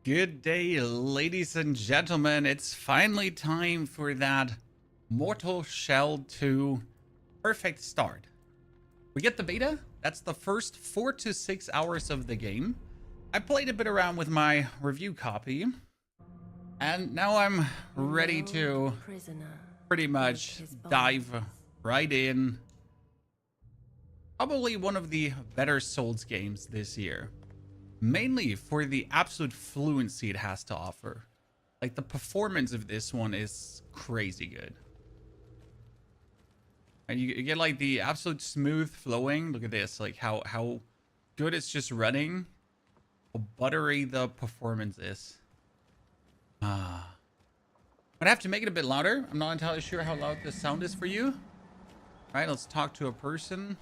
Good day, ladies and gentlemen. It's finally time for that Mortal Shell 2 perfect start. We get the beta. That's the first 4 to 6 hours of the game. I played a bit around with my review copy, and now I'm ready to pretty much dive right in. Probably one of the better Souls games this year. Mainly for the absolute fluency it has to offer. Like, the performance of this one is crazy good. And you get like the absolute smooth flowing. Look at this, like how good it's just running. How buttery the performance is. I'd have to make it a bit louder. I'm not entirely sure how loud the sound is for you. All right, let's talk to a person.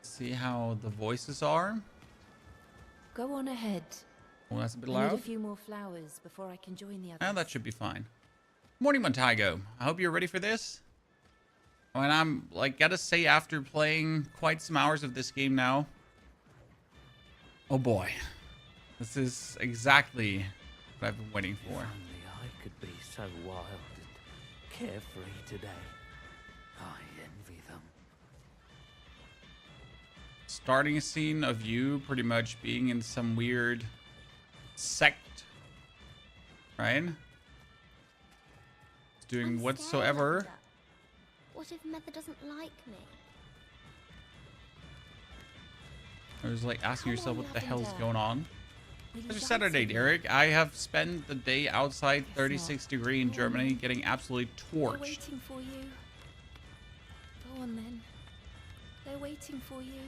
See how the voices are. Go on ahead. Oh, that's a bit I loud. need a few more flowers before I can join the others. Oh, that should be fine. Morning, Montaigo. I hope you're ready for this. And I'm like, gotta say, after playing quite some hours of this game now, oh boy, this is exactly what I've been waiting for. If only I could be so wild and carefree today. I envy them. Starting a scene of you pretty much being in some weird sect, right? Doing I'm whatsoever. scared, what if Mother doesn't like me? I was like asking Come yourself on, what the hell's Lavender. going on. Will you It's dance Saturday, with me? Derek. I have spent the day outside If 36 degree in Germany getting absolutely They're torched. waiting for you. Go on then. They're waiting for you.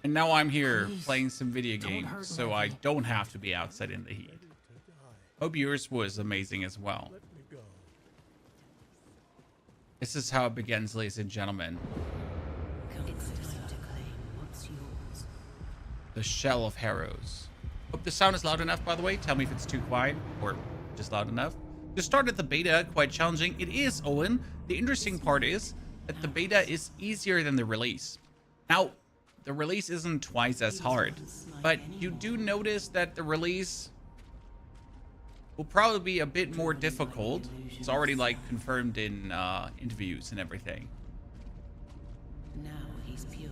And now I'm here Please, playing some video don't games, hurt so me. I don't have to be outside in the heat. Hope yours was amazing as well. This is how it begins, ladies and gentlemen. It's time to claim what's yours. The Shell of Harrows. Hope the sound is loud enough, by the way. Tell me if it's too quiet or just loud enough. To start at the beta, quite challenging. It is, Owen. The interesting part is that the beta is easier than the release. Now, the release isn't twice as hard, but you do notice that the release will probably be a bit more difficult. It's already like confirmed in interviews and everything. Now he's pure.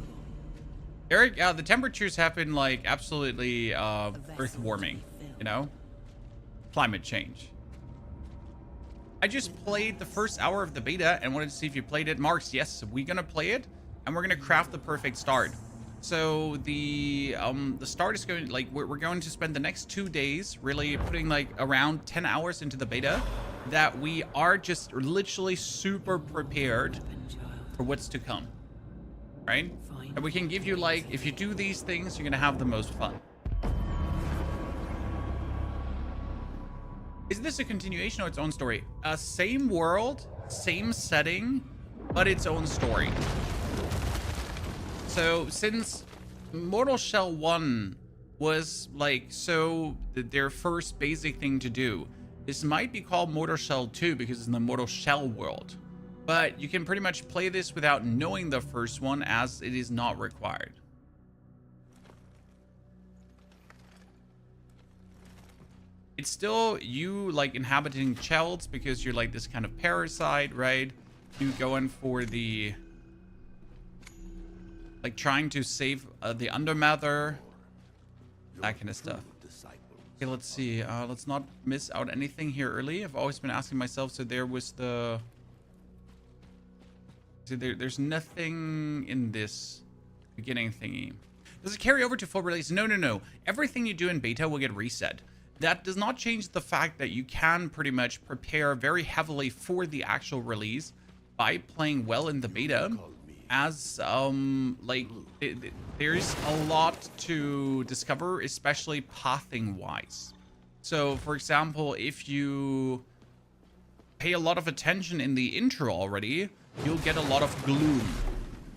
Eric, the temperatures have been like absolutely earth warming, you know? Climate change. I just played the first hour of the beta and wanted to see if you played it. Marks, yes, we're gonna play it and we're gonna craft the perfect start. So the start is going, like, we're going to spend the next 2 days really putting like around 10 hours into the beta, that we are just literally super prepared for what's to come, right? And we can give you, like, if you do these things, you're gonna have the most fun. Is this a continuation or its own story? Same world, same setting, but its own story. So since Mortal Shell 1 was like their first basic thing to do, this might be called Mortal Shell 2 because it's in the Mortal Shell world. But you can pretty much play this without knowing the first one, as it is not required. It's still you like inhabiting shells because you're like this kind of parasite, right? You going for the like trying to save the Undermother, that kind of stuff. Okay, let's see. Let's not miss out anything here early. I've always been asking myself. So there was the. See, there's nothing in this beginning thingy. Does it carry over to full release? No, no, no. Everything you do in beta will get reset. That does not change the fact that you can pretty much prepare very heavily for the actual release by playing well in the beta. As there's a lot to discover, especially pathing wise. So for example, if you pay a lot of attention in the intro already, you'll get a lot of gloom.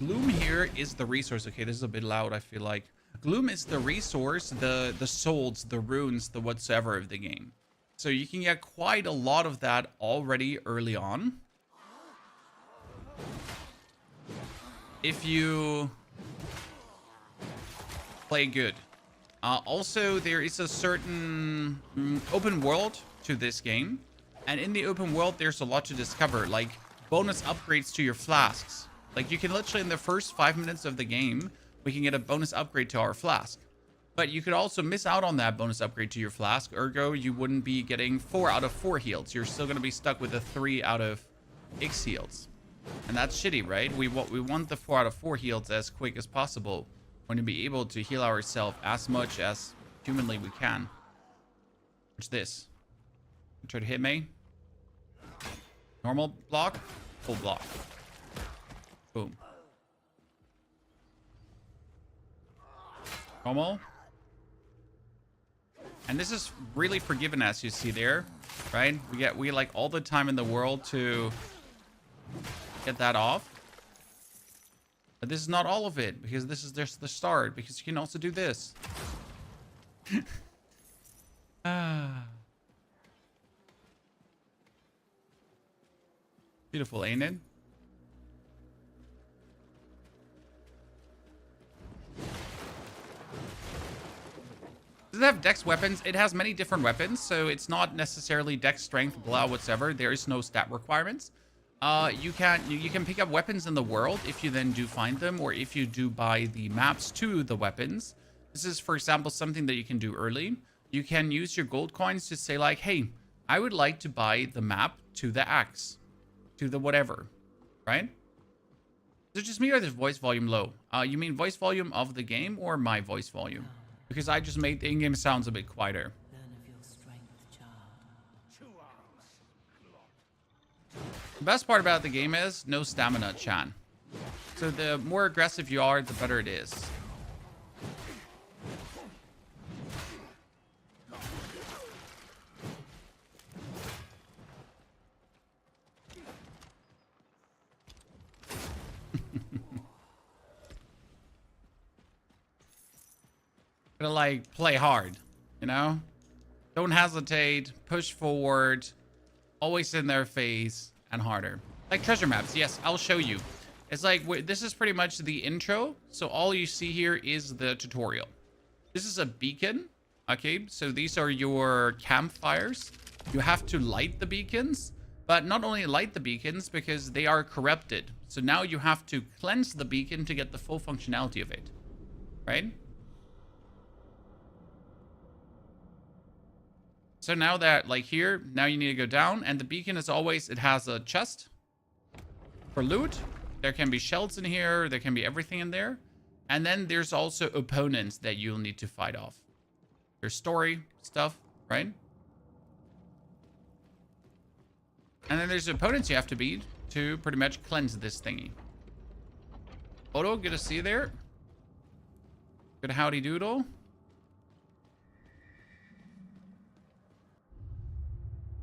Gloom here is the resource. Okay, this is a bit loud, I feel like. Gloom is the resource, the souls, the runes, the whatsoever of the game. So you can get quite a lot of that already early on. If you play good. Also, there is a certain open world to this game. And in the open world, there's a lot to discover, like bonus upgrades to your flasks. Like you can literally, in the first 5 minutes of the game, we can get a bonus upgrade to our flask. But you could also miss out on that bonus upgrade to your flask. Ergo, you wouldn't be getting 4 out of 4 heals. You're still going to be stuck with the 3 out of X heals. And that's shitty, right? We want the 4 out of 4 heals as quick as possible. We want to be able to heal ourselves as much as humanly we can. What's this? Try to hit me. Normal block. Full block. Boom. Normal. And this is really forgiven, as you see there, right? We like all the time in the world to get that off. But this is not all of it, because this is just the start, because you can also do this. Beautiful, ain't it? Does it have dex weapons? It has many different weapons, so it's not necessarily dex, strength, blah, whatsoever. There is no stat requirements. You can pick up weapons in the world if you then do find them, or if you do buy the maps to the weapons. This is, for example, something that you can do early. You can use your gold coins to say like, hey, I would like to buy the map to the axe, to the whatever, right? Is it just me or is voice volume low? You mean voice volume of the game or my voice volume? Because I just made the in-game sounds a bit quieter. The best part about the game is no stamina, Chan. So the more aggressive you are, the better it is. Gotta like play hard, you know? Don't hesitate, push forward, always in their face, and harder. Like treasure maps, yes, I'll show you. It's like, this is pretty much the intro. So all you see here is the tutorial. This is a beacon, okay? So these are your campfires. You have to light the beacons, but not only light the beacons because they are corrupted. So now you have to cleanse the beacon to get the full functionality of it, right? So now that, like here, now you need to go down, and the beacon is always, it has a chest for loot. There can be shells in here, there can be everything in there. And then there's also opponents that you'll need to fight off. There's story stuff, right? And then there's opponents you have to beat to pretty much cleanse this thingy. Odo, good to see you there. Good howdy doodle.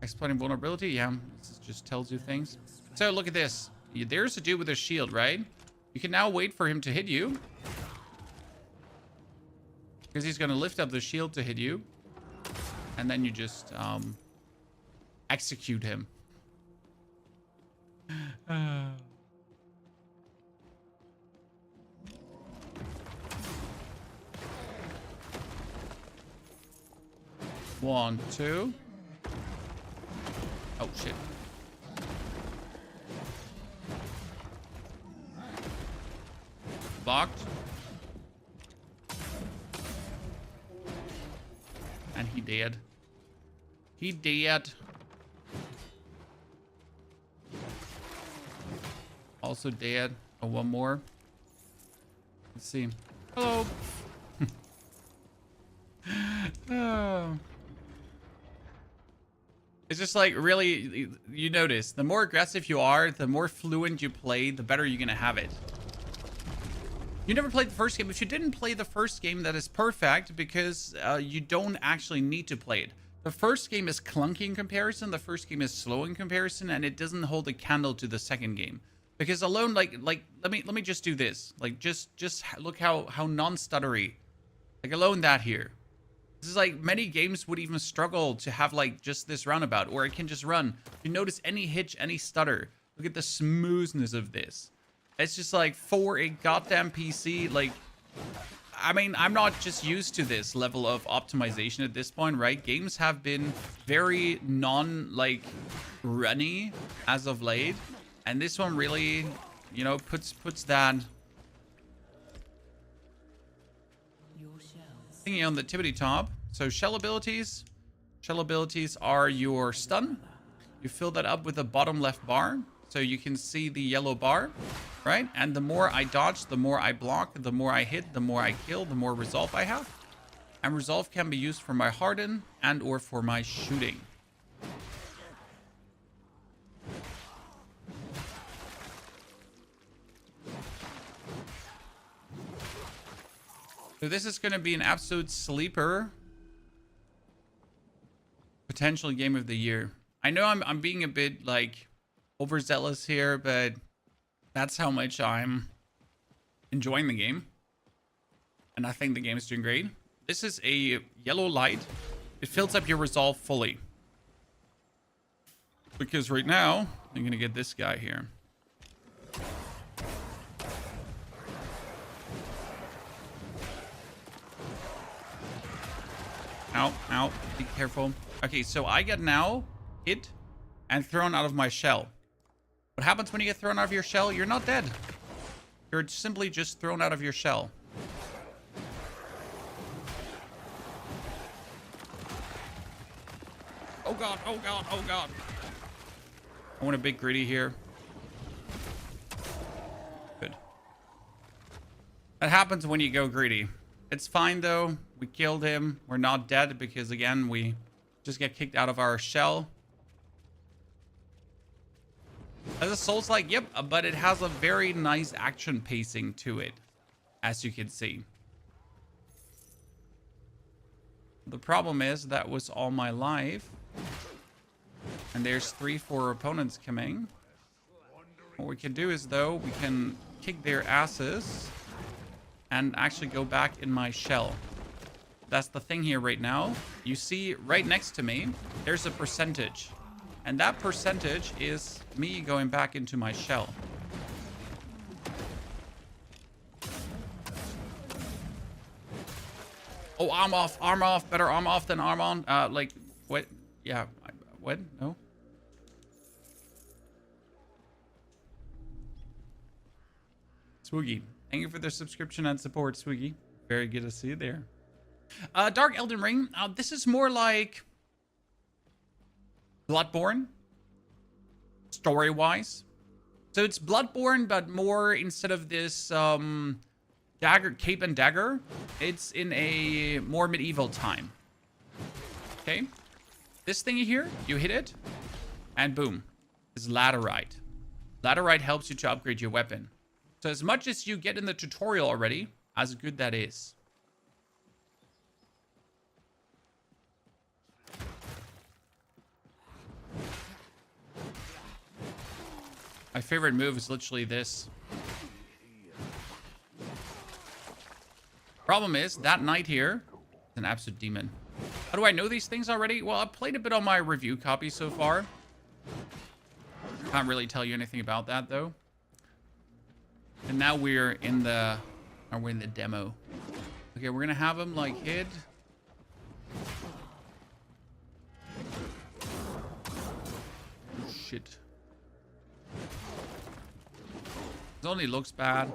Exploiting vulnerability, yeah, this just tells you things. So look at this. There's a dude with a shield, right? You can now wait for him to hit you, because he's gonna lift up the shield to hit you, and then you just execute him. One, two. Oh, shit. Blocked. And he dead. He dead. Also dead. Oh, one more. Let's see. Hello. Oh. It's just like, really, you notice, the more aggressive you are, the more fluent you play, the better you're going to have it. You never played the first game. If you didn't play the first game, that is perfect, because you don't actually need to play it. The first game is clunky in comparison, the first game is slow in comparison, and it doesn't hold a candle to the second game. Because alone, like let me just do this. Like, just look how non-stuttery. Like, alone that here. This is like, many games would even struggle to have like just this roundabout, or it can just run. You notice any hitch, any stutter. Look at the smoothness of this. It's just like, for a goddamn PC, like, I mean, I'm not just used to this level of optimization at this point, right? Games have been very like runny as of late, and this one really, you know, puts that thingy on the tippity top. So shell abilities are your stun. You fill that up with the bottom left bar, so you can see the yellow bar, right? And the more I dodge, the more I block, the more I hit, the more I kill, the more resolve I have. And resolve can be used for my harden and or for my shooting. So this is going to be an absolute sleeper potential game of the year. I know I'm being a bit like overzealous here, but that's how much I'm enjoying the game. And I think the game is doing great. This is a yellow light. It fills up your resolve fully. Because right now, I'm going to get this guy here. Ow, ow, be careful. Okay, so I get now hit and thrown out of my shell. What happens when you get thrown out of your shell? You're not dead. You're simply just thrown out of your shell. Oh god, oh god, oh god. I want a big gritty here. Good. That happens when you go greedy. It's fine though. We killed him. We're not dead because again, we just get kicked out of our shell. As a Souls-like, yep, but it has a very nice action pacing to it, as you can see. The problem is that was all my life. And there's 3-4 opponents coming. What we can do is, though, we can kick their asses and actually go back in my shell. That's the thing here right now. You see right next to me, there's a percentage. And that percentage is me going back into my shell. Oh, arm off, arm off. Better arm off than arm on. Like, what? Yeah, what? No? Swoogie. Thank you for the subscription and support, Swoogie. Very good to see you there. Dark Elden Ring. This is more like Bloodborne, story-wise. So it's Bloodborne, but more instead of this dagger, cape and dagger, it's in a more medieval time. Okay, this thingy here, you hit it, and boom, is Laterite. Laterite helps you to upgrade your weapon. So as much as you get in the tutorial already, as good that is. My favorite move is literally this. Problem is, that knight here is an absolute demon. How do I know these things already? Well, I've played a bit on my review copy so far. Can't really tell you anything about that, though. And now we're in the demo. Okay, we're gonna have him like hit. Oh, shit. It only looks bad.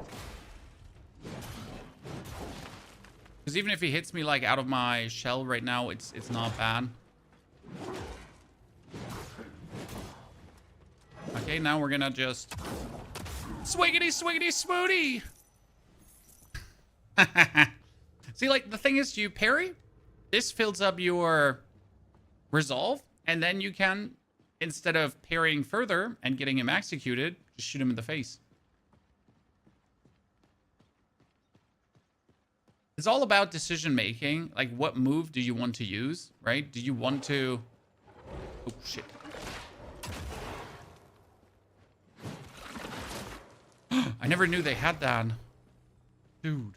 Because even if he hits me like out of my shell right now, it's not bad. Okay, now we're gonna just swiggity swiggity smooty. See, like the thing is, you parry. This fills up your resolve, and then you can, instead of parrying further and getting him executed, just shoot him in the face. It's all about decision making. Like, what move do you want to use, right? Do you want to... Oh, shit. I never knew they had that. Dude.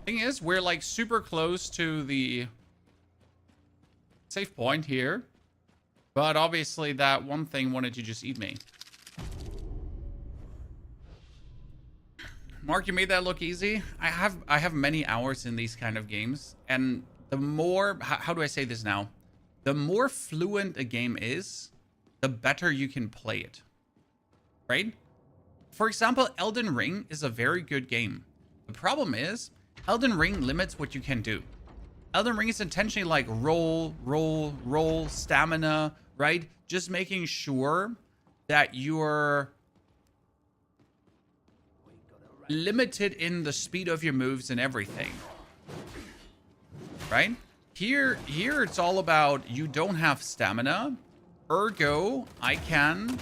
Thing is, we're like super close to the safe point here. But obviously that one thing wanted to just eat me. Mark, you made that look easy. I have many hours in these kind of games, and the more, how do I say this now? The more fluent a game is, the better you can play it, right? For example, Elden Ring is a very good game. The problem is, Elden Ring limits what you can do. Elden Ring is intentionally like roll, stamina, right? Just making sure that you're limited in the speed of your moves and everything, right? Here it's all about you don't have stamina, ergo I can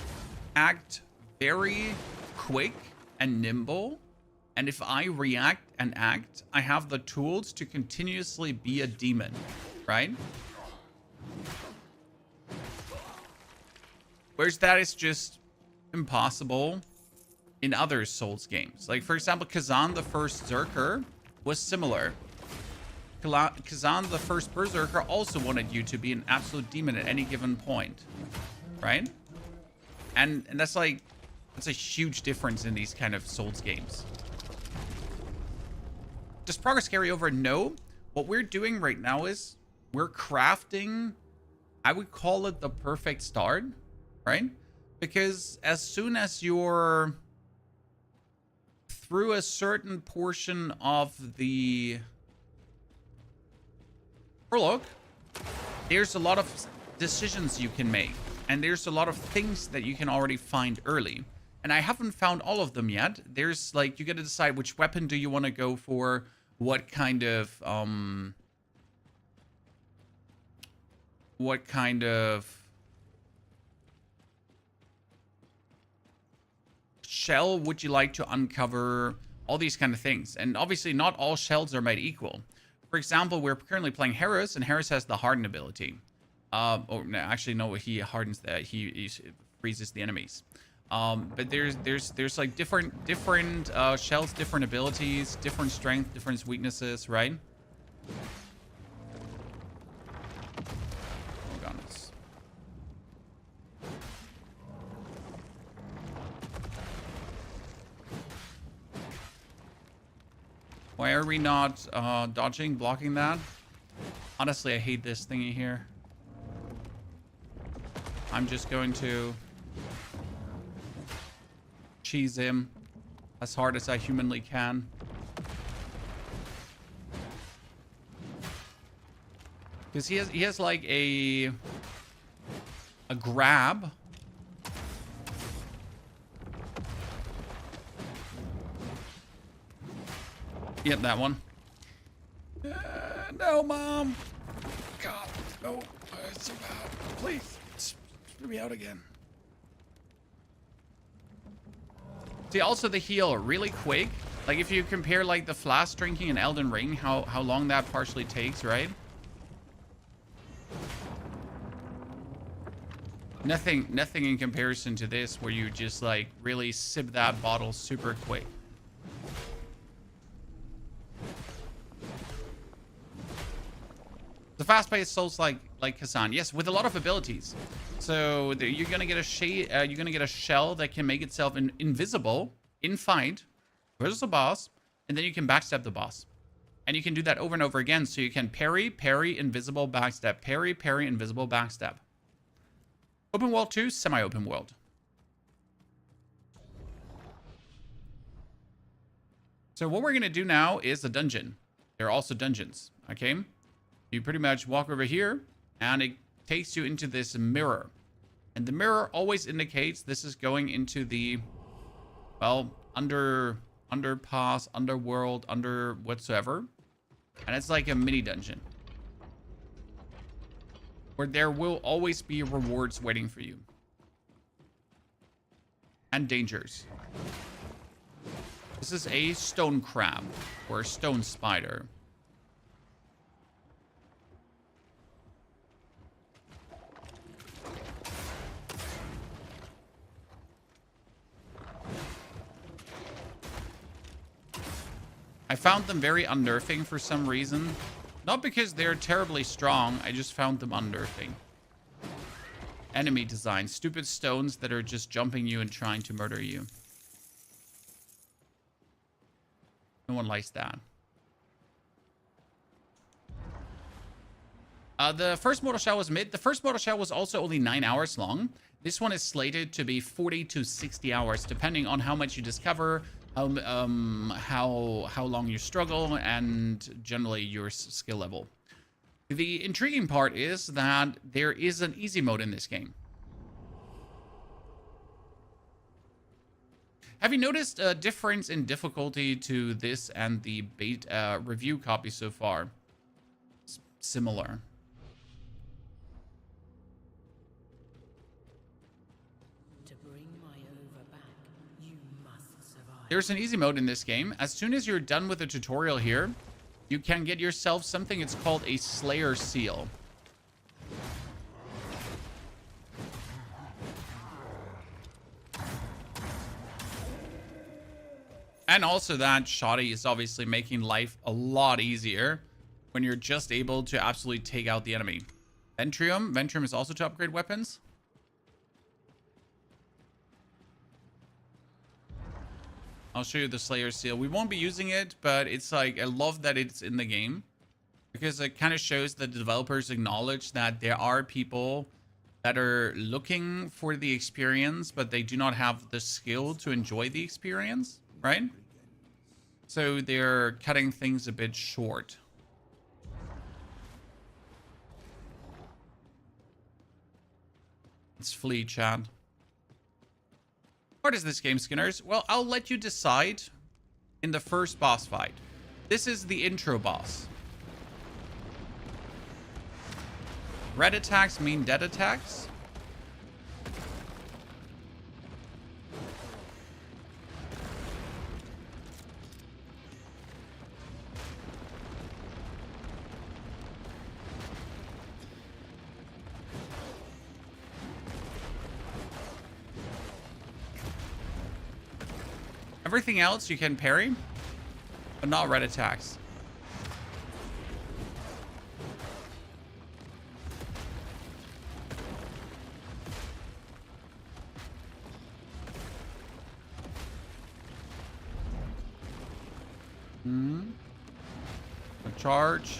act very quick and nimble, and if I react and act, I have the tools to continuously be a demon, right? Whereas that is just impossible in other Souls games. Like, for example, Kazan the First Berserker was similar. Kazan the First Berserker also wanted you to be an absolute demon at any given point, right? And that's like, that's a huge difference in these kind of Souls games. Does progress carry over? No. What we're doing right now is we're crafting, I would call it the perfect start, right? Because as soon as you're through a certain portion of the prologue, there's a lot of decisions you can make, and there's a lot of things that you can already find early. And I haven't found all of them yet. There's like, you got to decide which weapon do you want to go for, what kind of shell would you like to uncover, all these kind of things. And obviously not all shells are made equal. For example, we're currently playing Harris, and Harris has the harden ability. Oh no, actually no, he hardens that, he freezes the enemies. But there's like different shells, different abilities, different strength, different weaknesses, right? Oh goodness. Why are we not dodging, blocking that? Honestly, I hate this thingy here. I'm just going to cheese him as hard as I humanly can. Because he has like a grab. Yep, that one. No, Mom. God, no. It's about, please, spit me out again. See, also the heal really quick. Like if you compare like the flask drinking and Elden Ring, how long that partially takes, right? Nothing in comparison to this, where you just like really sip that bottle super quick. The fast-paced Souls like Kazan, yes, with a lot of abilities. So you're gonna get a shade, you're gonna get a shell that can make itself invisible in fight versus a boss, and then you can backstab the boss, and you can do that over and over again. So you can parry, invisible, backstab, parry, invisible, backstab. Open world 2, semi-open world. So what we're gonna do now is a dungeon. There are also dungeons, okay? You pretty much walk over here, and it takes you into this mirror. And the mirror always indicates this is going into the, well, underpass, underworld, under whatsoever. And it's like a mini dungeon, where there will always be rewards waiting for you. And dangers. This is a stone crab, or a stone spider. I found them very unnerving for some reason. Not because they're terribly strong, I just found them unnerving. Enemy design. Stupid stones that are just jumping you and trying to murder you. No one likes that. The first Mortal Shell was mid. The first Mortal Shell was also only 9 hours long. This one is slated to be 40 to 60 hours, depending on how much you discover, how long you struggle, and generally your skill level. The intriguing part is that there is an easy mode in this game. Have you noticed a difference in difficulty to this and the beta review copy so far? Similar. There's an easy mode in this game. As soon as you're done with the tutorial here, you can get yourself something. It's called a Slayer Seal. And also that Shoddy is obviously making life a lot easier when you're just able to absolutely take out the enemy. Ventrium. Ventrium is also to upgrade weapons. I'll show you the Slayer Seal. We won't be using it, but it's like, I love that it's in the game because it kind of shows that the developers acknowledge that there are people that are looking for the experience, but they do not have the skill to enjoy the experience, right? So they're cutting things a bit short. Let's flee, Chad. What is this game, Skinners? Well, I'll let you decide in the first boss fight. This is the intro boss. Red attacks mean dead attacks. Everything else you can parry, but not red attacks. A charge.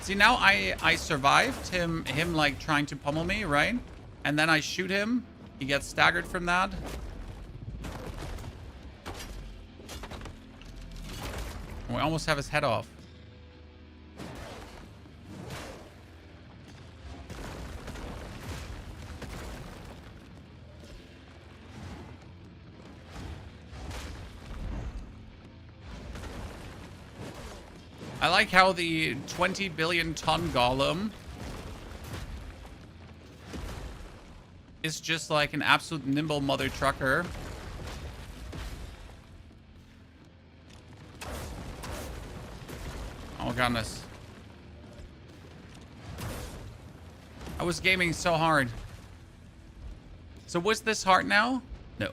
See, now I survived him like trying to pummel me, right? And then I shoot him. He gets staggered from that. We almost have his head off. I like how the 20 billion ton golem is just like an absolute nimble mother trucker. Oh goodness. I was gaming so hard. So was this hard now? No.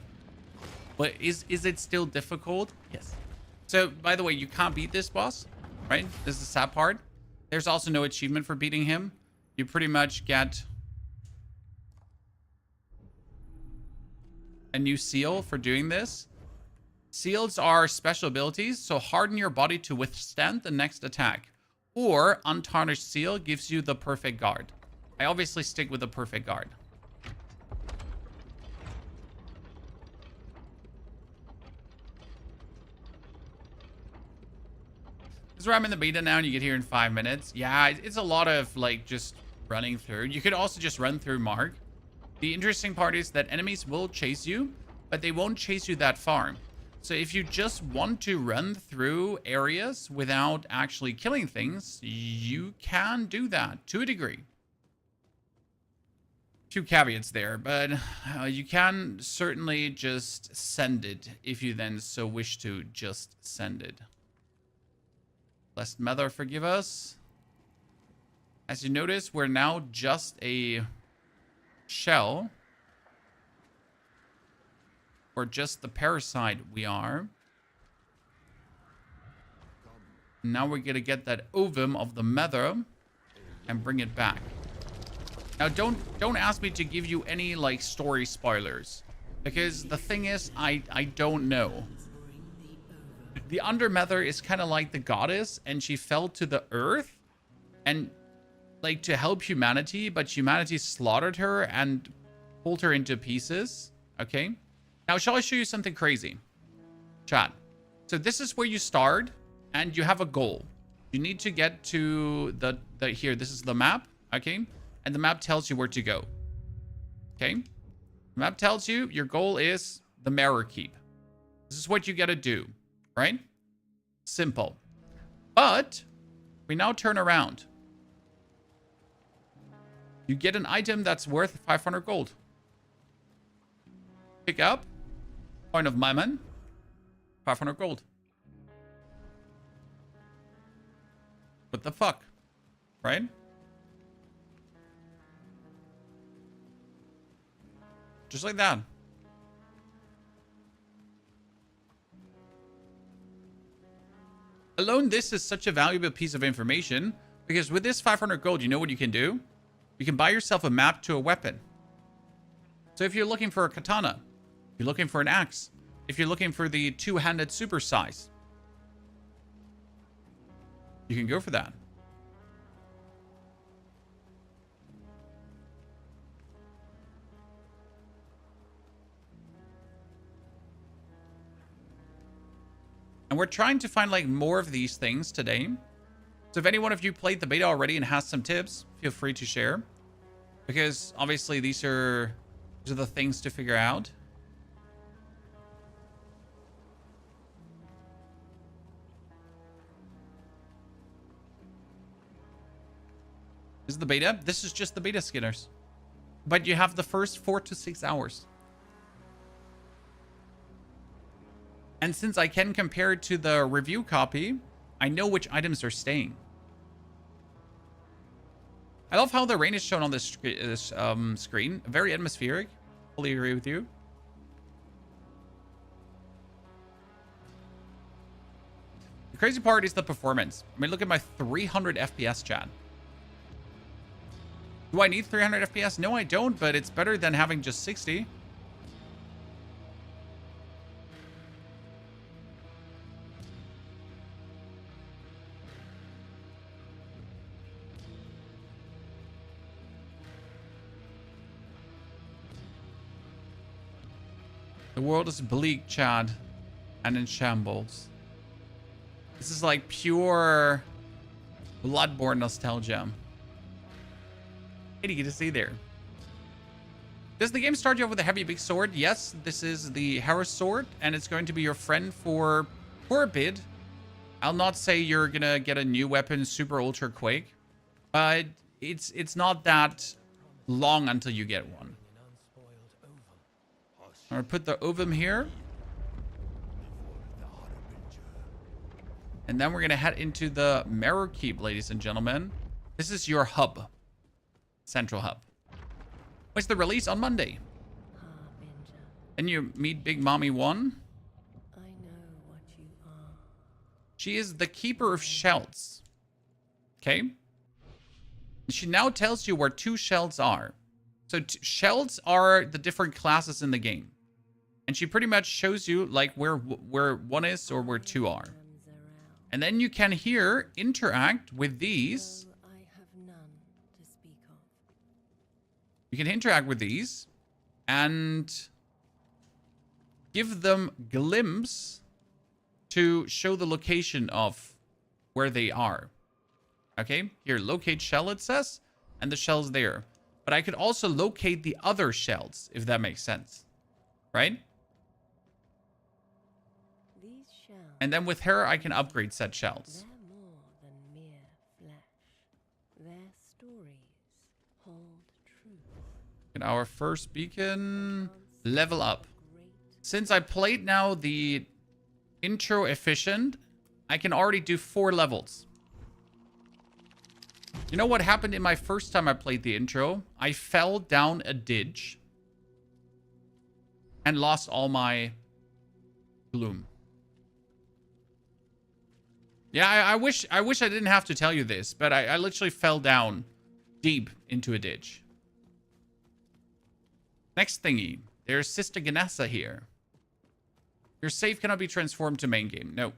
But is it still difficult? Yes. So by the way, you can't beat this boss, right? This is the sad part. There's also no achievement for beating him. You pretty much get a new seal for doing this. Seals are special abilities, so harden your body to withstand the next attack. Or Untarnished Seal gives you the perfect guard. I obviously stick with the perfect guard. This is where I'm in the beta now and you get here in 5 minutes. Yeah, it's a lot of like just running through. You could also just run through Mark. The interesting part is that enemies will chase you, but they won't chase you that far. So if you just want to run through areas without actually killing things, you can do that to a degree. Few caveats there, but you can certainly just send it if you then so wish to just send it. Blessed Mother, forgive us. As you notice, we're now just a shell. Or just the parasite we are. Now we're gonna get that ovum of the mother and bring it back. Now don't ask me to give you any like story spoilers, because the thing is I don't know. The Undermother is kind of like the goddess, and she fell to the earth and like to help humanity, but humanity slaughtered her and pulled her into pieces. Okay. Now, shall I show you something crazy? Chat. So this is where you start and you have a goal. You need to get to the here. This is the map. Okay. And the map tells you where to go. Okay. The map tells you your goal is the Mirror Keep. This is what you got to do. Right? Simple. But we now turn around. You get an item that's worth 500 gold. Pick up. Point of Mammon. 500 gold. What the fuck? Right? Just like that. Alone, this is such a valuable piece of information because with this 500 gold, you know what you can do? You can buy yourself a map to a weapon. So if you're looking for a katana, if you're looking for an axe, if you're looking for the two-handed super size, you can go for that. And we're trying to find like more of these things today. So if any one of you played the beta already and has some tips, feel free to share. Because obviously these are the things to figure out. This is the beta. This is just the beta, Skinners. But you have the first 4 to 6 hours. And since I can compare it to the review copy, I know which items are staying. I love how the rain is shown on this screen. Very atmospheric. Fully agree with you. The crazy part is the performance. I mean, look at my 300 FPS, chat. Do I need 300 FPS? No, I don't, but it's better than having just 60. The world is bleak, Chad, and in shambles. This is like pure Bloodborne nostalgia. Hey, do you get to see there? Does the game start you off with a heavy big sword? Yes, this is the Harris sword, and it's going to be your friend for a bit. I'll not say you're gonna get a new weapon, Super Ultra Quake, but it's not that long until you get one. I'm gonna put the ovum here. And then we're gonna head into the Mirror Keep, ladies and gentlemen. This is your hub. Central hub. What's the release on Monday? And you meet Big Mommy 1. I know what you are. She is the Keeper of Shells. Okay? She now tells you where 2 shells are. So shells are the different classes in the game. And she pretty much shows you like where 1 is or where 2 are. And then you can here interact with these. I have none to speak of. You can interact with these and give them glimpse to show the location of where they are. Okay, here, locate shell, it says, and the shell's there. But I could also locate the other shells, if that makes sense. Right? These shells, And then with her, I can upgrade said shells. they're more than mere flesh. Their stories hold truth. And our first beacon, level up. Great Since I played now the intro efficient, I can already do 4 levels. You know what happened in my first time I played the intro? I fell down a ditch and lost all my gloom. Yeah, I wish I didn't have to tell you this, but I literally fell down deep into a ditch. Next thingy. There's Sister Ganessa here. Your save cannot be transformed to main game. No.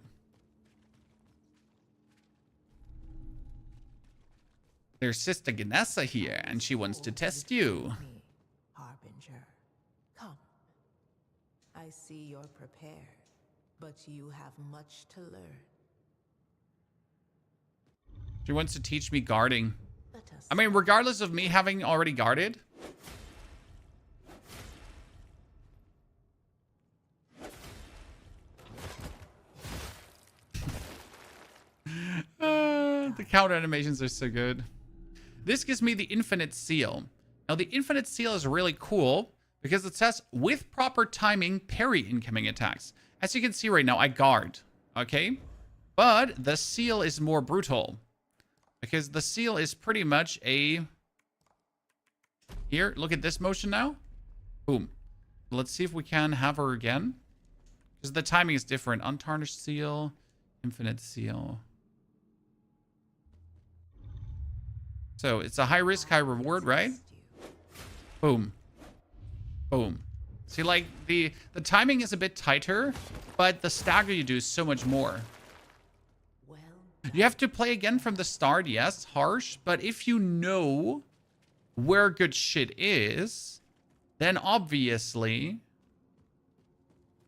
There's Sister Ganessa here, and she wants to test you. Me, Harbinger. Come. I see you're prepared, but you have much to learn. She wants to teach me guarding. Let us I mean, regardless of me having already guarded. The counter animations are so good. This gives me the Infinite Seal. Now, the Infinite Seal is really cool because it says, with proper timing, parry incoming attacks. As you can see right now, I guard, okay? But the Seal is more brutal because the Seal is pretty much a... Here, look at this motion now. Boom. Let's see if we can have her again. Because the timing is different. Untarnished Seal, Infinite Seal. So it's a high risk, high reward, right? Boom. Boom. See, like, the timing is a bit tighter, but the stagger you do is so much more. well. You have to play again from the start, yes, harsh, but if you know where good shit is, then obviously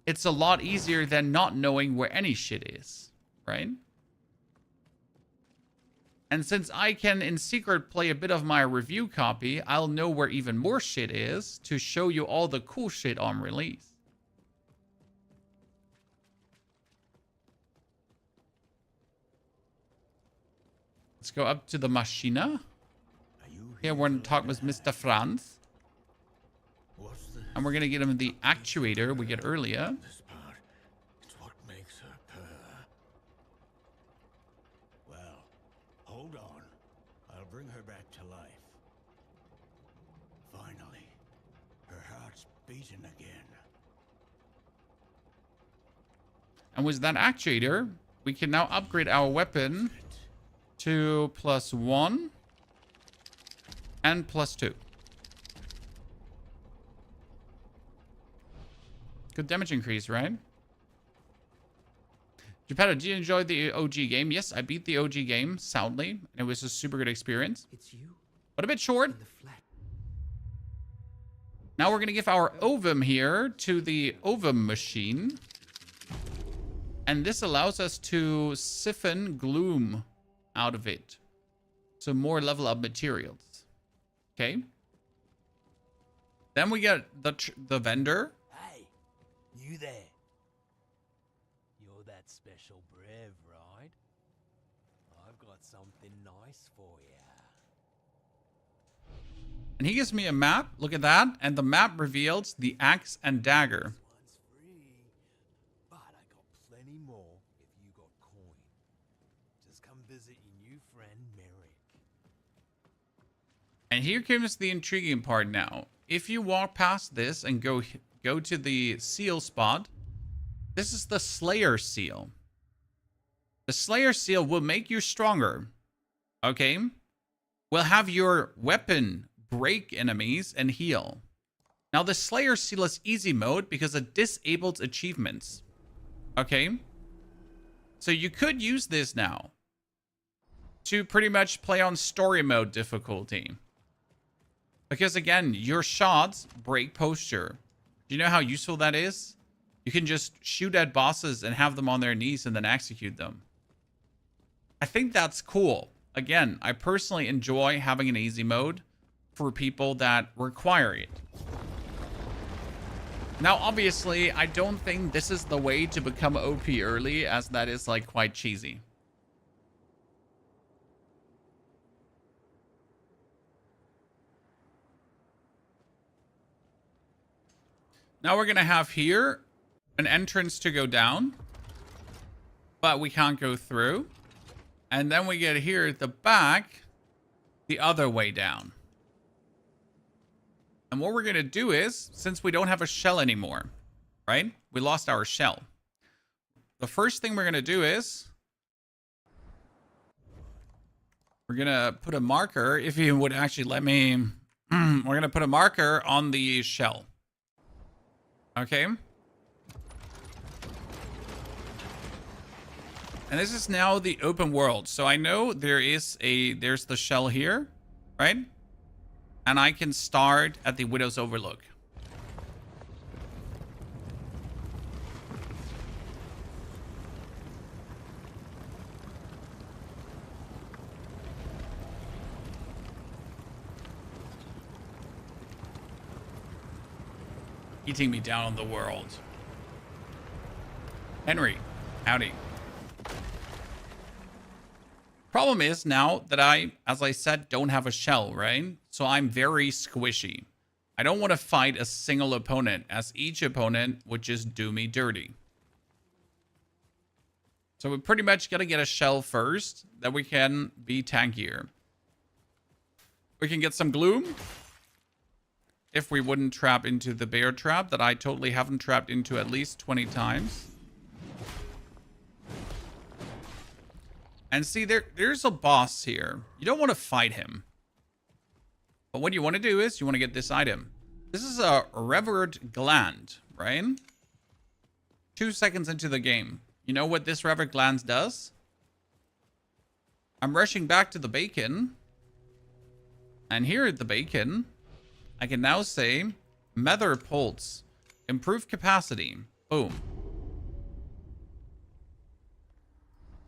it's a lot easier than not knowing where any shit is, right? And since I can in secret play a bit of my review copy, I'll know where even more shit is to show you all the cool shit on release. Let's go up to the Maschine. Here we're going to talk with Mr. Franz. And we're going to get him the actuator we get earlier. This part, it's what makes her purr. Well, hold on. I'll bring her back to life. Finally, her heart's beating again. And with that actuator, we can now upgrade our weapon to +1 and +2. Good damage increase, right? Geppetto, did you enjoy the OG game? Yes, I beat the OG game soundly. It was a super good experience. It's you But a bit short. in the flat. Now we're going to give our ovum here to the ovum machine. And this allows us to siphon gloom out of it. So more level up materials. Okay. Then we get the vendor. Hey, you there. You're that special Brev, right? I've got something nice for you. And he gives me a map. Look at that. And the map reveals the axe and dagger. One's free, but I got plenty more if you got coin. Just come visit your new friend Merrick. And here comes the intriguing part now. If you walk past this and go to the seal spot, this is the Slayer seal. The Slayer seal will make you stronger. Okay? Will have your weapon break enemies and heal. Now the Slayer seal is easy mode because it disables achievements. Okay? So you could use this now to pretty much play on story mode difficulty. Because again, your shots break posture. Do you know how useful that is? You can just shoot at bosses and have them on their knees and then execute them. I think that's cool. Again, I personally enjoy having an easy mode for people that require it. Now, obviously, I don't think this is the way to become OP early, as that is like quite cheesy. Now we're going to have here an entrance to go down, but we can't go through. And then we get here at the back, the other way down. And what we're going to do is, since we don't have a shell anymore, right? We lost our shell. The first thing we're going to do is we're going to put a marker, if you would actually let me, we're going to put a marker on the shell. Okay. And this is now the open world. So I know there's the shell here, right? And I can start at the Widow's Overlook. Eating me down on the world. Henry, howdy. Problem is now that I, as I said, don't have a shell, right? So I'm very squishy. I don't want to fight a single opponent, as each opponent would just do me dirty. So we pretty much got to get a shell first, that we can be tankier. We can get some gloom. If we wouldn't trap into the bear trap that I totally haven't trapped into at least 20 times. And see, there's a boss here. You don't want to fight him. But what you want to do is you want to get this item. This is a Revered Gland, right? 2 seconds into the game. You know what this Revered Gland does? I'm rushing back to the bacon. And here at the bacon, I can now say Nether Pulse. Improve capacity. Boom.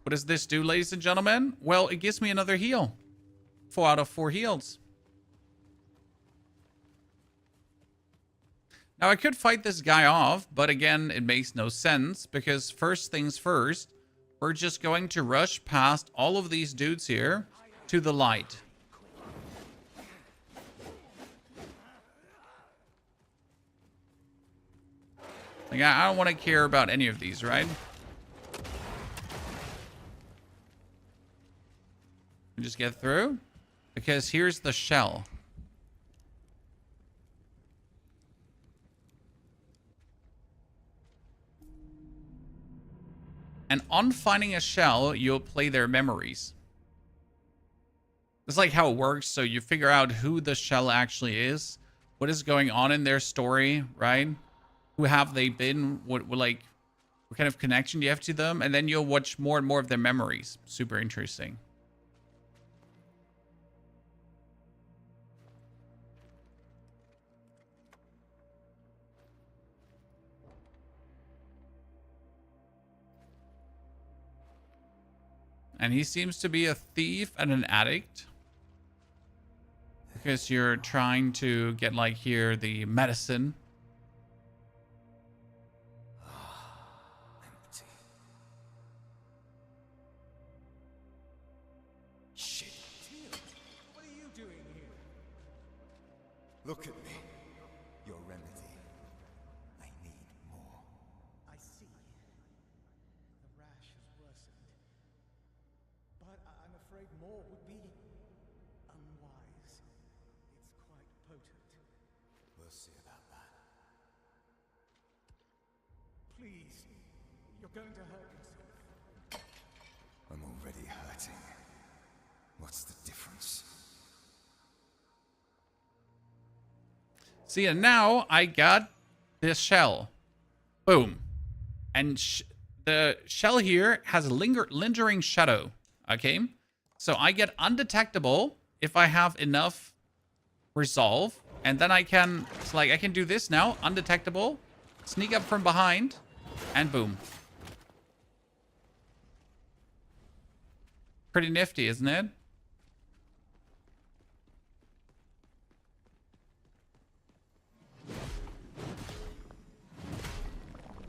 What does this do, ladies and gentlemen? Well, it gives me another heal. 4 out of 4 heals. Now, I could fight this guy off, but again, it makes no sense because first things first, we're just going to rush past all of these dudes here to the light. Like, I don't want to care about any of these, right? Just get through, because here's the shell. And on finding a shell, you'll play their memories. It's like how it works. So you figure out who the shell actually is, what is going on in their story, right? Who have they been? What kind of connection do you have to them? And then you'll watch more and more of their memories. Super interesting. And he seems to be a thief and an addict. Because you're trying to get, like, here, the medicine. Empty. Shit. Teal, what are you doing here? Look at me. Your remedy. I need more. I see. The rash has worsened. But I'm afraid more would be unwise. It's quite potent. We'll see about that. Please, you're going to hurt yourself. I'm already hurting. What's the difference? See, and now I got this shell. Boom. And the shell here has a lingering shadow. Okay? So I get undetectable if I have enough resolve. And then I can, it's like, I can do this now. Undetectable. Sneak up from behind. And boom. Pretty nifty, isn't it?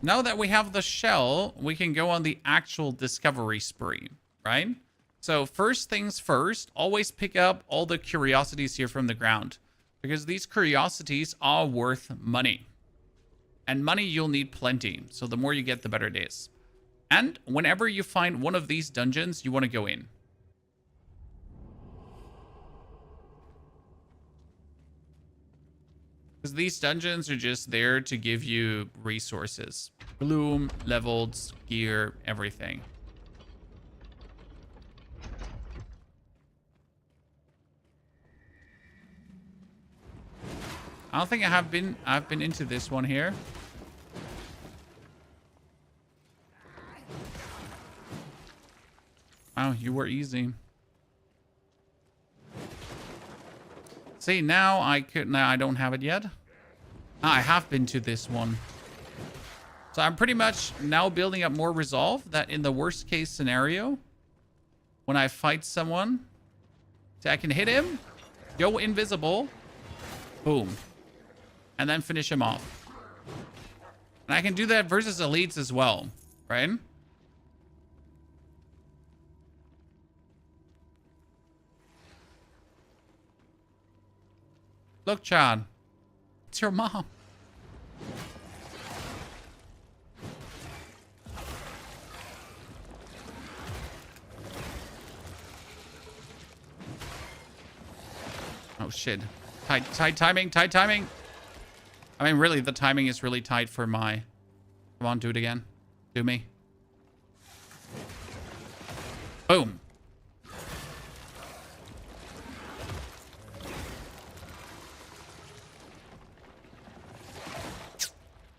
Now that we have the shell, we can go on the actual discovery spree, right? So first things first, always pick up all the curiosities here from the ground, because these curiosities are worth money. And money you'll need plenty, so the more you get, the better it is. And whenever you find one of these dungeons, you want to go in. Because these dungeons are just there to give you resources. Bloom, levels, gear, everything. I don't think I've been into this one here. Wow, you were easy. See, now I don't have it yet. I have been to this one. So I'm pretty much now building up more resolve that in the worst case scenario, when I fight someone, so I can hit him, go invisible, boom, and then finish him off. And I can do that versus elites as well, right? Look, Chad, it's your mom. Oh shit. Tight timing, tight timing. I mean, really, the timing is really tight for my... Come on, do it again. Do me. Boom.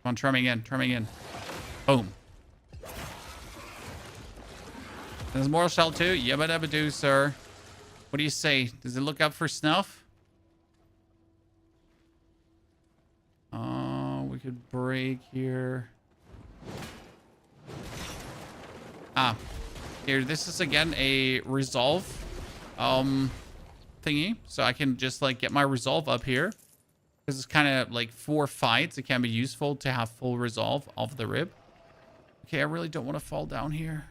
Come on, try me again, try me again. Boom. There's more shell too? Yabba dabba do, sir. What do you say? Does it look up for snuff? We could break here. Here, this is again a resolve thingy. So I can just like get my resolve up here. Because it's kind of like 4 fights. It can be useful to have full resolve of the rib. Okay, I really don't want to fall down here.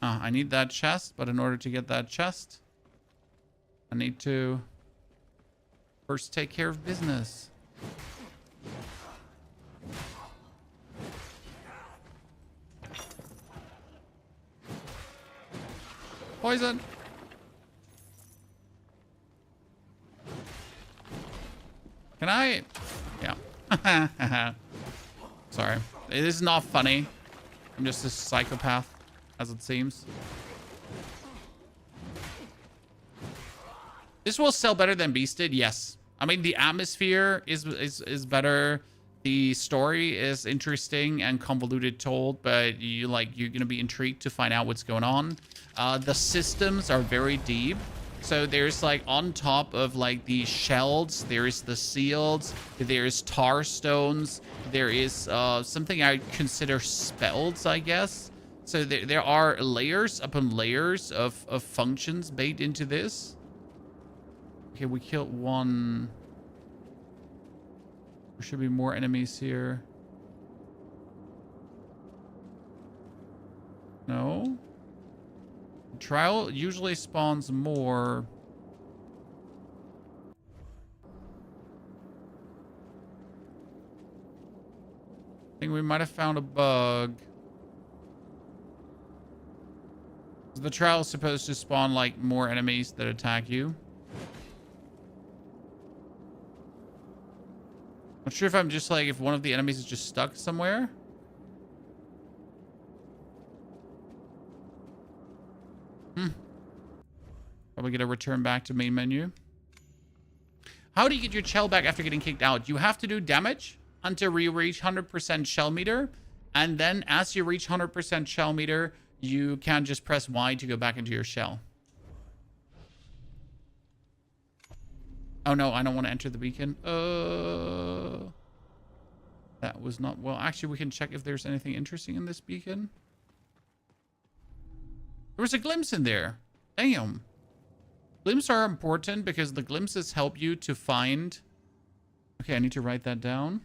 I need that chest, but in order to get that chest, I need to first take care of business. Poison. Can I? Yeah. Sorry. It is not funny. I'm just a psychopath. As it seems. This will sell better than Beasted, yes. I mean, the atmosphere is better. The story is interesting and convoluted told, but you're gonna be intrigued to find out what's going on. The systems are very deep. So there's like on top of like the shells, there's the seals, there's tar stones, there is something I consider spells, I guess. So there are layers upon layers of functions baked into this. Okay, we killed one. There should be more enemies here. No? The trial usually spawns more. I think we might have found a bug. The trial is supposed to spawn like more enemies that attack you. Not sure if I'm just like, if one of the enemies is just stuck somewhere. Probably gonna return back to main menu. How do you get your shell back after getting kicked out? You have to do damage until you reach 100% shell meter. And then as you reach 100% shell meter, you can just press Y to go back into your shell. Oh no, I don't want to enter the beacon. That was not... Well, actually, we can check if there's anything interesting in this beacon. There was a glimpse in there. Damn. Glimpses are important because the glimpses help you to find... Okay, I need to write that down.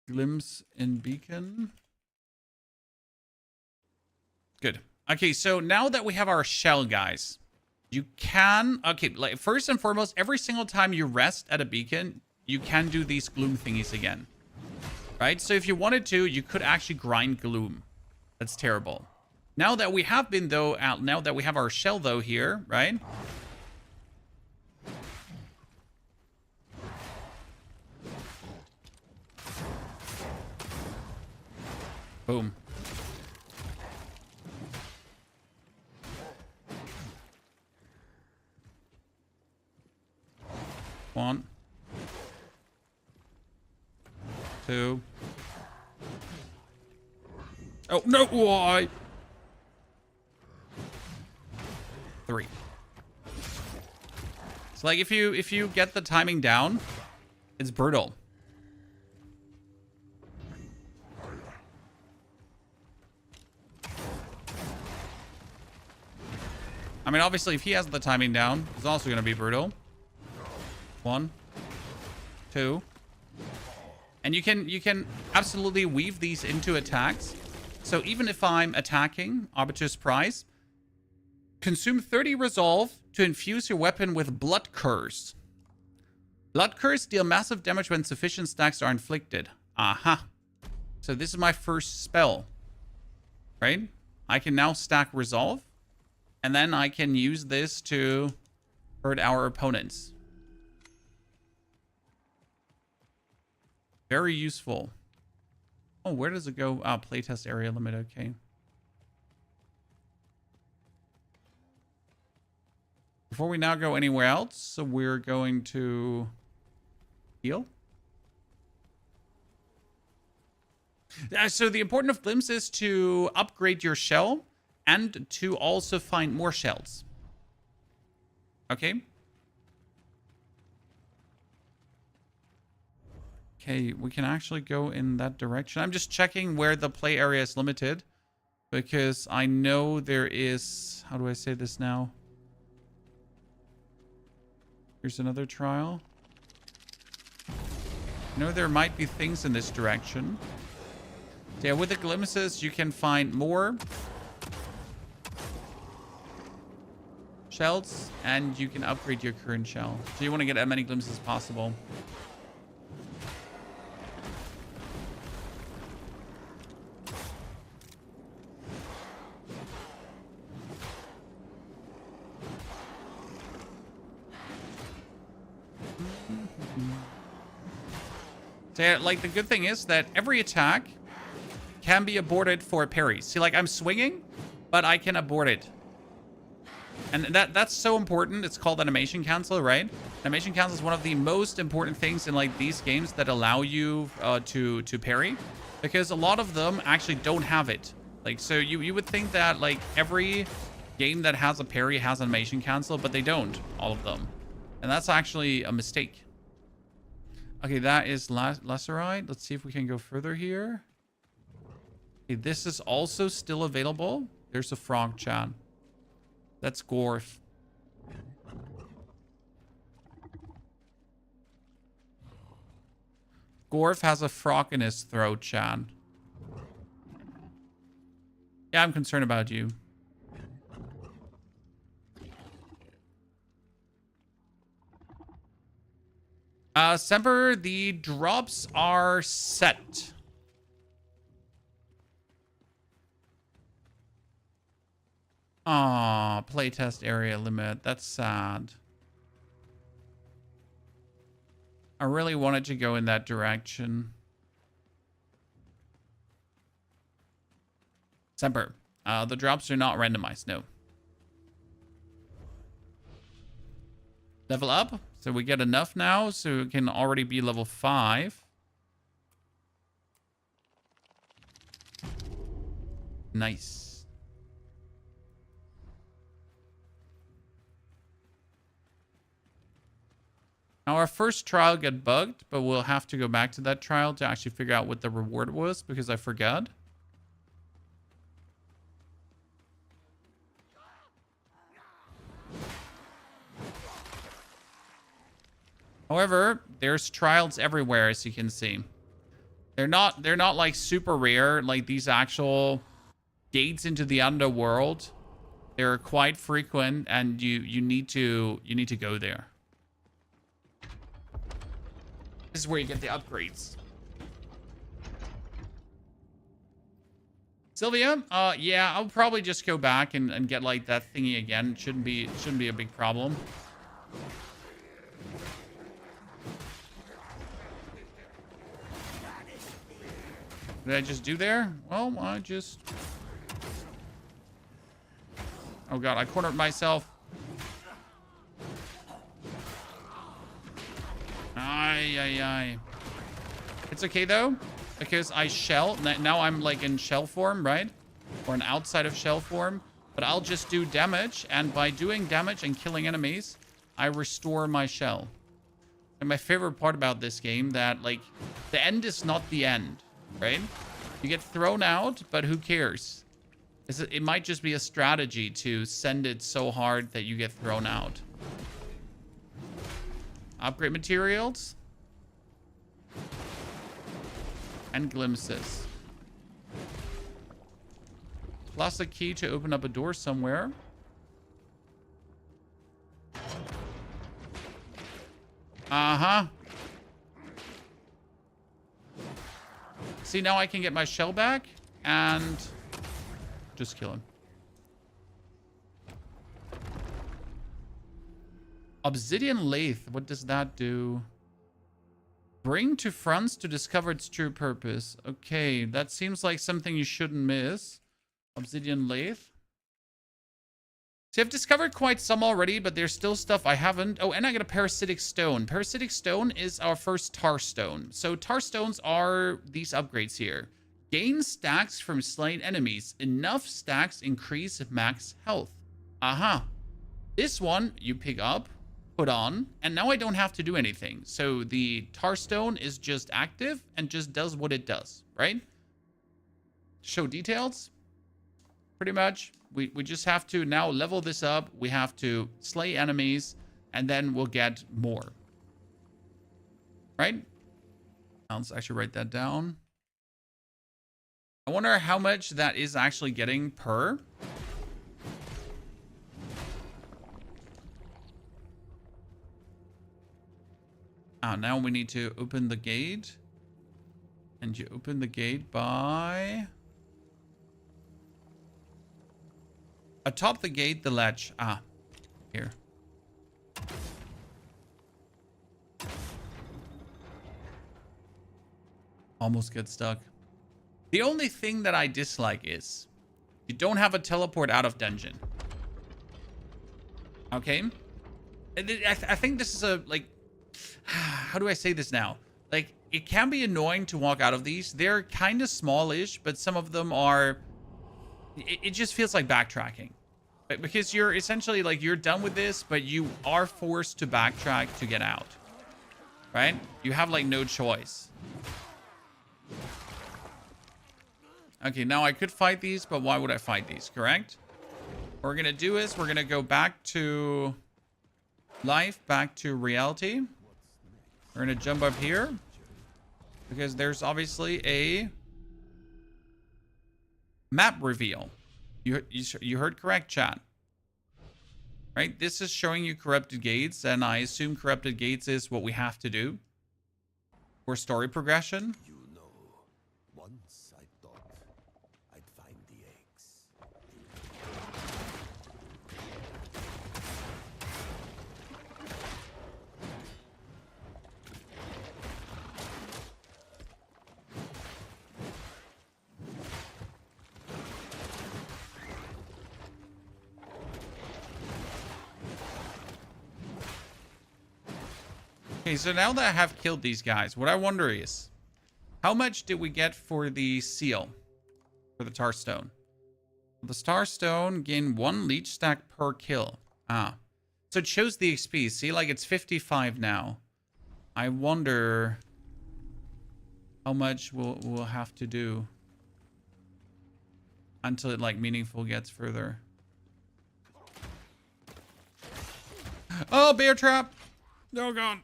Glimpse in beacon. Good. Okay, so now that we have our shell, guys, you can... Okay, like first and foremost, every single time you rest at a beacon, you can do these gloom thingies again. Right? So if you wanted to, you could actually grind gloom. That's terrible. Now that we have been, though, now that we have our shell, though, here, right? Boom. 1, 2. Oh, no, why? 3. It's like if you get the timing down, it's brutal. I mean, obviously, if he has the timing down, it's also going to be brutal. 1, 2. And you can absolutely weave these into attacks. So even if I'm attacking Arbiter's Prize, consume 30 resolve to infuse your weapon with Blood Curse. Blood Curse deal massive damage when sufficient stacks are inflicted. Aha. So this is my first spell. Right? I can now stack resolve. And then I can use this to hurt our opponents. Very useful. Oh, where does it go? Playtest area limit. Okay. Before we now go anywhere else, so we're going to heal. So the importance of Glimpse is to upgrade your shell and to also find more shells. Okay. Okay, we can actually go in that direction. I'm just checking where the play area is limited, because I know there is... How do I say this now? Here's another trial. I know there might be things in this direction. So yeah, with the glimpses, you can find more shells, and you can upgrade your current shell. So you want to get as many glimpses as possible. So yeah, like the good thing is that every attack can be aborted for a parry. See, like I'm swinging, but I can abort it. And that's so important. It's called animation cancel, right? Animation cancel is one of the most important things in like these games that allow you to parry, because a lot of them actually don't have it. Like, so you would think that like every game that has a parry has animation cancel, but they don't, all of them. And that's actually a mistake. Okay, that is Lacerite. Let's see if we can go further here. Okay, this is also still available. There's a frog chat. That's Gorf. Gorf has a frog in his throat, chat. Yeah, I'm concerned about you. Semper, the drops are set. Aw, playtest area limit. That's sad. I really wanted to go in that direction. Semper, the drops are not randomized, no. Level up. So we get enough now, so it can already be level 5. Nice. Now our first trial got bugged, but we'll have to go back to that trial to actually figure out what the reward was, because I forgot. However, there's trials everywhere, as you can see. They're not like super rare, like these actual gates into the underworld. They're quite frequent, and you need to go there. This is where you get the upgrades. Sylvia, yeah, I'll probably just go back and get like that thingy again. It shouldn't be a big problem. What did I just do there? Well, I just... Oh god, I cornered myself. Ay, ay, ay. It's okay though, because I shell. Now I'm like in shell form, right? Or an outside of shell form. But I'll just do damage. And by doing damage and killing enemies, I restore my shell. And my favorite part about this game, that like the end is not the end, right? You get thrown out, but who cares? It might just be a strategy to send it so hard that you get thrown out. Upgrade materials. And glimpses. Plus a key to open up a door somewhere. Uh-huh. See, now I can get my shell back and just kill him. Obsidian lathe. What does that do? Bring to fronts to discover its true purpose. Okay, that seems like something you shouldn't miss. Obsidian lathe. See, I've discovered quite some already, but there's still stuff I haven't. Oh, and I got a parasitic stone. Parasitic stone is our first tar stone. So tar stones are these upgrades here. Gain stacks from slain enemies. Enough stacks increase max health. Aha. This one you pick up, put on, and now I don't have to do anything. So the tar stone is just active and just does what it does, right? Show details. Pretty much. We just have to now level this up. We have to slay enemies, and then we'll get more. Right? Let's actually write that down. I wonder how much that is actually getting per. Now we need to open the gate. And you open the gate by... atop the gate, the latch. Here. Almost get stuck. The only thing that I dislike is you don't have a teleport out of dungeon. Okay? I think this is a, like... how do I say this now? Like, it can be annoying to walk out of these. They're kind of smallish, but some of them are... It just feels like backtracking. Because you're essentially, like, you're done with this, but you are forced to backtrack to get out. Right? You have, like, no choice. Okay, now I could fight these, but why would I fight these, correct? What we're going to do is we're going to go back to life, back to reality. We're going to jump up here. Because there's obviously a map reveal. You heard correct, chat. Right? This is showing you corrupted gates, and I assume corrupted gates is what we have to do for story progression. You know, once I thought I'd find the eggs. Okay, so now that I have killed these guys, what I wonder is, how much did we get for the seal? For the tar stone? The tar stone gain 1 leech stack per kill. So it shows the XP. See, like it's 55 now. I wonder how much we'll have to do until it like meaningful gets further. Oh, bear trap! No, gone.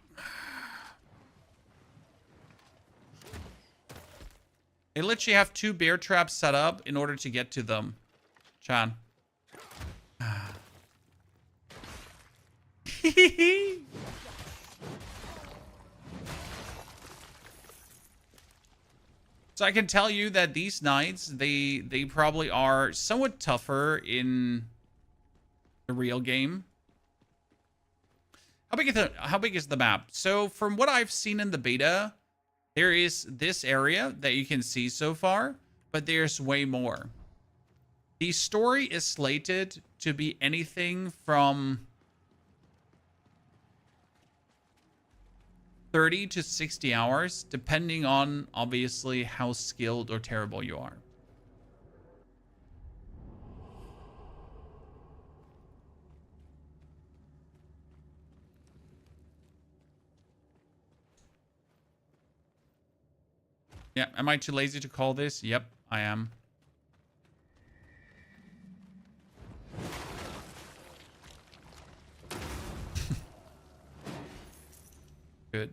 They literally have 2 bear traps set up in order to get to them. Chan. So I can tell you that these knights, they probably are somewhat tougher in the real game. How big is the map? So from what I've seen in the beta, there is this area that you can see so far, but there's way more. The story is slated to be anything from 30 to 60 hours, depending on obviously how skilled or terrible you are. Yeah, am I too lazy to call this? Yep, I am. Good.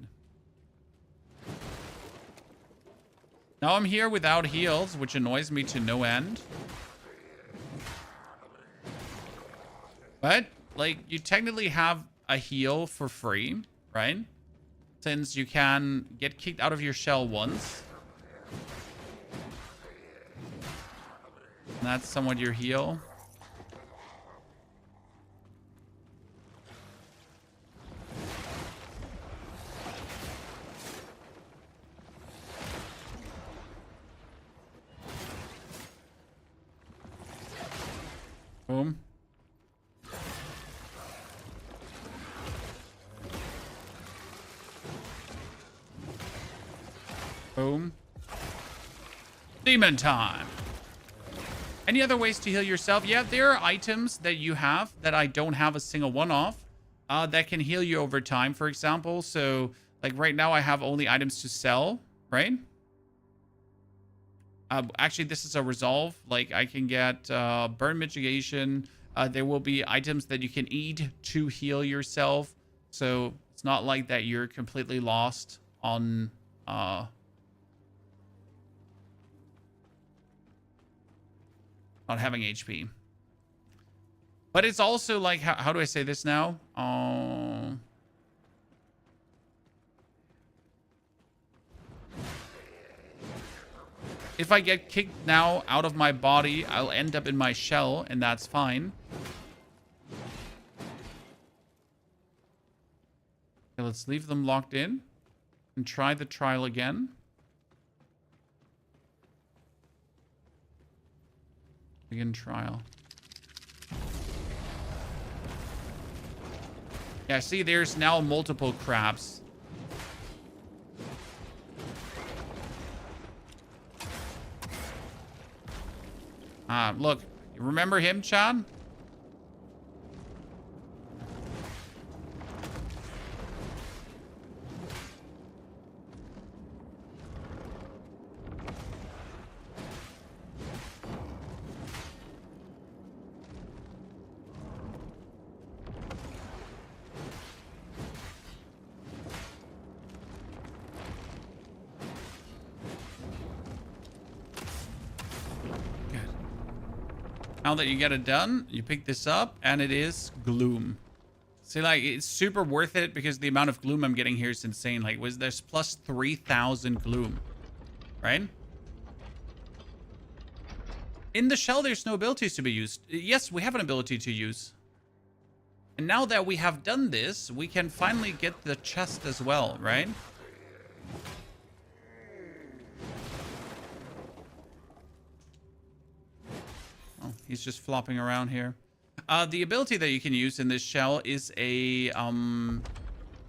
Now I'm here without heals, which annoys me to no end. But, like, you technically have a heal for free, right? Since you can get kicked out of your shell once. And that's somewhat your heal. Boom. Boom. Demon time. Any other ways to heal yourself? Yeah, there are items that you have that I don't have a single one of that can heal you over time, for example. So, like right now I have only items to sell, right? Actually, this is a resolve. Like I can get burn mitigation. There will be items that you can eat to heal yourself. So it's not like that you're completely lost on not having HP. But it's also like, how do I say this now? If I get kicked now out of my body, I'll end up in my shell, and that's fine. Okay, let's leave them locked in and try the trial again. Begin trial. Yeah, see, there's now multiple crabs. Look, you remember him, Chad? Now that you get it done, you pick this up, and it is gloom. See, like, it's super worth it because the amount of gloom I'm getting here is insane. Like, there's plus 3,000 gloom, right? In the shell, there's no abilities to be used. Yes, we have an ability to use. And now that we have done this, we can finally get the chest as well, right? Oh, he's just flopping around here. The ability that you can use in this shell is a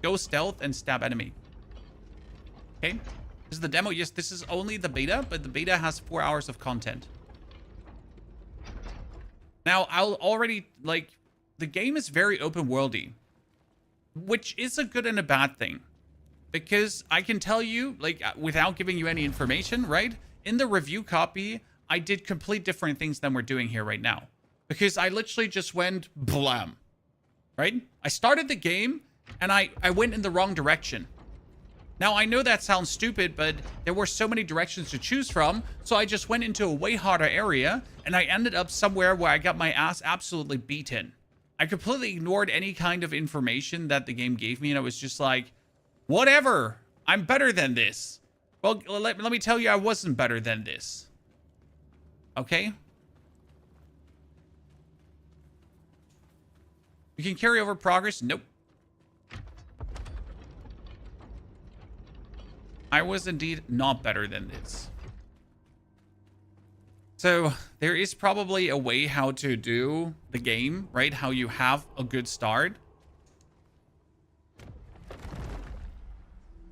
go stealth and stab enemy. Okay, this is the demo. Yes, this is only the beta, but the beta has 4 hours of content. Now, I'll already, like, the game is very open worldy, which is a good and a bad thing, because I can tell you, like, without giving you any information, right? In the review copy, I did complete different things than we're doing here right now. Because I literally just went blam. Right? I started the game and I went in the wrong direction. Now, I know that sounds stupid, but there were so many directions to choose from. So I just went into a way harder area and I ended up somewhere where I got my ass absolutely beaten. I completely ignored any kind of information that the game gave me. And I was just like, whatever. I'm better than this. Well, let me tell you, I wasn't better than this. Okay. You can carry over progress. Nope. I was indeed not better than this. So there is probably a way how to do the game, right? How you have a good start.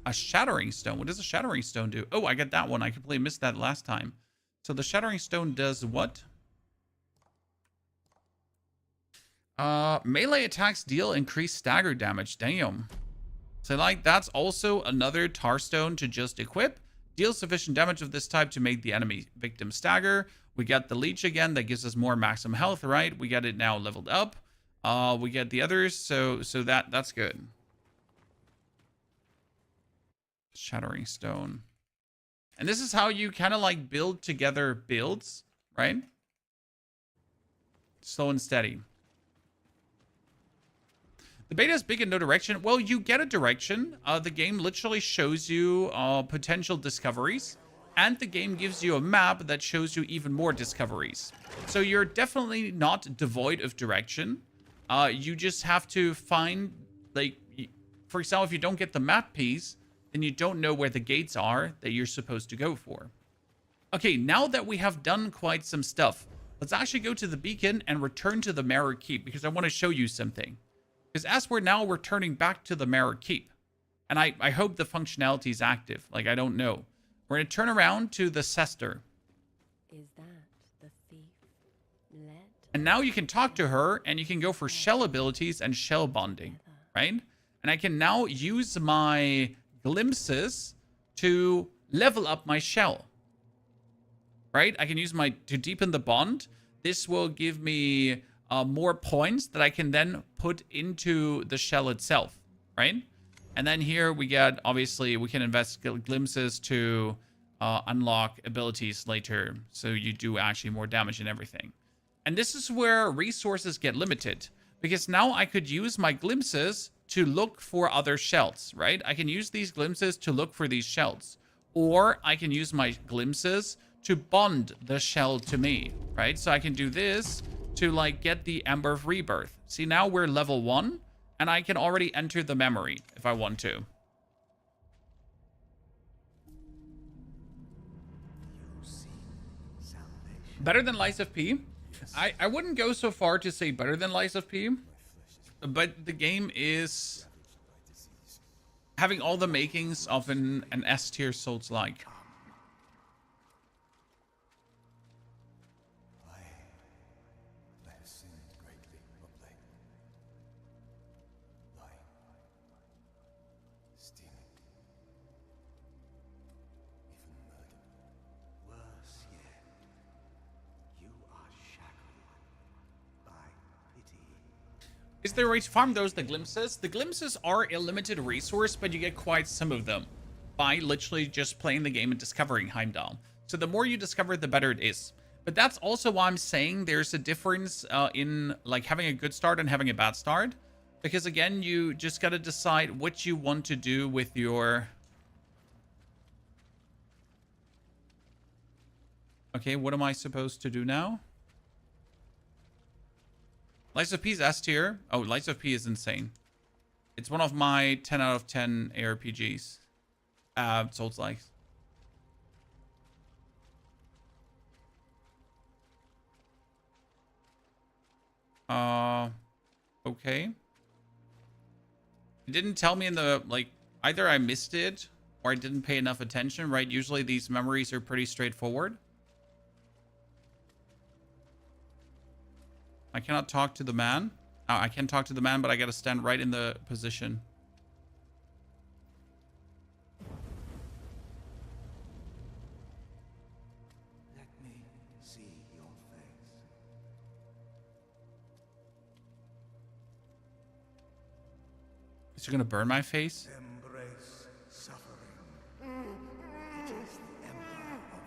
A Shattering Stone. What does a Shattering Stone do? Oh, I get that one. I completely missed that last time. So the Shattering Stone does what? Melee attacks deal increased stagger damage. Damn. So like that's also another Tar Stone to just equip. Deals sufficient damage of this type to make the enemy victim stagger. We get the Leech again. That gives us more maximum health, right? We get it now leveled up. We get the others. So that's good. Shattering Stone. And this is how you kind of like build together builds, right? Slow and steady. The beta is big in no direction. Well, you get a direction. The game literally shows you potential discoveries. And the game gives you a map that shows you even more discoveries. So you're definitely not devoid of direction. You just have to find, like, for example, if you don't get the map piece, then you don't know where the gates are that you're supposed to go for. Okay, now that we have done quite some stuff, let's actually go to the beacon and return to the Mirror Keep because I want to show you something. Because as we're now returning back to the Mirror Keep, and I hope the functionality is active. Like, I don't know. We're going to turn around to the Cester. Is that the thief? Let And now you can talk to her, and you can go for shell abilities and shell bonding, right? And I can now use my glimpses to level up my shell, right? I can use to deepen the bond. This will give me more points that I can then put into the shell itself, right? And then here we get, obviously, we can invest glimpses to unlock abilities later. So you do actually more damage and everything. And this is where resources get limited. Because now I could use my glimpses to look for other shells, right? I can use these glimpses to look for these shells. Or I can use my glimpses to bond the shell to me, right? So I can do this to like get the Ember of Rebirth. See, now we're level 1 and I can already enter the memory if I want to. Better than Lies of P? I wouldn't go so far to say better than Lies of P, but the game is having all the makings of an S-tier Souls-like. Is there a way to farm those, the glimpses? The glimpses are a limited resource, but you get quite some of them by literally just playing the game and discovering Heimdall. So the more you discover, the better it is. But that's also why I'm saying there's a difference in like having a good start and having a bad start. Because again, you just got to decide what you want to do with your... Okay, what am I supposed to do now? Lies of P is S tier. Oh, Lies of P is insane. It's one of my 10 out of 10 ARPGs. Souls-like. Okay. It didn't tell me in the, like, either I missed it or I didn't pay enough attention, right? Usually these memories are pretty straightforward. I cannot talk to the man. I can talk to the man, but I gotta stand right in the position. Let me see your face. Is he gonna burn my face? Embrace suffering. It is the Ember of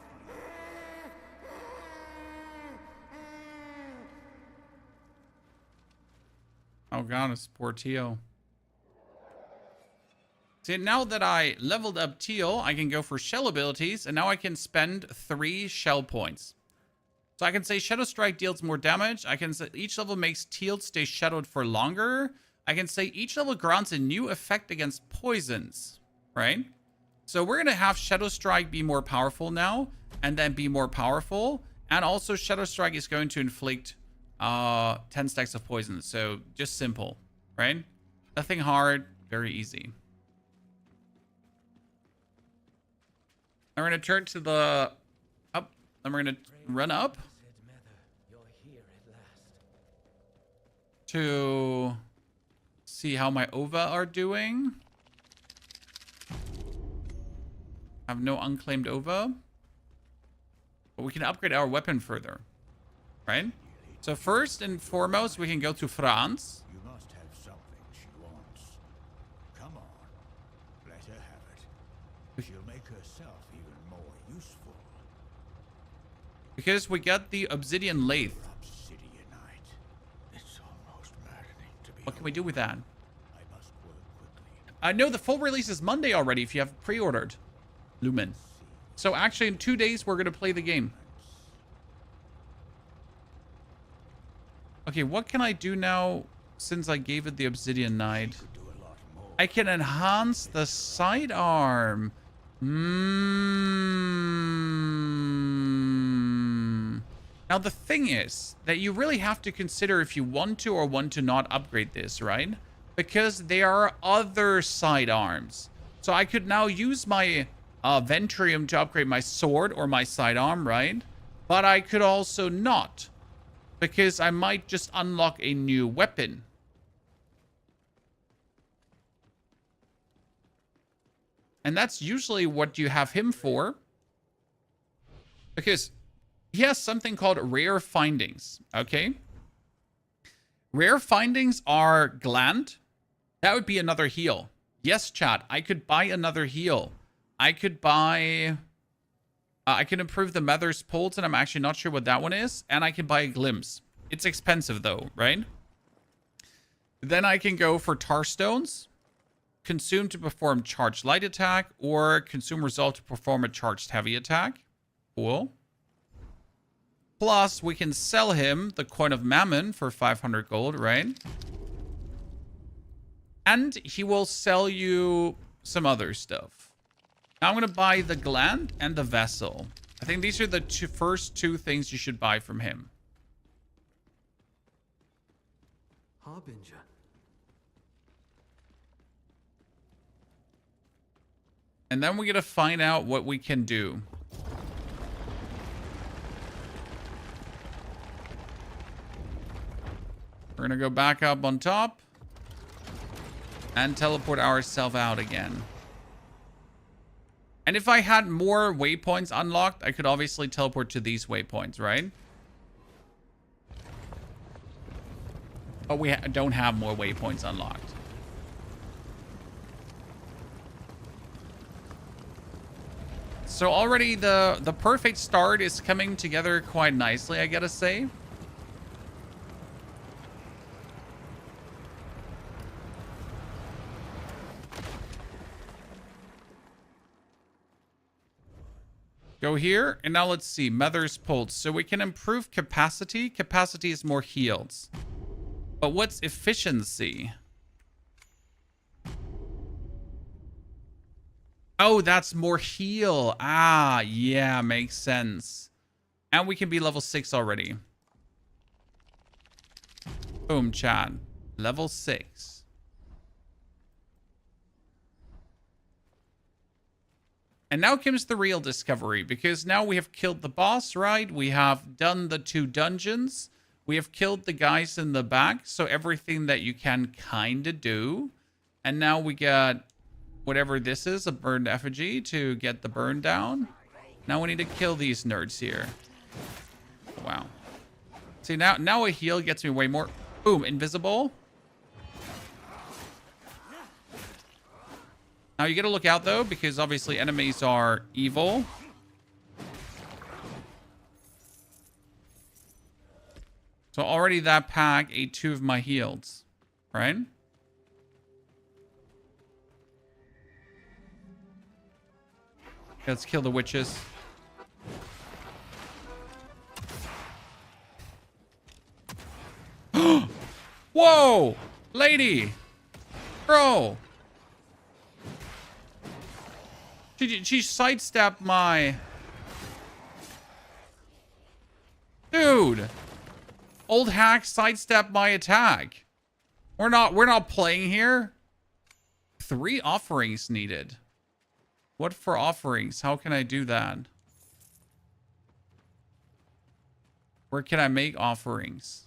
Oh god, it's poor Teal. See, now that I leveled up Teal, I can go for shell abilities, and now I can spend 3 shell points. So I can say Shadow Strike deals more damage. I can say each level makes Teal stay shadowed for longer. I can say each level grants a new effect against poisons, right? So we're going to have Shadow Strike be more powerful now, and then be more powerful. And also Shadow Strike is going to inflict 10 stacks of poison. So just simple, right? Nothing hard, very easy. I'm gonna turn to the up. And we're gonna run up to see how my Ova are doing. I have no unclaimed Ova, but we can upgrade our weapon further, right? So first and foremost, we can go to France. You must have something she wants. Come on, let her have it. She'll make herself even more useful. Because we got the obsidian lathe. Obsidianite. It's almost maddening to be. What can we do with that? I must work quickly. I know the full release is Monday already if you have pre-ordered Lumen. So actually in 2 days, we're going to play the game. Okay, what can I do now since I gave it the obsidian knight? Could do a lot more. I can enhance the sidearm. Now the thing is that you really have to consider if you want to or want to not upgrade this, right? Because there are other sidearms. So I could now use my Ventrium to upgrade my sword or my sidearm, right? But I could also not. Because I might just unlock a new weapon. And that's usually what you have him for. Because he has something called rare findings, okay? Rare findings are gland. That would be another heal. Yes, chat, I could buy another heal. I could buy... I can improve the Mother's Pulse, and I'm actually not sure what that one is. And I can buy a Glimpse. It's expensive, though, right? Then I can go for Tar Stones. Consume to perform charged light attack, or consume resolve to perform a charged heavy attack. Cool. Plus, we can sell him the Coin of Mammon for 500 gold, right? And he will sell you some other stuff. Now I'm going to buy the gland and the vessel. I think these are the first two things you should buy from him. Harbinger. And then we're going to find out what we can do. We're going to go back up on top and teleport ourselves out again. And if I had more waypoints unlocked, I could obviously teleport to these waypoints, right? But we don't have more waypoints unlocked. So already the perfect start is coming together quite nicely, I gotta say. Go here, and now let's see. Mother's Pulse. So we can improve capacity. Capacity is more heals. But what's efficiency? Oh, that's more heal. Ah, yeah, makes sense. And we can be level 6 already. Boom, chat. Level 6. And now comes the real discovery, because now we have killed the boss, right? We have done the 2 dungeons. We have killed the guys in the back, so everything that you can kind of do. And now we got whatever this is, a burned effigy to get the burn down. Now we need to kill these nerds here. Wow. See, now a heal gets me way more. Boom, invisible. Now you gotta look out though, because obviously enemies are evil. So already that pack ate 2 of my heals, right? Okay, let's kill the witches. Whoa! Lady! Bro! She sidestepped my... Dude! Old hack sidestepped my attack. We're not playing here. 3 offerings needed. What for offerings? How can I do that? Where can I make offerings?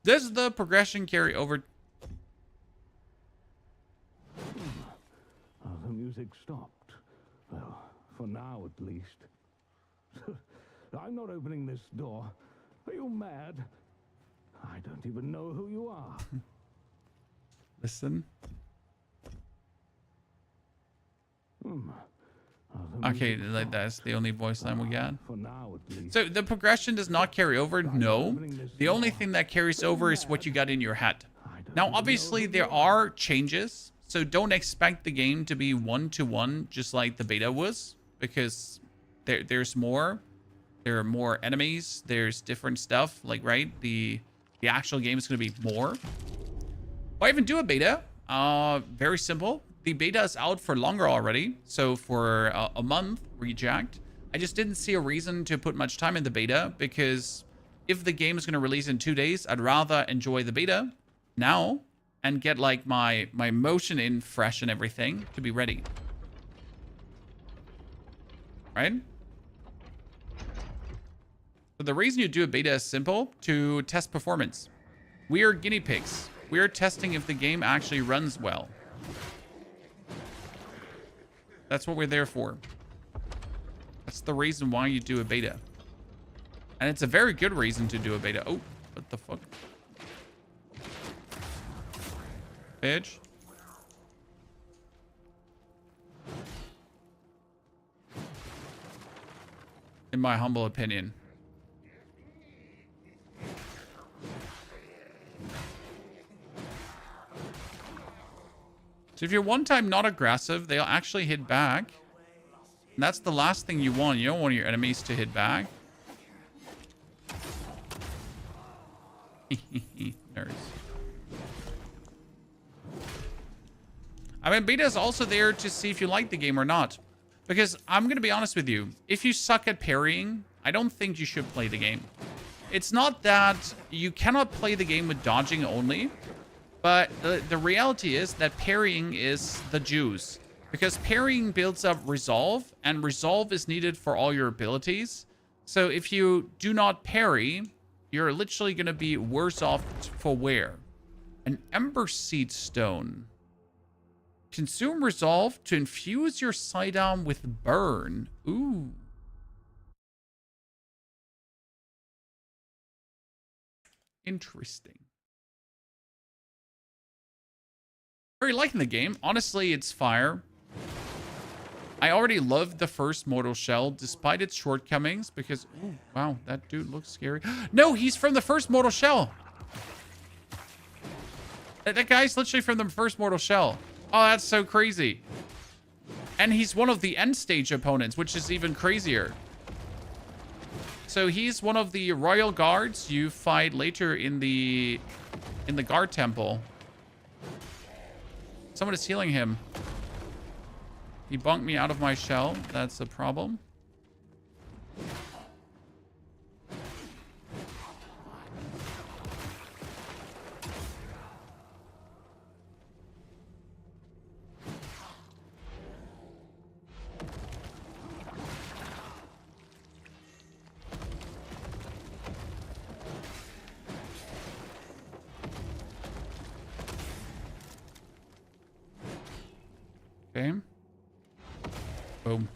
Does the progression carry over? The music stopped. Well, for now at least. I'm not opening this door. Are you mad? I don't even know who you are. Listen. Hmm. Okay, like that's the only voice line we got. For now at least. So the progression does not carry over? No. The only thing that carries over is what you got in your head. Now, obviously, there are changes. So don't expect the game to be one-to-one, just like the beta was, because there's more. There are more enemies. There's different stuff. Like, right? The actual game is going to be more. Why even do a beta? Very simple. The beta is out for longer already. So for a month, reject. I just didn't see a reason to put much time in the beta, because if the game is going to release in 2 days, I'd rather enjoy the beta now and get like my motion in fresh and everything to be ready. Right? So the reason you do a beta is simple: to test performance. We are guinea pigs. We are testing if the game actually runs well. That's what we're there for. That's the reason why you do a beta. And it's a very good reason to do a beta. Oh, what the fuck? Bitch. In my humble opinion. So if you're one time not aggressive, they'll actually hit back. And that's the last thing you want. You don't want your enemies to hit back. Nerds. I mean, beta is also there to see if you like the game or not. Because I'm going to be honest with you. If you suck at parrying, I don't think you should play the game. It's not that you cannot play the game with dodging only. But the reality is that parrying is the juice. Because parrying builds up resolve, and resolve is needed for all your abilities. So if you do not parry, you're literally going to be worse off for wear. An Ember Seed Stone. Consume resolve to infuse your sidearm with burn. Ooh. Interesting. Very liking the game. Honestly, it's fire. I already loved the first Mortal Shell, despite its shortcomings, because... Ooh, wow, that dude looks scary. No, he's from the first Mortal Shell. That guy's literally from the first Mortal Shell. Oh, that's so crazy. And he's one of the end stage opponents, which is even crazier. So he's one of the royal guards you fight later in the guard temple. Someone is healing him. He bonked me out of my shell. That's a problem. Okay. Boom.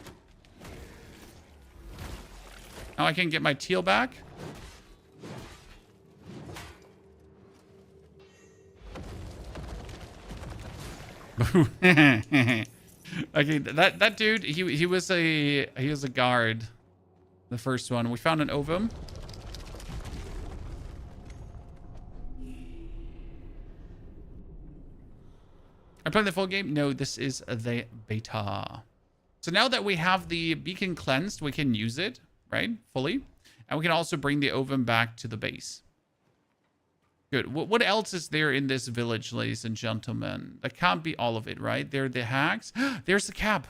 Now I can get my teal back. Okay, that dude, he was a guard. The first one. We found an ovum. I played the full game? No, this is the beta. So now that we have the beacon cleansed, we can use it, right? Fully. And we can also bring the ovum back to the base. Good. What else is there in this village, ladies and gentlemen? That can't be all of it, right? There are the hags. There's the cap.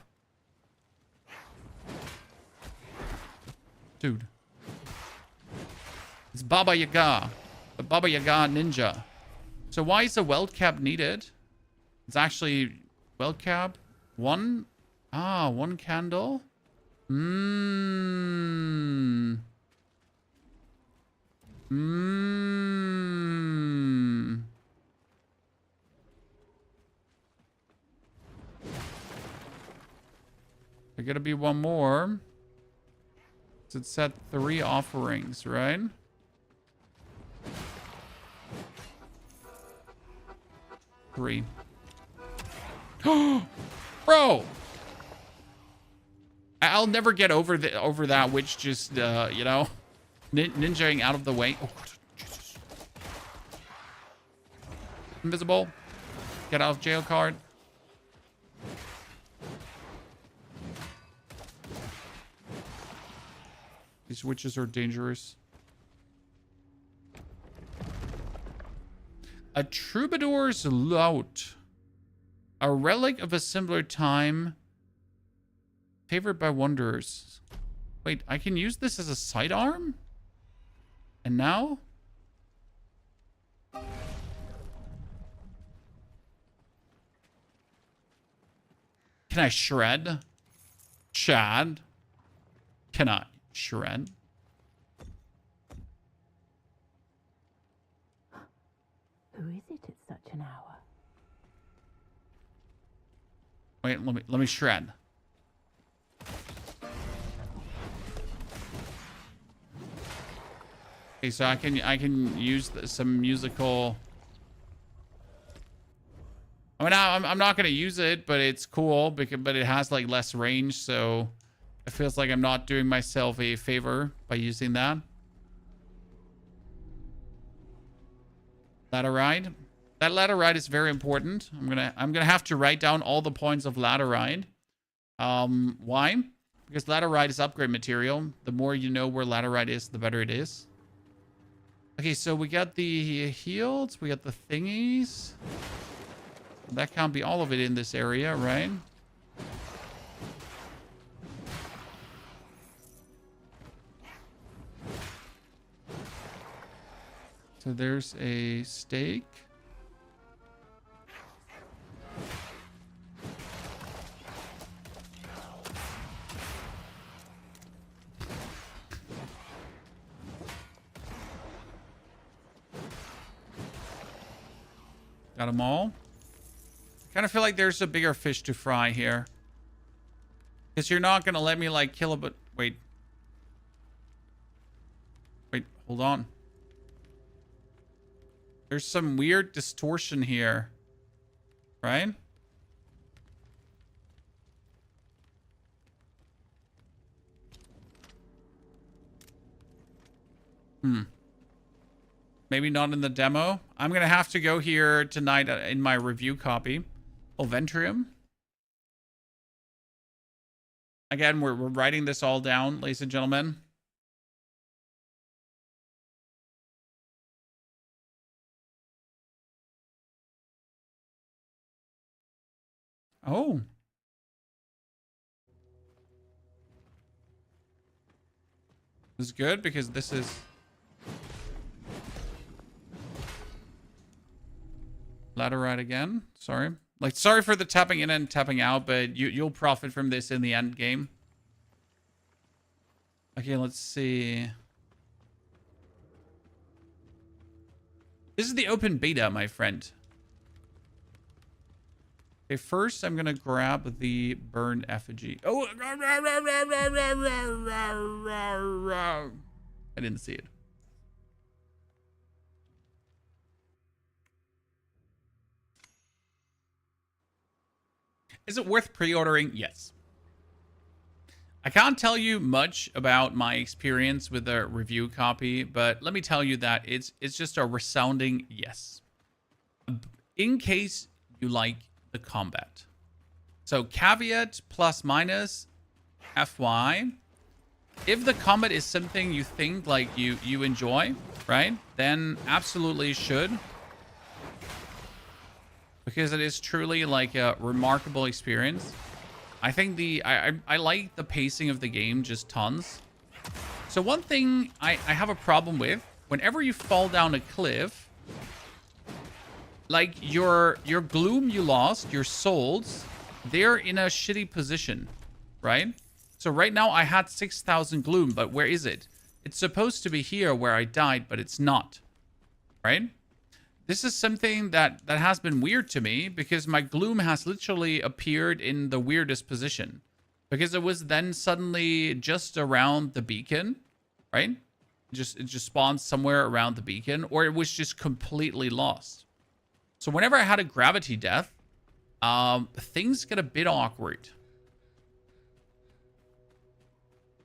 Dude. It's Baba Yaga. The Baba Yaga ninja. So why is a weld cap needed? It's actually well cap. One candle. There gotta be one more. So it said 3 offerings, right? Three. Bro! I'll never get over that witch just, you know, ninjaing out of the way. Oh, Jesus. Invisible. Get out of jail card. These witches are dangerous. A troubadour's lout. A relic of a simpler time. Favored by wanderers. Wait, I can use this as a sidearm? And now? Can I shred? Chad? Can I shred? Who is it at such an hour? Wait, let me shred. Okay, so I can use some musical. I mean, I'm not gonna use it, but it's cool but it has like less range, so it feels like I'm not doing myself a favor by using that. Ladder ride. That ladder ride is very important. I'm gonna have to write down all the points of ladder ride. Why? Because ladder ride is upgrade material. The more you know where ladder ride is, the better it is. Okay, so we got the healed, we got the thingies. That can't be all of it in this area, right? So there's a stake. Got them all. I kind of feel like there's a bigger fish to fry here. Because you're not going to let me like kill a but wait. Wait, hold on. There's some weird distortion here. Right? Maybe not in the demo. I'm going to have to go here tonight in my review copy. Oventrium. Again, we're writing this all down, ladies and gentlemen. Oh. This is good because this is... Ladder ride again. Sorry. Like, sorry for the tapping in and tapping out, but you'll profit from this in the end game. Okay, let's see. This is the open beta, my friend. Okay, first I'm gonna grab the burned effigy. Oh, I didn't see it. Is it worth pre-ordering? Yes. I can't tell you much about my experience with the review copy, but let me tell you that it's just a resounding yes. In case you like the combat. So caveat plus minus FY. If the combat is something you think like you enjoy, right? Then absolutely should. Because it is truly like a remarkable experience. I think I like the pacing of the game just tons. So one thing I have a problem with, whenever you fall down a cliff, like your gloom you lost, your souls, they're in a shitty position, right? So right now I had 6,000 gloom, but where is it? It's supposed to be here where I died, but it's not, right? This is something that has been weird to me because my gloom has literally appeared in the weirdest position because it was then suddenly just around the beacon, right? It just spawned somewhere around the beacon, or it was just completely lost. So whenever I had a gravity death, things get a bit awkward.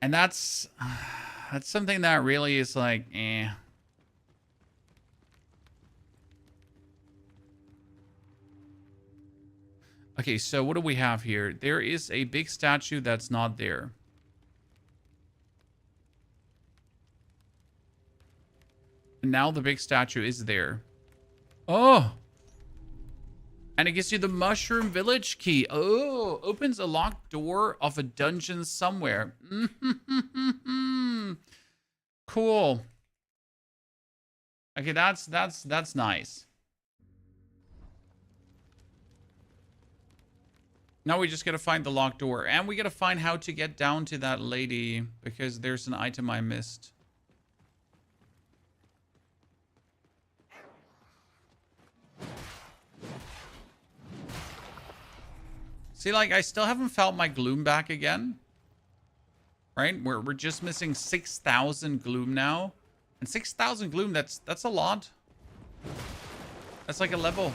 And that's something that really is like, eh. Okay, so what do we have here? There is a big statue that's not there. And now the big statue is there. Oh! And it gives you the Mushroom Village key. Oh, opens a locked door of a dungeon somewhere. Cool. Okay, that's nice. Now we just gotta find the locked door. And we gotta find how to get down to that lady because there's an item I missed. See, like, I still haven't felt my gloom back again. Right? We're just missing 6,000 gloom now. And 6,000 gloom, that's a lot. That's like a level.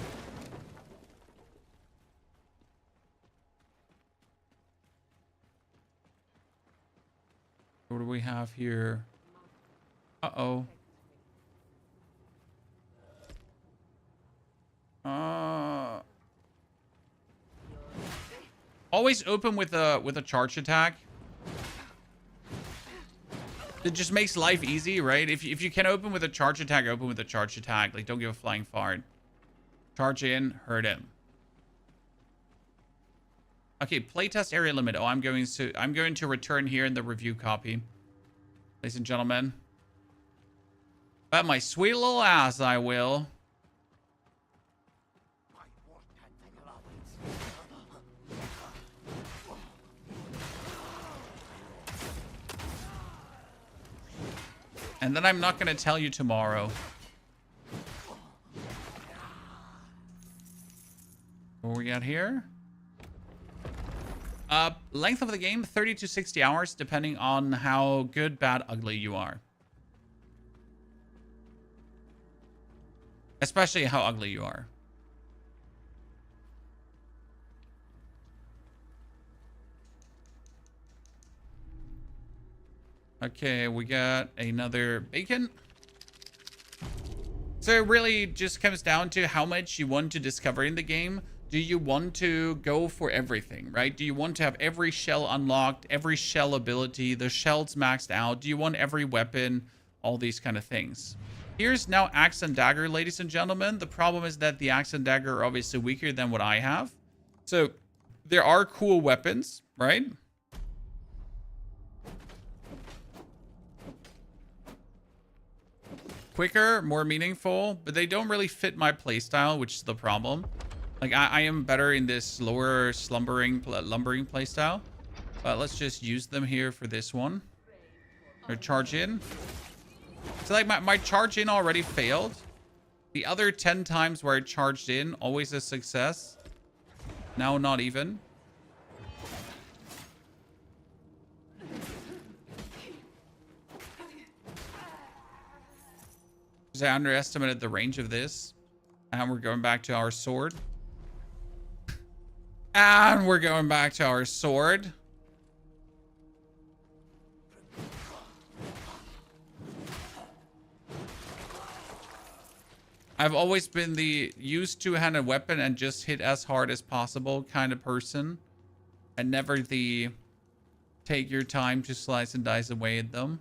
What do we have here? Uh-oh. Always open with a charge attack. It just makes life easy, right? If you can open with a charge attack, open with a charge attack. Like, don't give a flying fart. Charge in, hurt him. Okay, playtest area limit. Oh, I'm going to return here in the review copy. Ladies and gentlemen. But my sweet little ass, I will. And then I'm not going to tell you tomorrow. What we got here? Length of the game, 30 to 60 hours, depending on how good, bad, ugly you are. Especially how ugly you are. Okay, we got another bacon. So it really just comes down to how much you want to discover in the game. Do you want to go for everything, right? Do you want to have every shell unlocked, every shell ability, the shells maxed out? Do you want every weapon? All these kind of things. Here's now Axe and Dagger, ladies and gentlemen. The problem is that the Axe and Dagger are obviously weaker than what I have. So there are cool weapons, right? Quicker, more meaningful, but they don't really fit my playstyle, which is the problem. Like, I am better in this slower, lumbering playstyle. But let's just use them here for this one. Or charge in. So, like, my charge in already failed. The other 10 times where I charged in, always a success. Now, not even. I underestimated the range of this. And we're going back to our sword. And we're going back to our sword. I've always been the use two-handed weapon and just hit as hard as possible kind of person. And never the take your time to slice and dice away at them.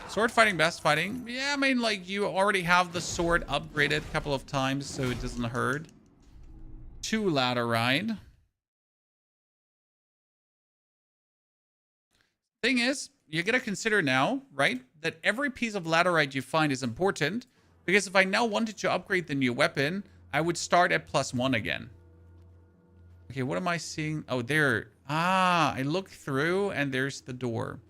Sword fighting, best fighting. Yeah, I mean, like, you already have the sword upgraded a couple of times, so it doesn't hurt. 2 ladder ride. Thing is, you gotta consider now, right, that every piece of laterite you find is important, because if I now wanted to upgrade the new weapon, I would start at +1 again. Okay, what am I seeing? Oh, there. Ah, I look through and there's the door.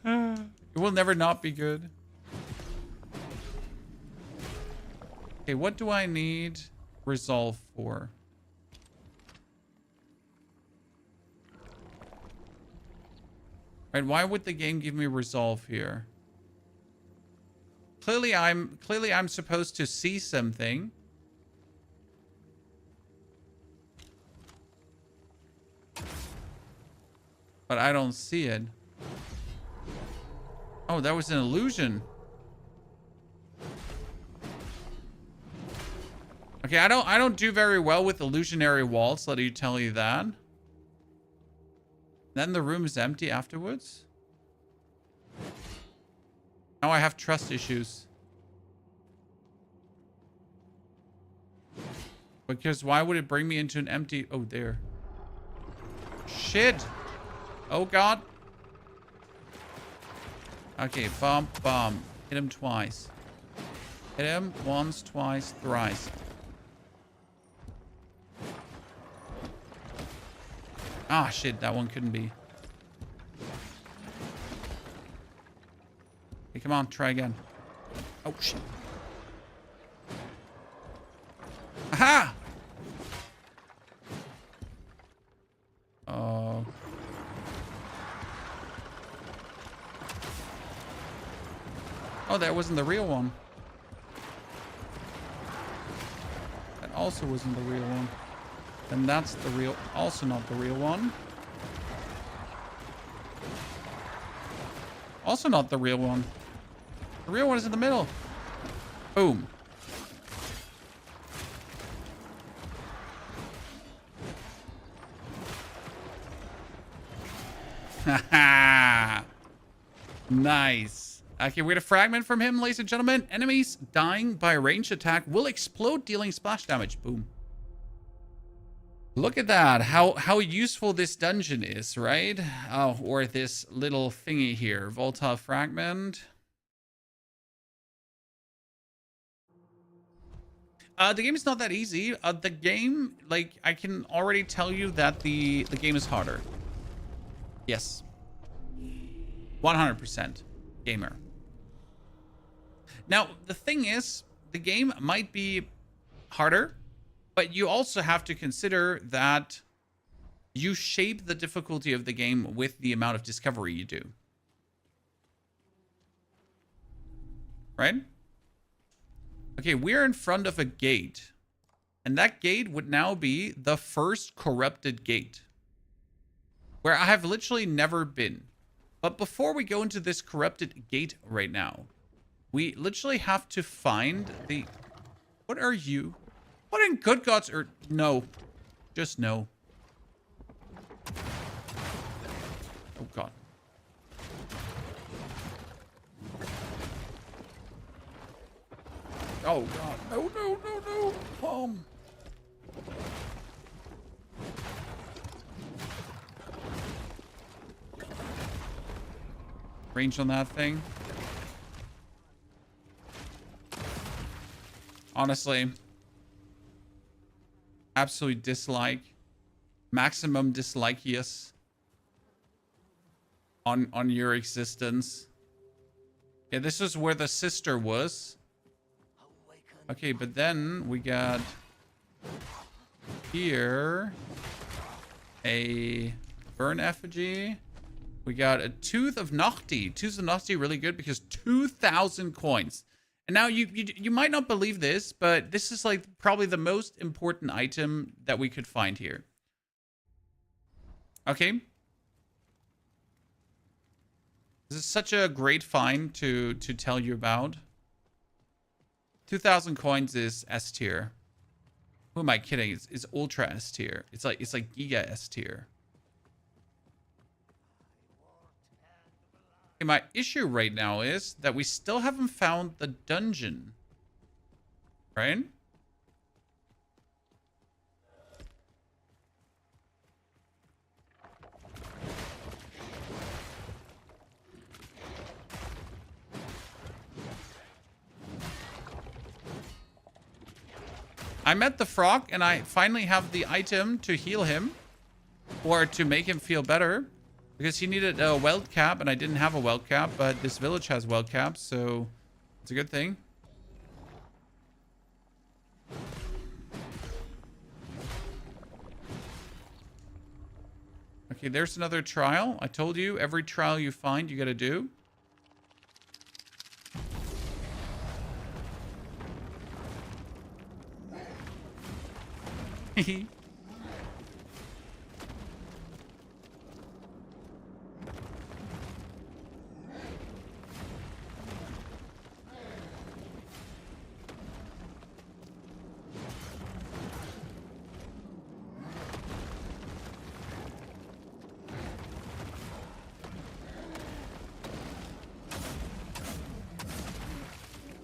It will never not be good. Okay, what do I need resolve for? Right, why would the game give me resolve here? Clearly I'm supposed to see something. But I don't see it. Oh, that was an illusion. Okay, I don't do very well with illusionary walls, let me tell you that. Then the room is empty afterwards. Now I have trust issues. Because why would it bring me into an empty... Oh, there. Shit. Oh, God. Okay, bomb, bomb. Hit him twice. Hit him once, twice, thrice. Ah, shit, that one couldn't be. Hey, come on, try again. Oh, shit. Aha! Oh. Oh, that wasn't the real one. That also wasn't the real one. And that's the real, also not the real one. Also not the real one. The real one is in the middle. Boom. Haha. Nice. Okay, we get a fragment from him, ladies and gentlemen. Enemies dying by a ranged attack will explode, dealing splash damage. Boom. Look at that, how useful this dungeon is, right? Oh, or this little thingy here. Volta fragment. The game is not that easy. The game, like, I can already tell you that the game is harder. Yes. 100% gamer. Now, the thing is, the game might be harder, but you also have to consider that you shape the difficulty of the game with the amount of discovery you do. Right? Okay, we're in front of a gate. And that gate would now be the first corrupted gate, where I have literally never been. But before we go into this corrupted gate right now, we literally have to find the... What are you? What in good gods or no? Just no. Oh God. Oh God. No, no, no, no. Range on that thing. Honestly. Absolute dislike. Maximum dislike, yes. On your existence. Yeah, this is where the sister was. Okay, but then we got here a burn effigy. We got a Tooth of Nahti. Tooth of Nahti really good because 2,000 coins. And now you might not believe this, but this is like probably the most important item that we could find here. Okay. This is such a great find to tell you about. 2,000 coins is S tier. Who am I kidding? It's ultra S tier. It's like giga S tier. Okay, my issue right now is that we still haven't found the dungeon. Right? I met the frog and I finally have the item to heal him or to make him feel better because he needed a weld cap and I didn't have a weld cap, but this village has weld caps, so it's a good thing. Okay, there's another trial. I told you every trial you find, you got to do.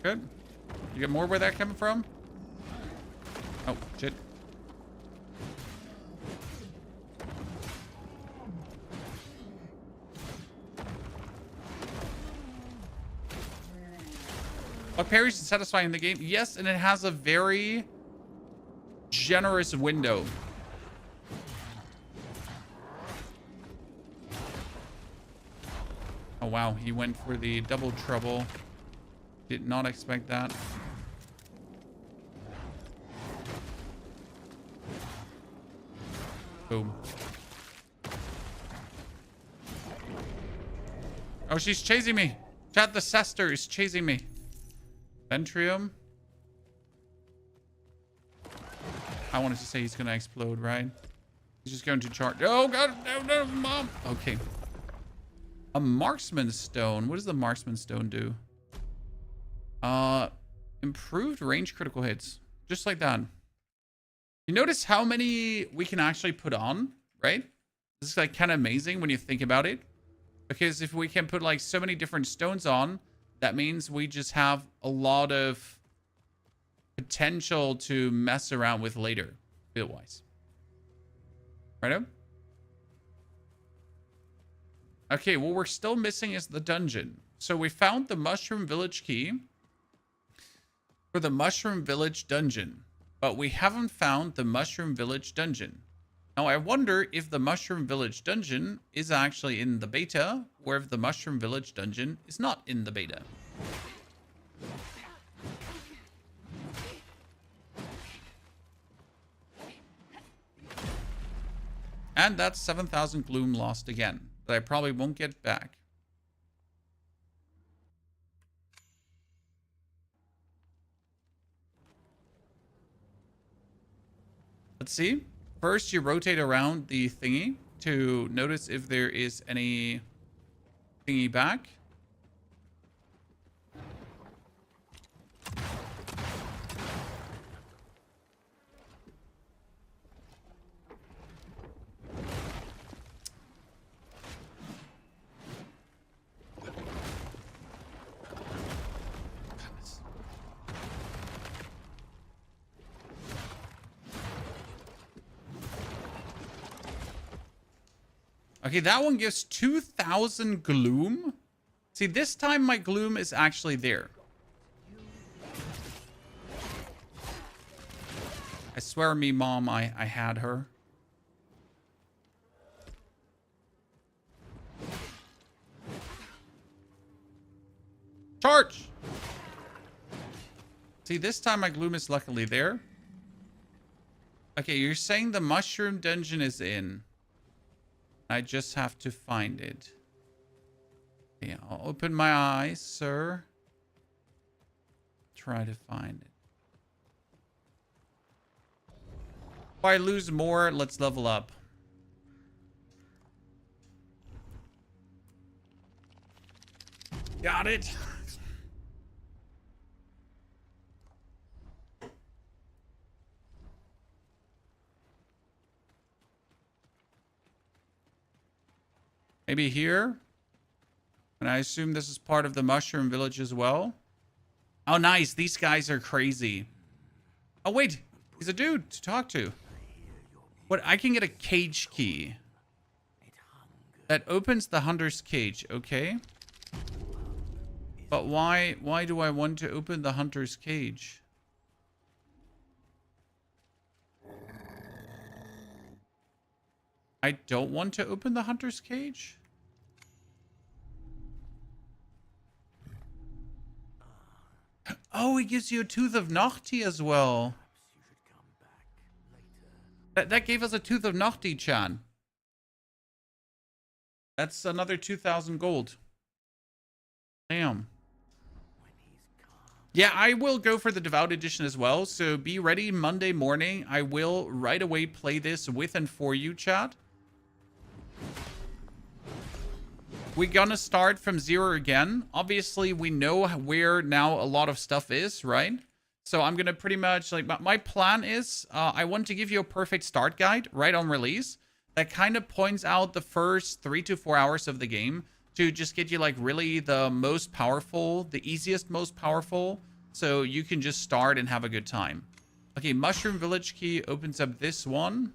Good. You get more where that coming from? Oh, shit. What parries is satisfying in the game? Yes, and it has a very generous window. Oh, wow. He went for the double trouble. Did not expect that. Boom. Oh, she's chasing me. Chat, the Sester is chasing me. Ventrium. I wanted to say he's gonna explode, right? He's just going to charge. Oh god, no, mom. Okay. A marksman stone. What does the marksman stone do? Improved range critical hits. Just like that. You notice how many we can actually put on, right? This is like kind of amazing when you think about it. Because if we can put like so many different stones on, that means we just have a lot of potential to mess around with later, build-wise. Right? Okay, what we're still missing is the dungeon. So we found the Mushroom Village key for the Mushroom Village dungeon, but we haven't found the Mushroom Village dungeon. Now, I wonder if the Mushroom Village dungeon is actually in the beta, or if the Mushroom Village dungeon is not in the beta. And that's 7,000 gloom lost again, that I probably won't get back. Let's see. First, you rotate around the thingy to notice if there is any thingy back. Okay, that one gives 2,000 gloom. See, this time my gloom is actually there. I swear me, mom, I had her. Charge! See, this time my gloom is luckily there. Okay, you're saying the mushroom dungeon is in. I just have to find it. Yeah, I'll open my eyes, sir. Try to find it. If I lose more, let's level up. Got it. Maybe here? And I assume this is part of the Mushroom Village as well. Oh, nice. These guys are crazy. Oh, wait. He's a dude to talk to. What? I can get a cage key. That opens the hunter's cage. Okay. But why do I want to open the hunter's cage? I don't want to open the hunter's cage? Oh, he gives you a Tooth of Nahti as well. That gave us a Tooth of Nahti, Chan. That's another 2,000 gold. Damn. Yeah, I will go for the Devout Edition as well. So be ready Monday morning. I will right away play this with and for you, chat. We're gonna start from 0 again. Obviously, we know where now a lot of stuff is, right? So I'm gonna pretty much, like, my plan is, I want to give you a perfect start guide right on release that kind of points out the first 3 to 4 hours of the game to just get you, like, really the most powerful, the easiest, most powerful, so you can just start and have a good time. Okay, Mushroom Village key opens up this one.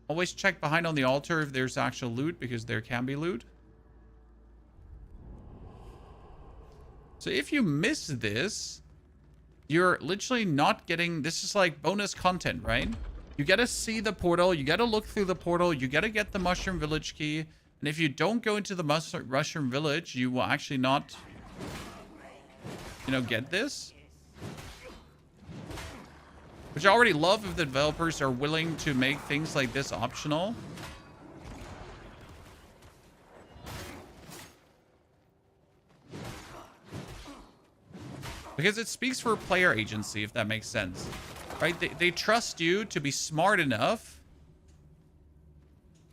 Always check behind on the altar if there's actual loot, because there can be loot. So if you miss this, you're literally not getting... This is like bonus content, right? You gotta see the portal. You gotta look through the portal. You gotta get the Mushroom Village key. And if you don't go into the Mushroom Village, you will actually not, you know, get this. Which I already love if the developers are willing to make things like this optional. Because it speaks for player agency, if that makes sense. Right? They trust you to be smart enough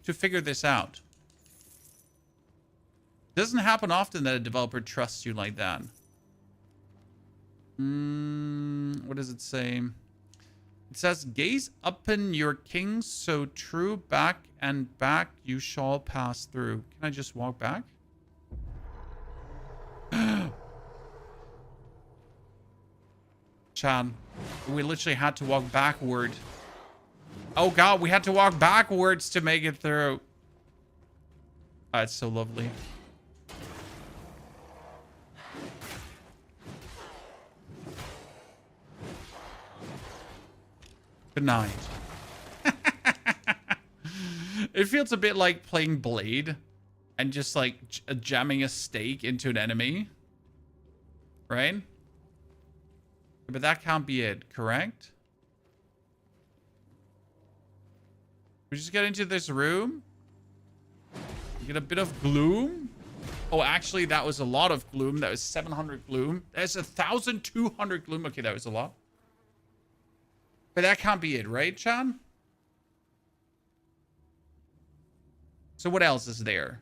to figure this out. It doesn't happen often that a developer trusts you like that. What does it say? It says, gaze upon your king, so true, back and back you shall pass through. Can I just walk back? Chan, we literally had to walk backward. Oh god, we had to walk backwards to make it through. Oh, it's so lovely. Good night. It feels a bit like playing Blade and just like jamming a stake into an enemy. Right? But that can't be it, correct? We just get into this room. Get a bit of gloom. Oh, actually, that was a lot of gloom. That was 700 gloom. That's 1,200 gloom. Okay, that was a lot. But that can't be it, right, Chan? So what else is there?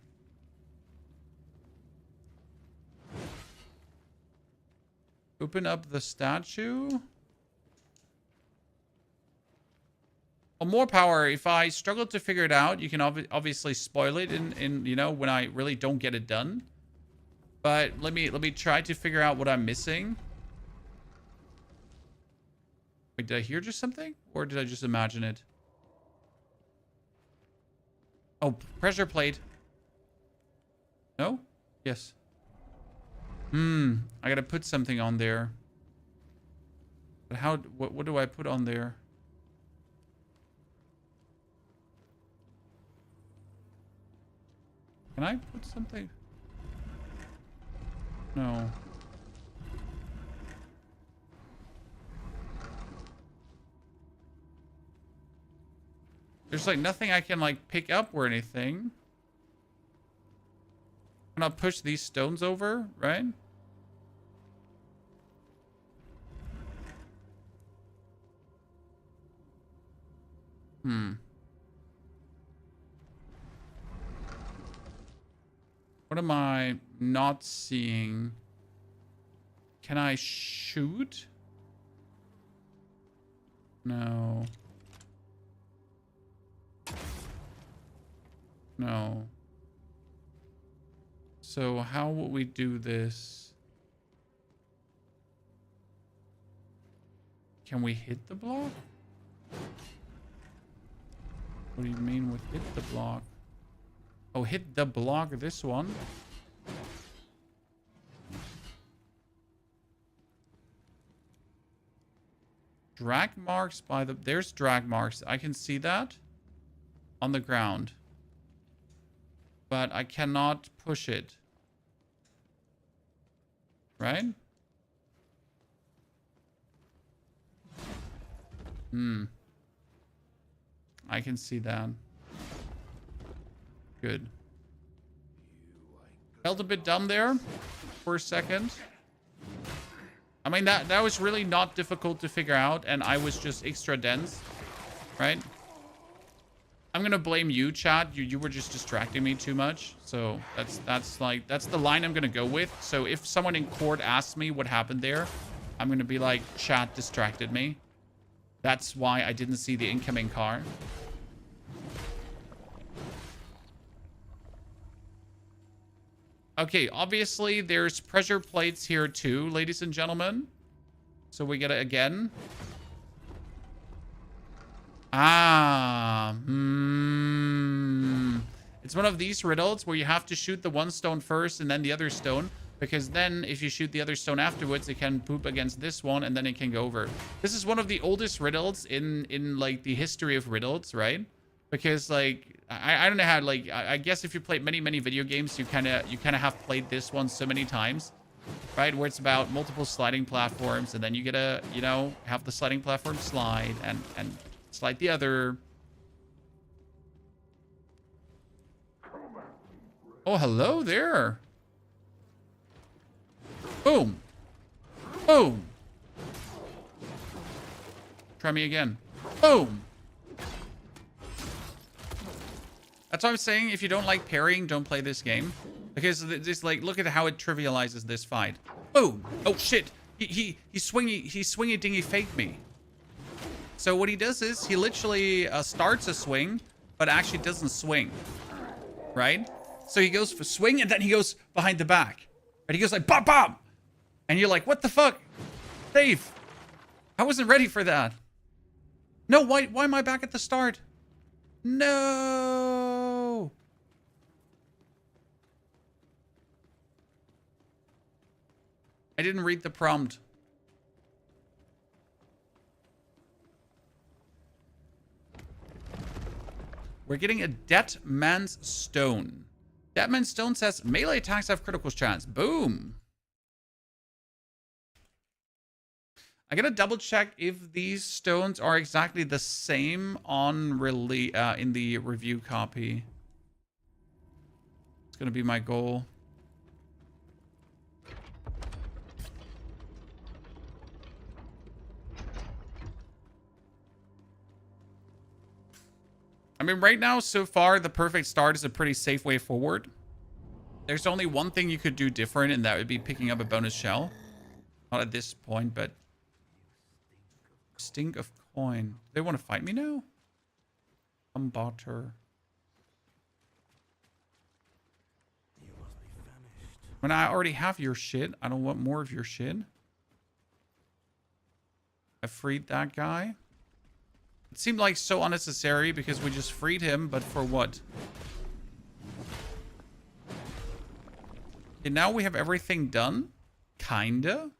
Open up the statue. Oh, more power. If I struggle to figure it out, you can obviously spoil it in you know, when I really don't get it done. But let me try to figure out what I'm missing. Wait, did I hear just something? Or did I just imagine it? Oh, pressure plate. No? Yes. I gotta put something on there. But how, what do I put on there? Can I put something? No. There's like nothing I can like pick up or anything. Can I push these stones over, right? What am I not seeing? Can I shoot? No. No. So how will we do this? Can we hit the block? What do you mean with hit the block? Oh, hit the block, this one. Drag marks by the... There's drag marks. I can see that on the ground. But I cannot push it. Right? I can see that. Good. Felt a bit dumb there for a second. I mean, that was really not difficult to figure out, and I was just extra dense, right? I'm gonna blame you, chat. You were just distracting me too much. So that's the line I'm gonna go with. So if someone in court asks me what happened there, I'm gonna be like, chat distracted me. That's why I didn't see the incoming car. Okay, obviously there's pressure plates here too, ladies and gentlemen. So we get it again. It's one of these riddles where you have to shoot the one stone first and then the other stone. Because then if you shoot the other stone afterwards, it can poop against this one and then it can go over. This is one of the oldest riddles in like the history of riddles, right? Because like I don't know how, like I guess if you played many video games, you kind of have played this one so many times, right? Where it's about multiple sliding platforms and then you get to, you know, have the sliding platform slide and slide the other. Oh, hello there. Boom. Boom. Try me again. Boom. That's what I'm saying. If you don't like parrying, don't play this game. Because just like, look at how it trivializes this fight. Boom. Oh shit. He swingy dingy faked me. So what he does is he literally starts a swing, but actually doesn't swing. Right? So he goes for swing and then he goes behind the back. And he goes like, bop, bop. And you're like, what the fuck? Dave, I wasn't ready for that. No, why am I back at the start? No. I didn't read the prompt. We're getting a Dead Man's Stone. Dead Man's Stone says melee attacks have critical chance. Boom. I gotta double check if these stones are exactly the same on in the review copy. It's gonna be my goal. I mean, right now, so far, the perfect start is a pretty safe way forward. There's only one thing you could do different, and that would be picking up a bonus shell. Not at this point, but... Stink of coin. They want to fight me now? Butter. When I already have your shit, I don't want more of your shit. I freed that guy. It seemed like so unnecessary because we just freed him, but for what? And now we have everything done? Kinda.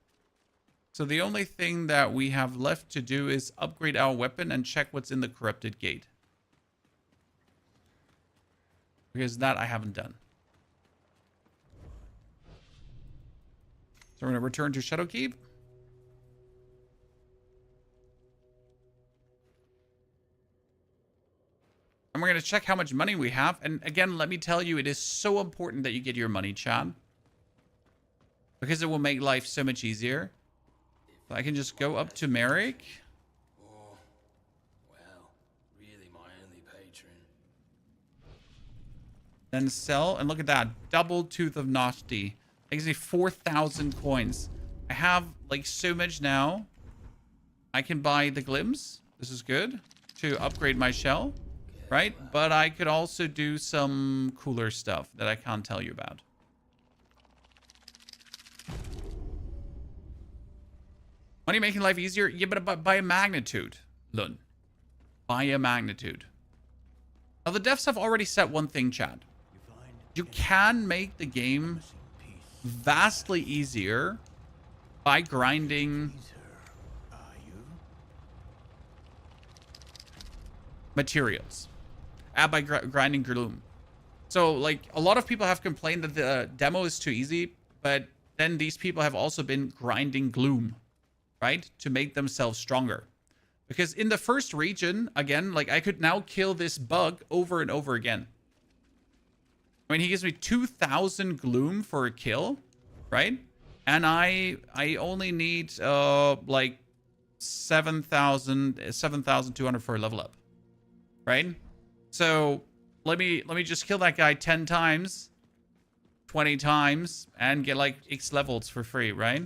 So the only thing that we have left to do is upgrade our weapon and check what's in the corrupted gate. Because that I haven't done. So we're going to return to Shadowkeep. And we're going to check how much money we have. And again, let me tell you, it is so important that you get your money, Chad. Because it will make life so much easier. So I can just go up to Merrick. Oh, well, really my only patron. Then sell. And look at that. Double Tooth of Nosti. That gives me 4,000 coins. I have like so much now. I can buy the glims. This is good. To upgrade my shell. Right? But I could also do some cooler stuff that I can't tell you about. Money making life easier? Yeah, but by a magnitude, Lun. By a magnitude. Now, the devs have already said one thing, Chad. You can make the game vastly easier by grinding materials. By grinding gloom. So, like, a lot of people have complained that the demo is too easy, but then these people have also been grinding gloom, right? To make themselves stronger. Because in the first region, again, like, I could now kill this bug over and over again. I mean, he gives me 2,000 gloom for a kill, right? And I only need, like, 7,200 for a level up, right? So let me just kill that guy 10 times, 20 times, and get, like, X levels for free, right?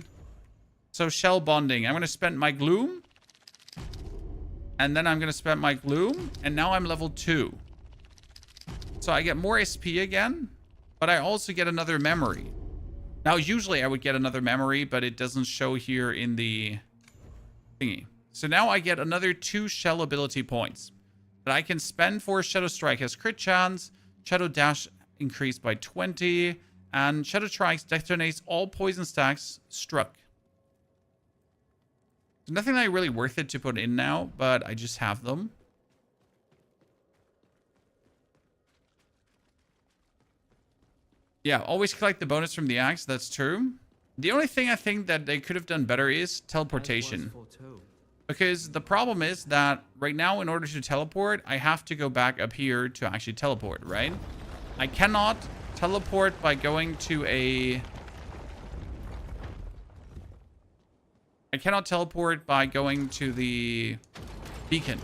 So shell bonding. I'm going to spend my gloom. And then I'm going to spend my gloom. And now I'm level 2. So I get more SP again. But I also get another memory. Now, usually I would get another memory, but it doesn't show here in the thingy. So now I get another 2 shell ability points that I can spend for Shadow Strike as crit chance, Shadow Dash increased by 20, and Shadow Strike detonates all poison stacks struck. Nothing like really worth it to put in now, but I just have them. Yeah, always collect the bonus from the axe. That's true. The only thing I think that they could have done better is teleportation. Because the problem is that right now, in order to teleport, I have to go back up here to actually teleport, right? I cannot teleport by going to a... I cannot teleport by going to the beacon.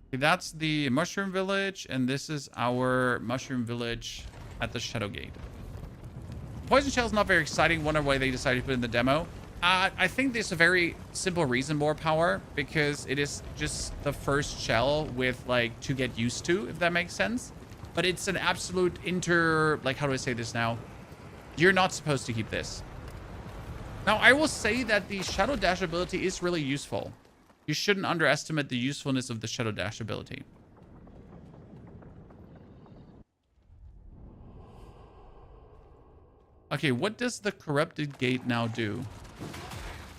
Okay, that's the Mushroom Village, and this is our Mushroom Village at the Shadow Gate. Poison Shell is not very exciting. Wonder why they decided to put it in the demo. I think there's a very simple reason, more power, because it is just the first shell with, like, to get used to, if that makes sense. But it's an absolute like, how do I say this now? You're not supposed to keep this. Now, I will say that the Shadow Dash ability is really useful. You shouldn't underestimate the usefulness of the Shadow Dash ability. Okay, what does the Corrupted Gate now do?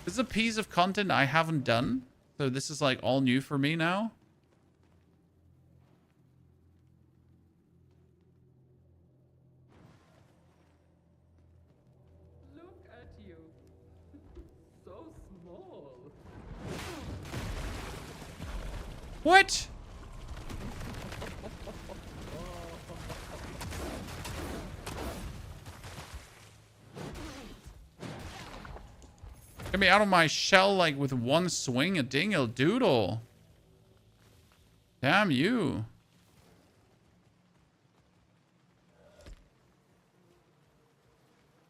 This is a piece of content I haven't done. So this is, like, all new for me now. What? Get me out of my shell, like, with one swing, a dingle doodle. Damn you.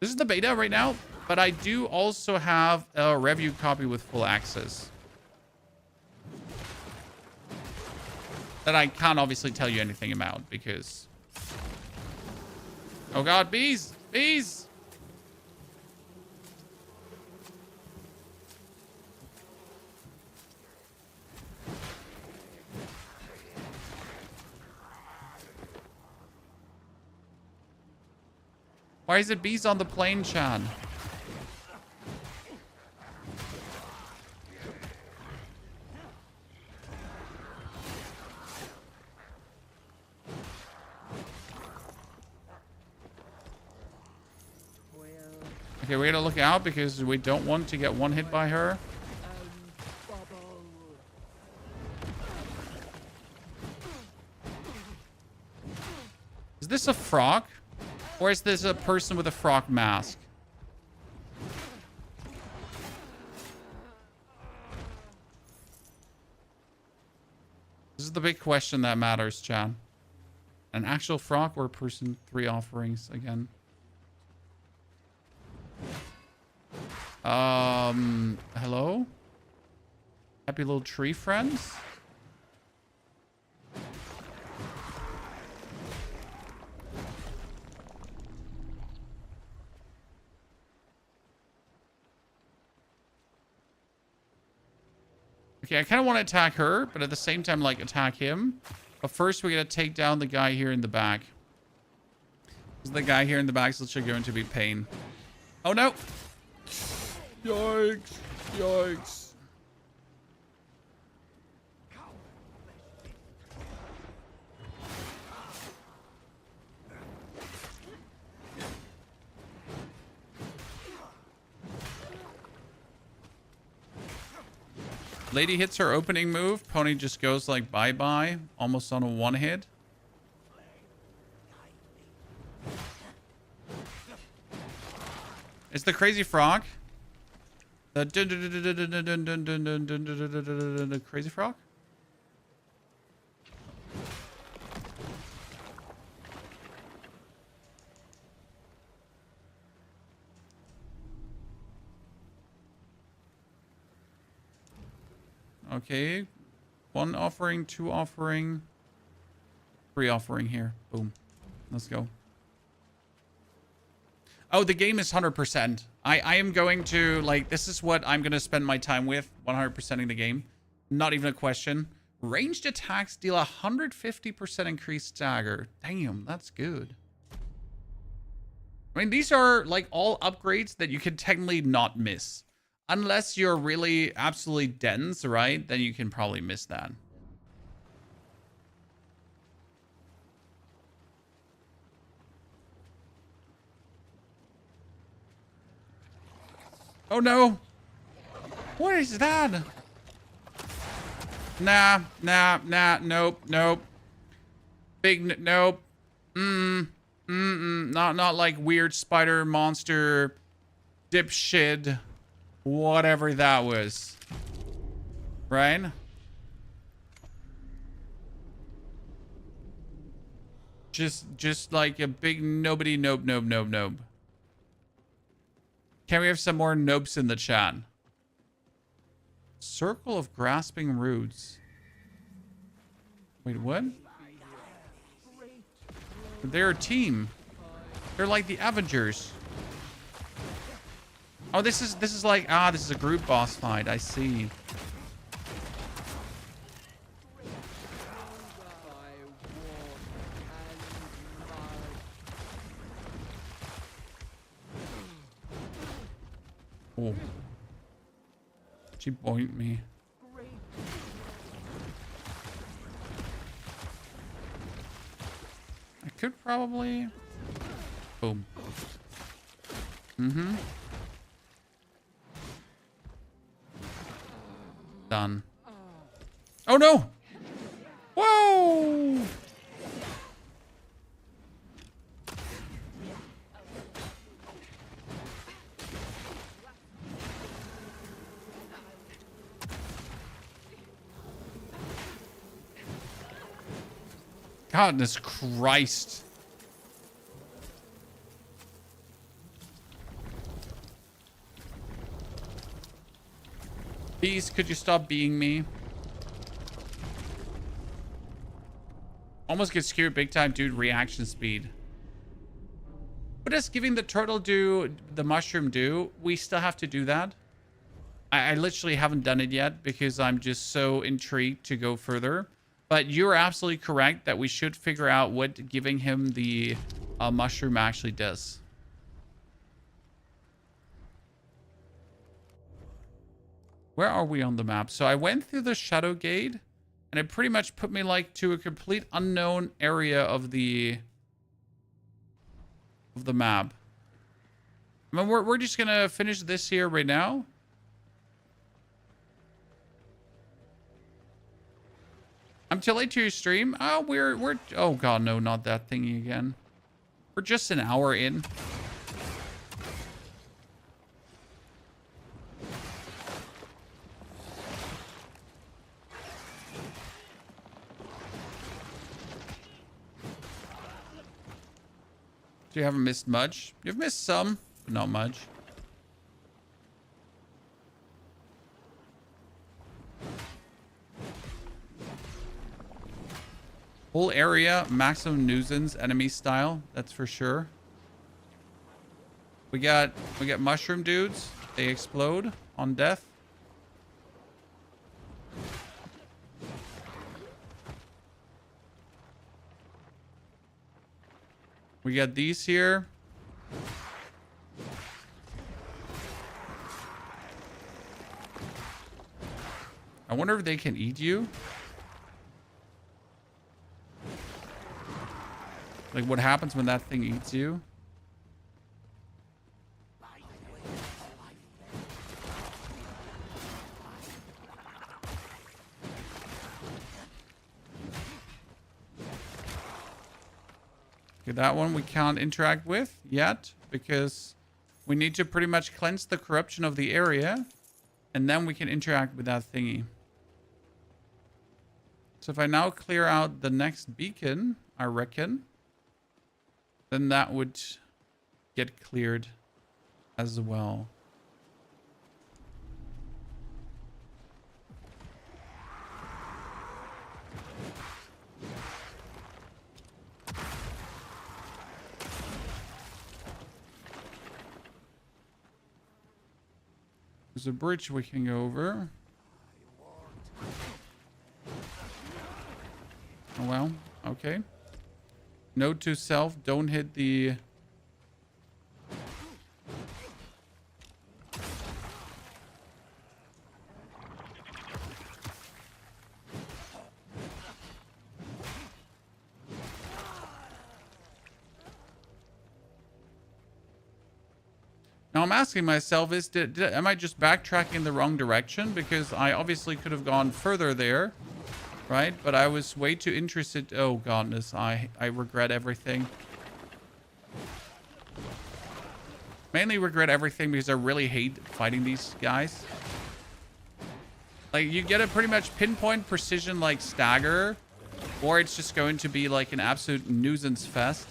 This is the beta right now, but I do also have a review copy with full access. That I can't obviously tell you anything about because... Oh god, bees! Bees! Why is it bees on the plane, Chad? Okay, we gotta look out because we don't want to get one hit by her. Is this a frog? Or is this a person with a frog mask? This is the big question that matters, Chad. An actual frog or a person? 3 offerings again. Hello? Happy little tree friends? Okay, I kind of want to attack her, but at the same time, like, attack him. But first, we're going to take down the guy here in the back. Because the guy here in the back is literally going to be pain. Oh, no. Yikes. Yikes. Lady hits her opening move. Pony just goes like bye-bye, almost on a one hit. It's the crazy frog. The crazy frog. Okay, 1 offering, 2 offering, 3 offering here. Boom. Let's go. Oh, the game is 100%. I am going to, like, this is what I'm going to spend my time with, 100%ing the game. Not even a question. Ranged attacks deal 150% increased stagger. Damn, that's good. I mean, these are, like, all upgrades that you can technically not miss. Unless you're really absolutely dense, right? Then you can probably miss that. Oh no! What is that? Nah, nope. Nope. Not like weird spider monster dipshit. Whatever that was. Right? Just like a big nobody nope. Can we have some more nopes in the chat? Circle of grasping roots. Wait, what? They're a team. They're like the Avengers. Oh, this is like, this is a group boss fight. I see. Oh. She boinked me. I could probably... Boom. Done. Oh no! Whoa! Goodness Christ. Please, could you stop being me? Almost get scared big time, dude. Reaction speed. What does giving the turtle do, the mushroom do? We still have to do that. I literally haven't done it yet because I'm just so intrigued to go further. But you're absolutely correct that we should figure out what giving him the mushroom actually does. Where are we on the map? So I went through the Shadow Gate, and it pretty much put me like to a complete unknown area of the map. I mean, we're just gonna finish this here right now. I'm too late to your stream. Oh, we're oh god, no, not that thingy again. We're just an hour in. So you haven't missed much. You've missed some, but not much. Whole area, maximum nuisance, enemy style. That's for sure. We got mushroom dudes. They explode on death. We got these here. I wonder if they can eat you. Like what happens when that thing eats you? Okay, that one we can't interact with yet because we need to pretty much cleanse the corruption of the area and then we can interact with that thingy. So if I now clear out the next beacon, I reckon, then that would get cleared as well. There's a bridge we can go over. Oh, well, okay. Note to self, don't hit the... Now I'm asking myself, am I just backtracking in the wrong direction? Because I obviously could have gone further there, right? But I was way too interested. Oh, godness, I regret everything. Mainly regret everything because I really hate fighting these guys. Like, you get a pretty much pinpoint precision like stagger, or it's just going to be like an absolute nuisance fest.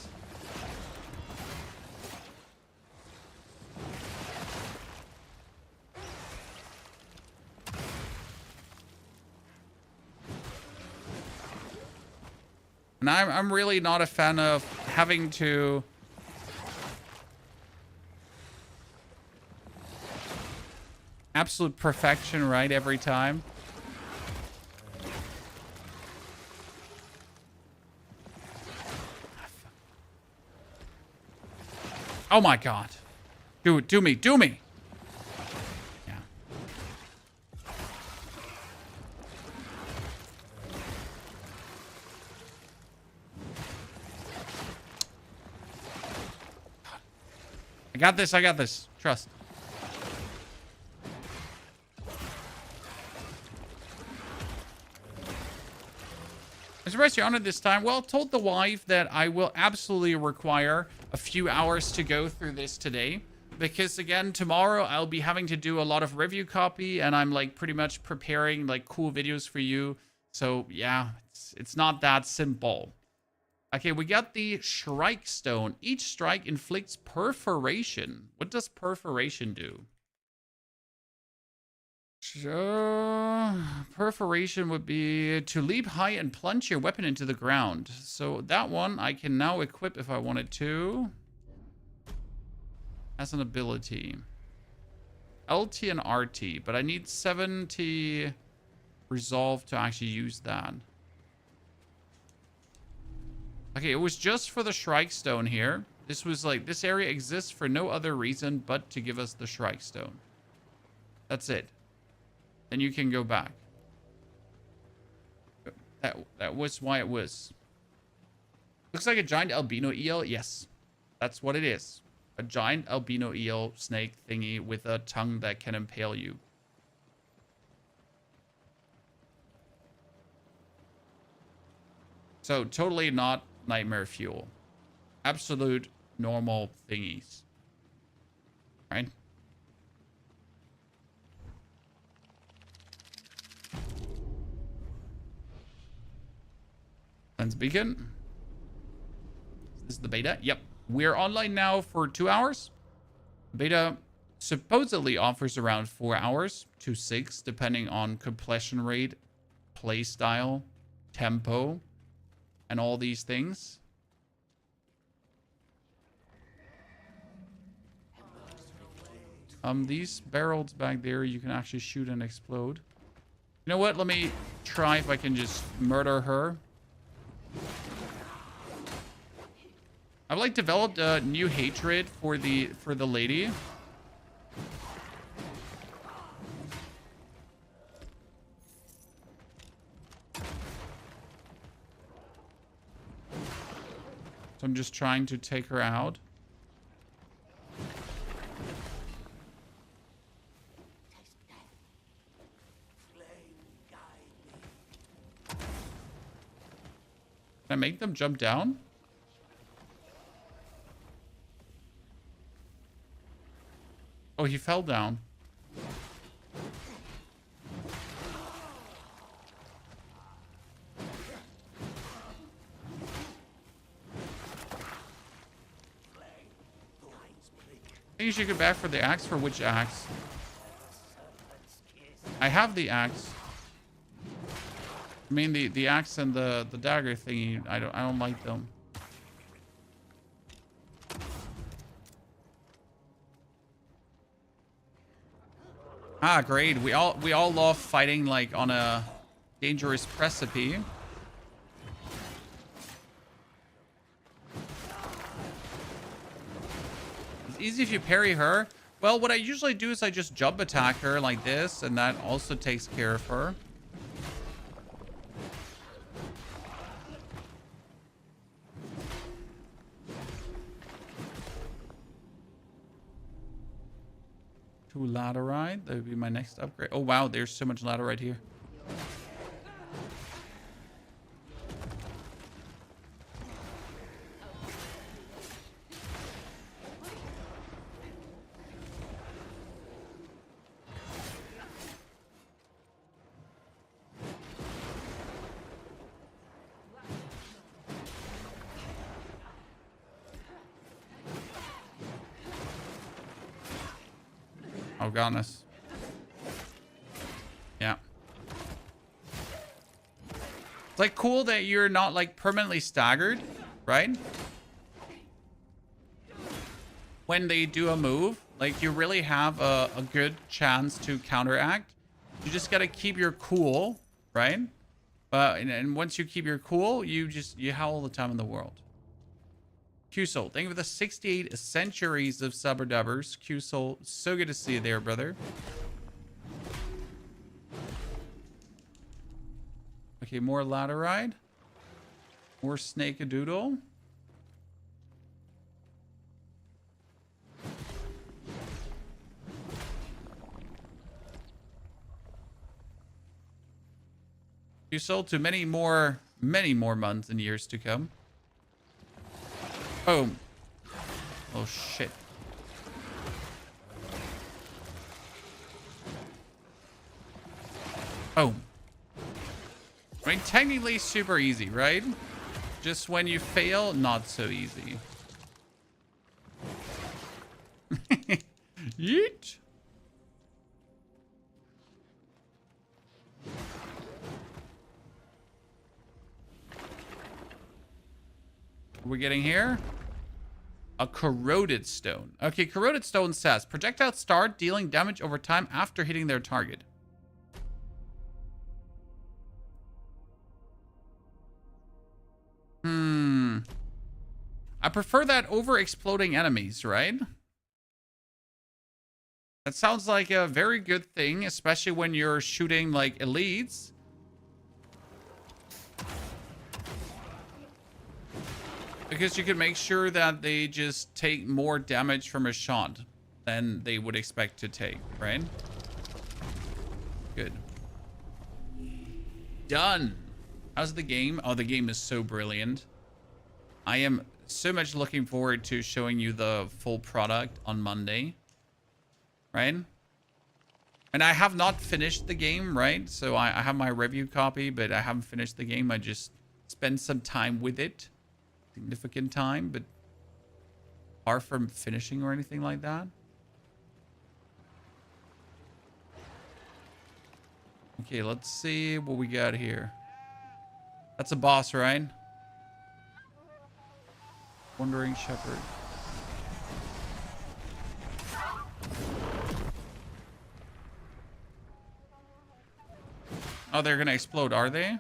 And I'm really not a fan of having to absolute perfection right every time. Oh my god. Do it, do me, do me. Yeah. I got this, I got this. Trust. I'm surprised you're on it this time. Well, told the wife that I will absolutely require a few hours to go through this today. Because again, tomorrow I'll be having to do a lot of review copy and I'm like pretty much preparing like cool videos for you. So yeah, it's not that simple. Okay, we got the Strike Stone. Each strike inflicts perforation. What does perforation do? So, perforation would be to leap high and plunge your weapon into the ground. So that one I can now equip if I wanted to. As an ability. LT and RT, but I need 70 resolve to actually use that. Okay, it was just for the Strike Stone here. This was like, this area exists for no other reason but to give us the Strike Stone. That's it. Then you can go back. That was why it was. Looks like a giant albino eel. Yes, that's what it is. A giant albino eel snake thingy with a tongue that can impale you. So totally not nightmare fuel. Absolute normal thingies. Right? Lens beacon. This is the beta. Yep. We're online now for 2 hours. Beta supposedly offers around 4 hours to 6, depending on completion rate, play style, tempo, and all these things. These barrels back there, you can actually shoot and explode. You know what? Let me try if I can just murder her. I've like developed a new hatred for the lady. So I'm just trying to take her out. Can I make them jump down? Oh, he fell down. I think you should get back for the axe. For which axe? I have the axe. I mean the axe and the dagger thingy. I don't like them. Ah, great. We all love fighting like on a dangerous precipice. It's easy if you parry her. Well, what I usually do is I just jump attack her like this, and that also takes care of her. To laterite, that would be my next upgrade. Oh wow, there's so much laterite here. Oh, goodness. Yeah. It's like cool that you're not like permanently staggered, right? When they do a move, like you really have a good chance to counteract. You just gotta keep your cool, right? And once you keep your cool, you have all the time in the world. Q-Soul, thank you for the 68 centuries of Subber Dubbers. Q-Soul, so good to see you there, brother. Okay, more laterite. More snake-a-doodle. Q-Soul to many more months and years to come. Boom. Oh, shit. Boom. I mean, technically super easy, right? Just when you fail, not so easy. Yeet. What are we getting here? A corroded stone. Okay, corroded stone says projectiles start dealing damage over time after hitting their target. I prefer that over exploding enemies, right? That sounds like a very good thing, especially when you're shooting like elites. Because you can make sure that they just take more damage from a shot than they would expect to take, right? Good. Done. How's the game? Oh, the game is so brilliant. I am so much looking forward to showing you the full product on Monday. Right? And I have not finished the game, right? So I have my review copy, but I haven't finished the game. I just spent some time with it. Significant time, but far from finishing or anything like that. Okay, let's see what we got here. That's a boss, right? Wandering Shepherd. Oh, they're gonna explode, are they?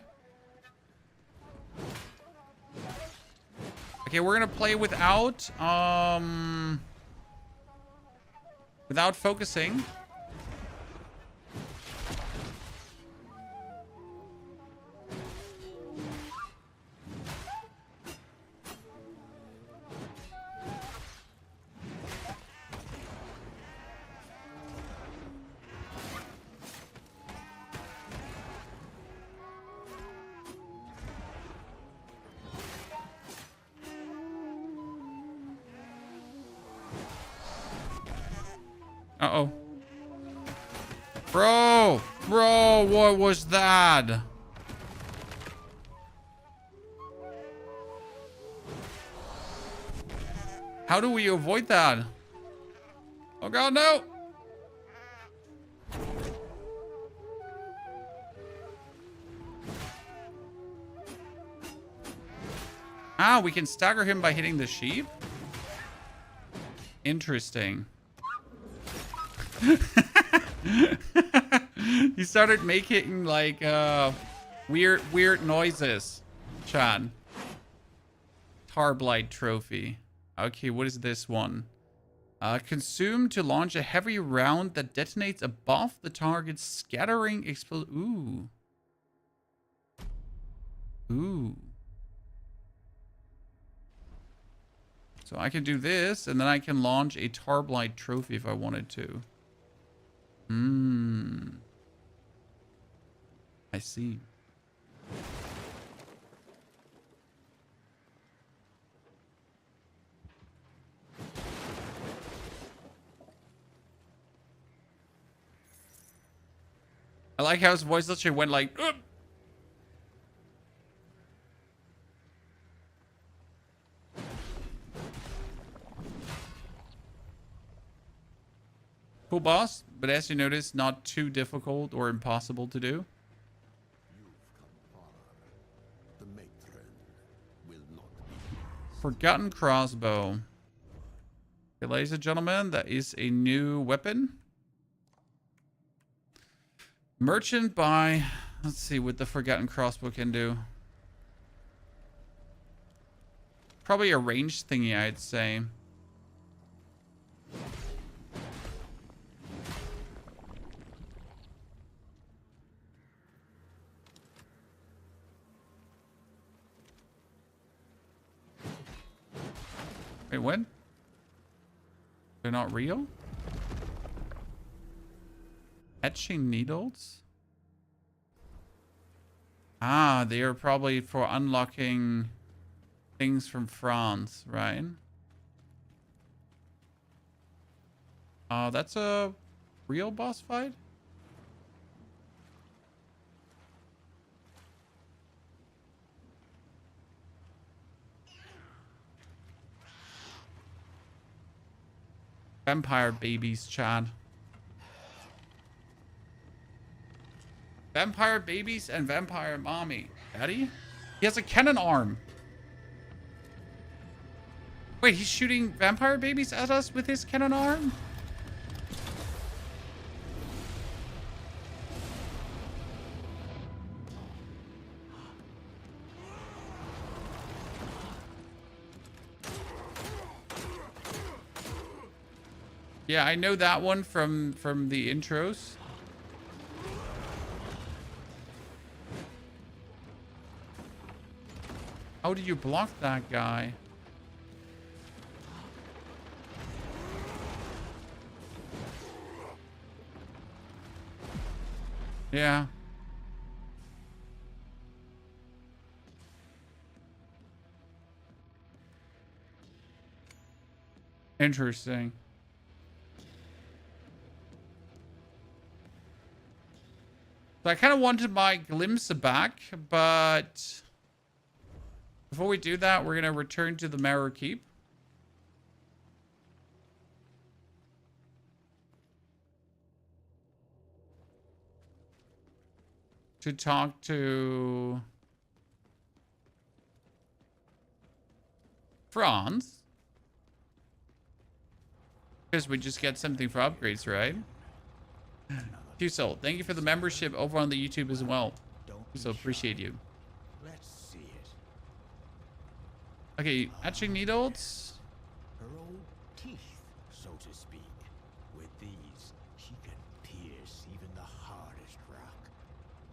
Okay, Okay, we're gonna play without without focusing. Uh-oh. Bro! Bro, what was that? How do we avoid that? Oh god, no! Ah, we can stagger him by hitting the sheep? Interesting. He started making like weird noises. Chan. Tarblight trophy. Okay, what is this one? Consume to launch a heavy round that detonates above the target, scattering Ooh. Ooh. So I can do this, and then I can launch a Tarblight trophy if I wanted to. I see. I like how his voice literally went like... Ugh! Cool boss, but as you notice, not too difficult or impossible to do. The matron will not be. Forgotten crossbow. Okay, ladies and gentlemen, that is a new weapon. Merchant by... Let's see what the Forgotten crossbow can do. Probably a ranged thingy, I'd say. Wait, what? They're not real? Etching needles? Ah, they are probably for unlocking things from France, right? That's a real boss fight? Vampire babies, Chad. Vampire babies and vampire mommy. Daddy? He has a cannon arm. Wait, he's shooting vampire babies at us with his cannon arm? Yeah, I know that one from the intros. How do you block that guy? Yeah. Interesting. So I kind of wanted my glimpse back, but before we do that, we're going to return to the Marrow Keep. To talk to Franz. Because we just get something for upgrades, right? Q-Soul, thank you for the membership over on the YouTube as well. So appreciate you. Let's see it. Okay, etching needles. Her old teeth, so to speak. With these, she can pierce even the hardest rock,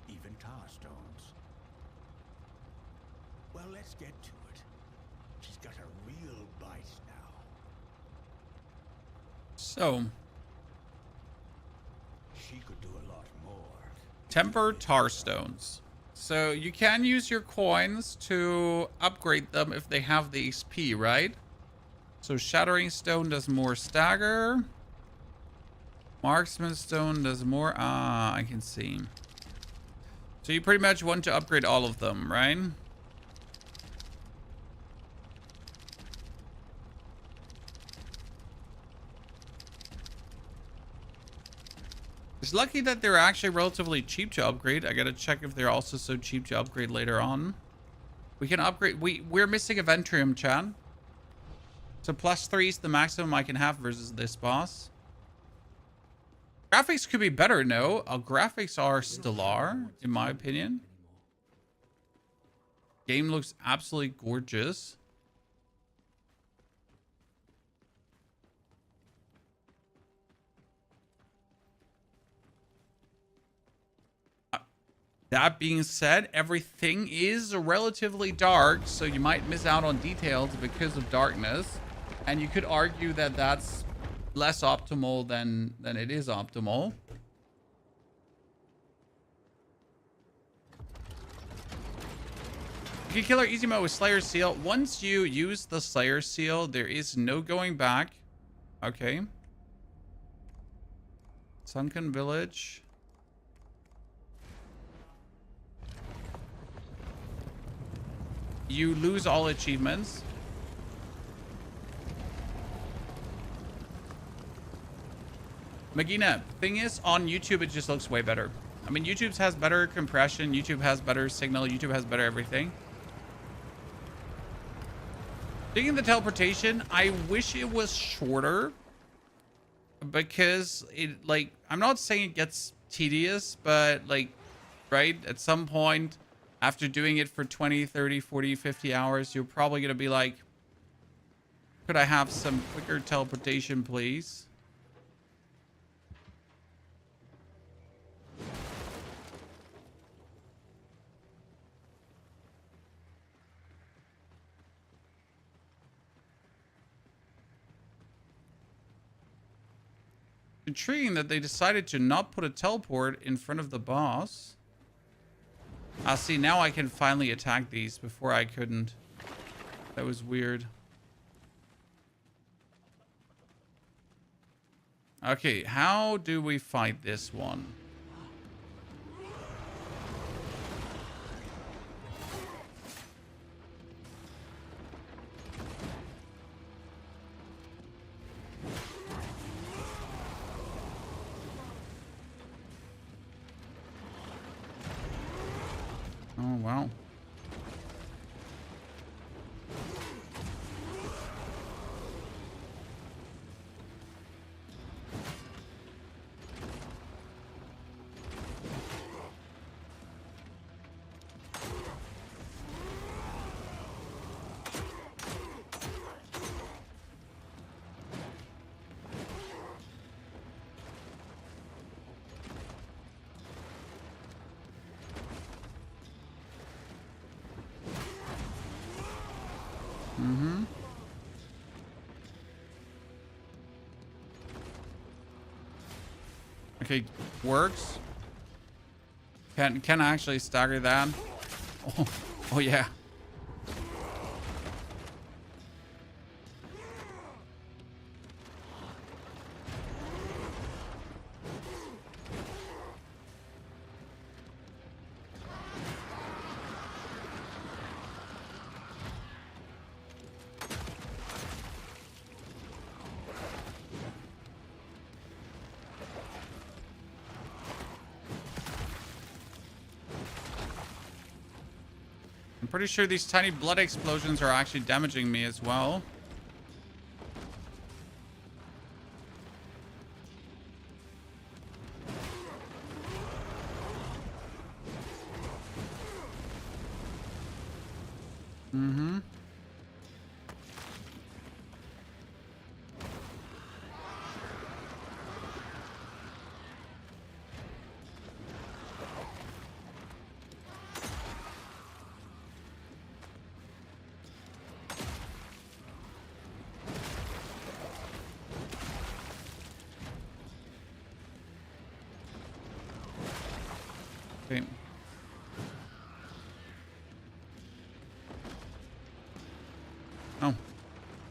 even tar stones. Well, let's get to it. She's got a real bite now. So, She could do a lot more. temper tar stones. So you can use your coins to upgrade them if they have the XP, right? So shattering stone does more stagger. Marksman stone does more. Ah, I can see. So you pretty much want to upgrade all of them, right? It's lucky that they're actually relatively cheap to upgrade. I gotta check if they're also so cheap to upgrade later on. We can upgrade. We're missing a Ventrium, Chan. So +3 is the maximum I can have versus this boss. Graphics could be better, no? Graphics are stellar, in my opinion. Game looks absolutely gorgeous. That being said, everything is relatively dark, so you might miss out on details because of darkness. And you could argue that that's less optimal than it is optimal. You can kill her easy mode with Slayer Seal. Once you use the Slayer Seal, there is no going back. Okay. Sunken Village. You lose all achievements. Magina, thing is, on YouTube, it just looks way better. I mean, YouTube has better compression. YouTube has better signal. YouTube has better everything. Speaking of the teleportation, I wish it was shorter. Because, it, like, I'm not saying it gets tedious, but, like, right? At some point, after doing it for 20, 30, 40, 50 hours, you're probably going to be like, could I have some quicker teleportation, please? Intriguing that they decided to not put a teleport in front of the boss. See, now I can finally attack these. Before I couldn't. That was weird. Okay, how do we fight this one? Oh, wow. Mm-hmm. Okay, works. Can I actually stagger that? Oh yeah. I'm pretty sure these tiny blood explosions are actually damaging me as well. Mm-hmm. Okay. Oh.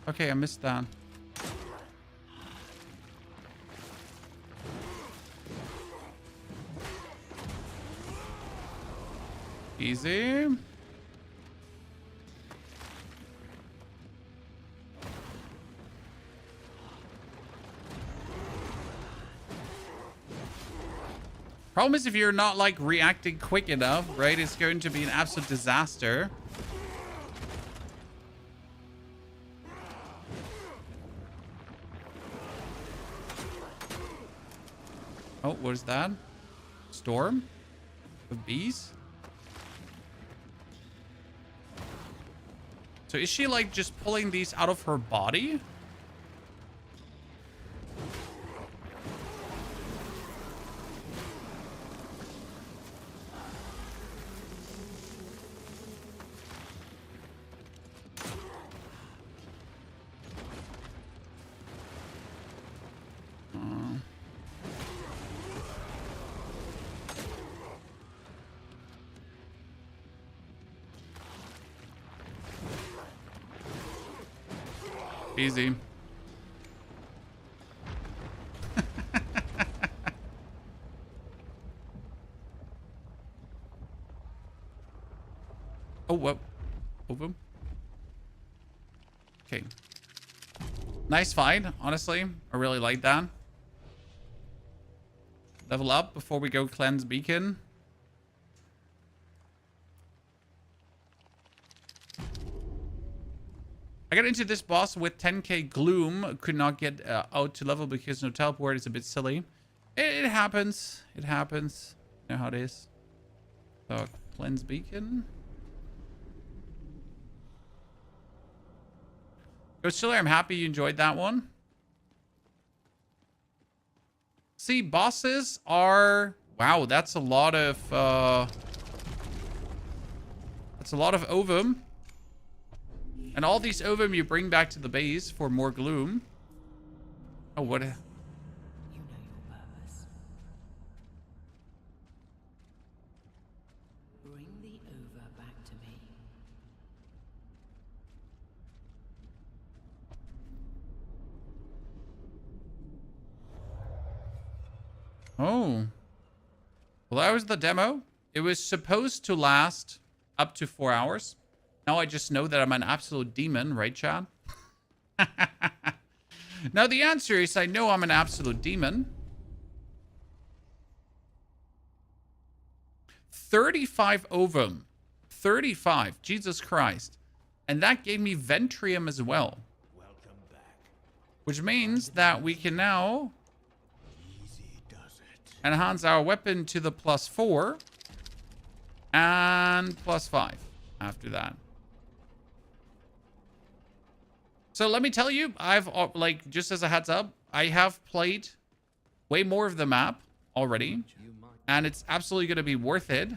Okay, I missed that. Easy. Problem is if you're not like reacting quick enough, right? It's going to be an absolute disaster. Oh, what is that? Storm of bees? So is she like just pulling these out of her body? Easy. Oh, what? Over. Okay. Nice fight, honestly. I really like that. Level up before we go cleanse beacon. I got into this boss with 10k gloom. Could not get out to level because no teleport. It's a bit silly. It happens. It happens. You know how it is. So, cleanse beacon. Ghost Chiller, I'm happy you enjoyed that one. See, bosses are... Wow, that's a lot of... That's a lot of ovum. And all these ovum you bring back to the base for more gloom. Oh, what? You know your purpose. Bring the ova back to me. Oh. Well, that was the demo. It was supposed to last up to 4 hours. Now I just know that I'm an absolute demon, right, Chad? Now the answer is I know I'm an absolute demon. 35 ovum. 35. Jesus Christ. And that gave me Ventrium as well. Welcome back. Which means that we can now enhance our weapon to the +4 and +5 after that. So let me tell you, I've, like, just as a heads up, I have played way more of the map already, and it's absolutely going to be worth it.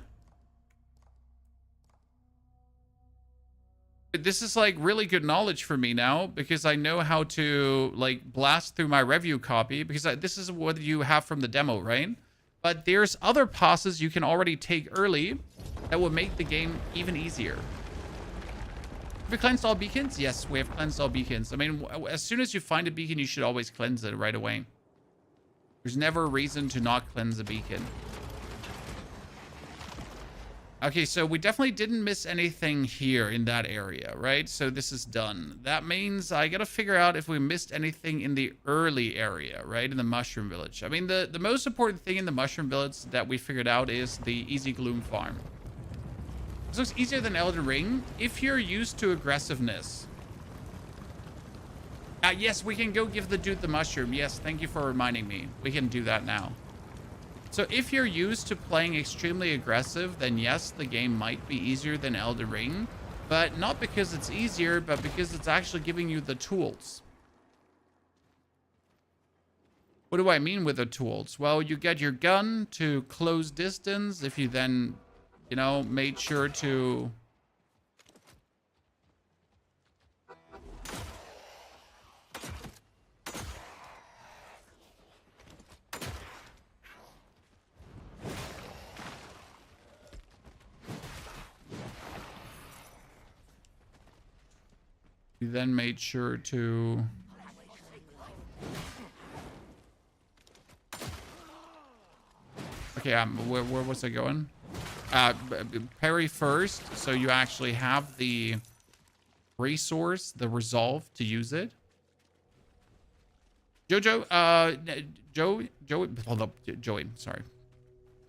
This is, like, really good knowledge for me now, because I know how to, like, blast through my review copy, because this is what you have from the demo, right? But there's other passes you can already take early that will make the game even easier. Have we cleansed all beacons? Yes, we have cleansed all beacons. I mean, as soon as you find a beacon, you should always cleanse it right away. There's never a reason to not cleanse a beacon. Okay, so we definitely didn't miss anything here in that area, right? So this is done. That means I gotta figure out if we missed anything in the early area, right? In the Mushroom Village. I mean, the most important thing in the Mushroom Village that we figured out is the Easy Gloom Farm. This looks easier than Elden Ring if you're used to aggressiveness. Yes, we can go give the dude the mushroom. Yes, thank you for reminding me. We can do that now. So if you're used to playing extremely aggressive, then yes, the game might be easier than Elden Ring. But not because it's easier, but because it's actually giving you the tools. What do I mean with the tools? Well, you get your gun to close distance if you then... You know, made sure to... We then made sure to... Okay, where was I going? Parry first, so you actually have the resource, the resolve to use it. Joey, hold up, Joey, sorry.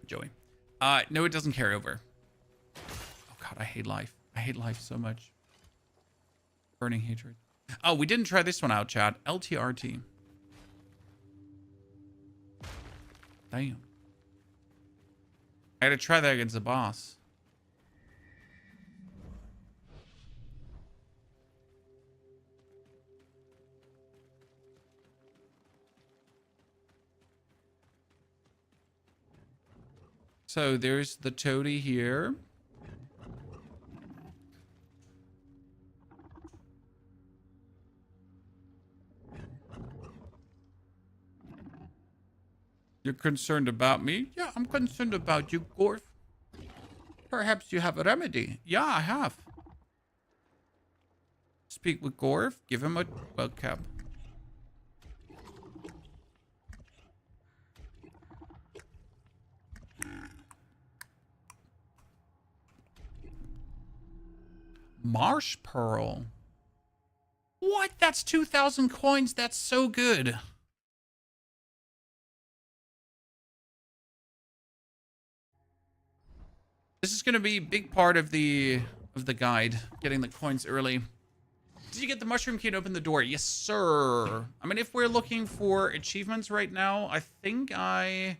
Joey. No, it doesn't carry over. Oh God, I hate life. I hate life so much. Burning hatred. Oh, we didn't try this one out, chat. LTRT. Damn. I had to try that against the boss. So there's the toady here. You're concerned about me? Yeah, I'm concerned about you, Gorf. Perhaps you have a remedy. Yeah, I have. Speak with Gorf. Give him a welcome. Marsh Pearl. What? That's 2,000 coins. That's so good. This is going to be a big part of the guide, getting the coins early. Did you get the mushroom key and open the door? Yes, sir. I mean, if we're looking for achievements right now, I think I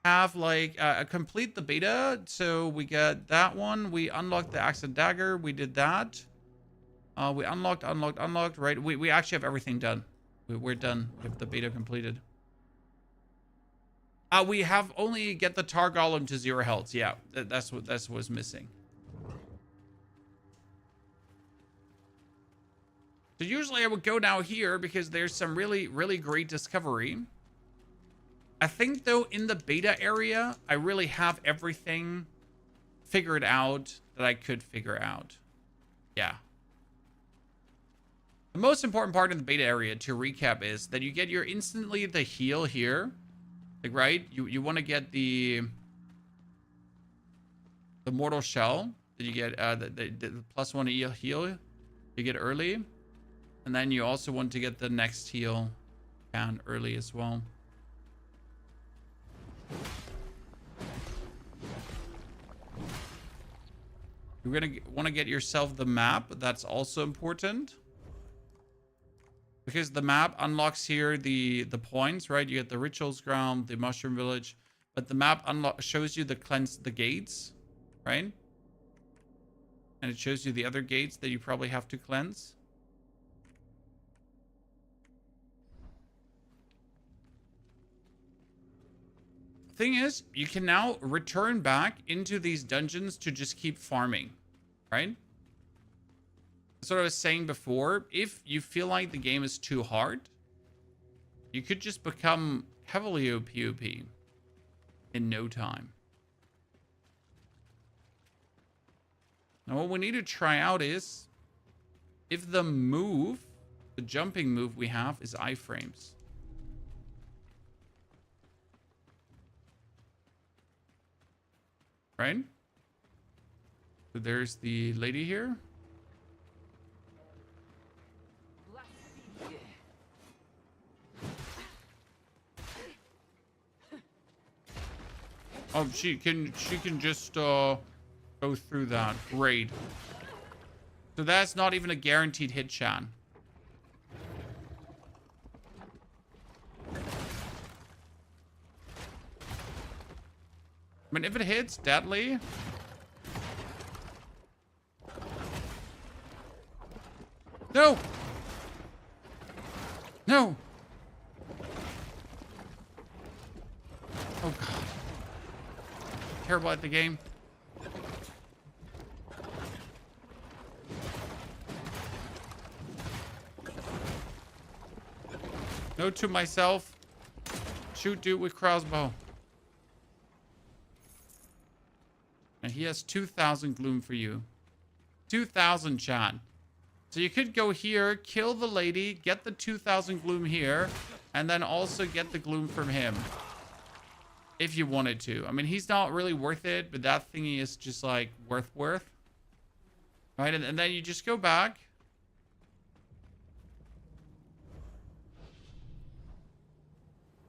have like complete the beta. So we got that one. We unlocked the axe and dagger. We did that. We unlocked, right? We actually have everything done. We're done with the beta completed. We have only get the tar golem to 0 health. Yeah, that's what was missing. So usually I would go down here because there's some really, really great discovery. I think though in the beta area, I really have everything figured out that I could figure out. Yeah. The most important part in the beta area, to recap, is that you get your instantly the heal here. Like, right? You want to get the mortal shell that you get, the +1 heal you get early. And then you also want to get the next heal can early as well. You're going to want to get yourself the map. That's also important. Because the map unlocks here the points, right? You get the rituals ground, the mushroom village, but the map shows you the gates, right? And it shows you the other gates that you probably have to cleanse. Thing is, you can now return back into these dungeons to just keep farming, right? That's what I was saying before. If you feel like the game is too hard, you could just become heavily OP in no time. Now what we need to try out is if the jumping move we have is iframes. Right? So there's the lady here. Oh, she can just go through that. Great. So that's not even a guaranteed hit, Shan. I mean, if it hits deadly. No. No. Oh, God. Terrible at the game. Note to myself. Shoot dude with crossbow. And he has 2,000 gloom for you. 2,000, Chan. So you could go here, kill the lady, get the 2,000 gloom here, and then also get the gloom from him. If you wanted to. I mean, he's not really worth it, but that thingy is just like worth. Right? And then you just go back.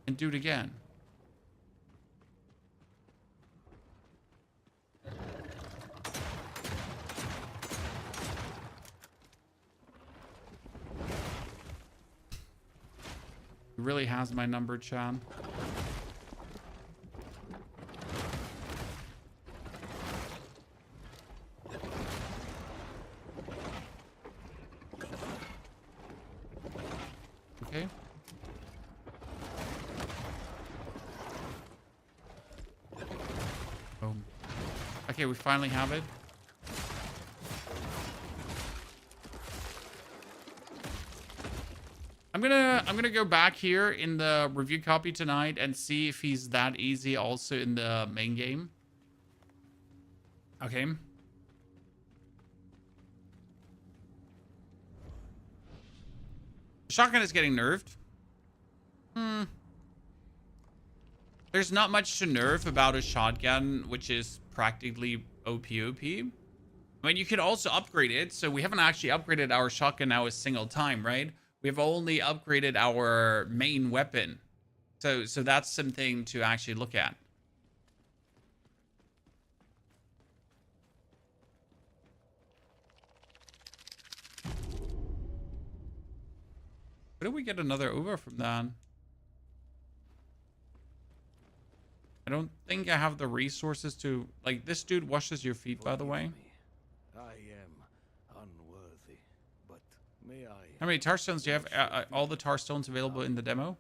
And do it again. He really has my number, Chan. Okay. Boom. Okay, we finally have it. I'm gonna go back here in the review copy tonight and see if he's that easy also in the main game. Okay. Shotgun is getting nerfed. There's not much to nerf about a shotgun, which is practically OP. I mean, you could also upgrade it. So we haven't actually upgraded our shotgun now a single time, right? We've only upgraded our main weapon. So that's something to actually look at. Where do we get another over from that? I don't think I have the resources to... Like, this dude washes your feet, by the way. I am unworthy, but may I... How many tar stones do you have? All the tar stones available in the demo?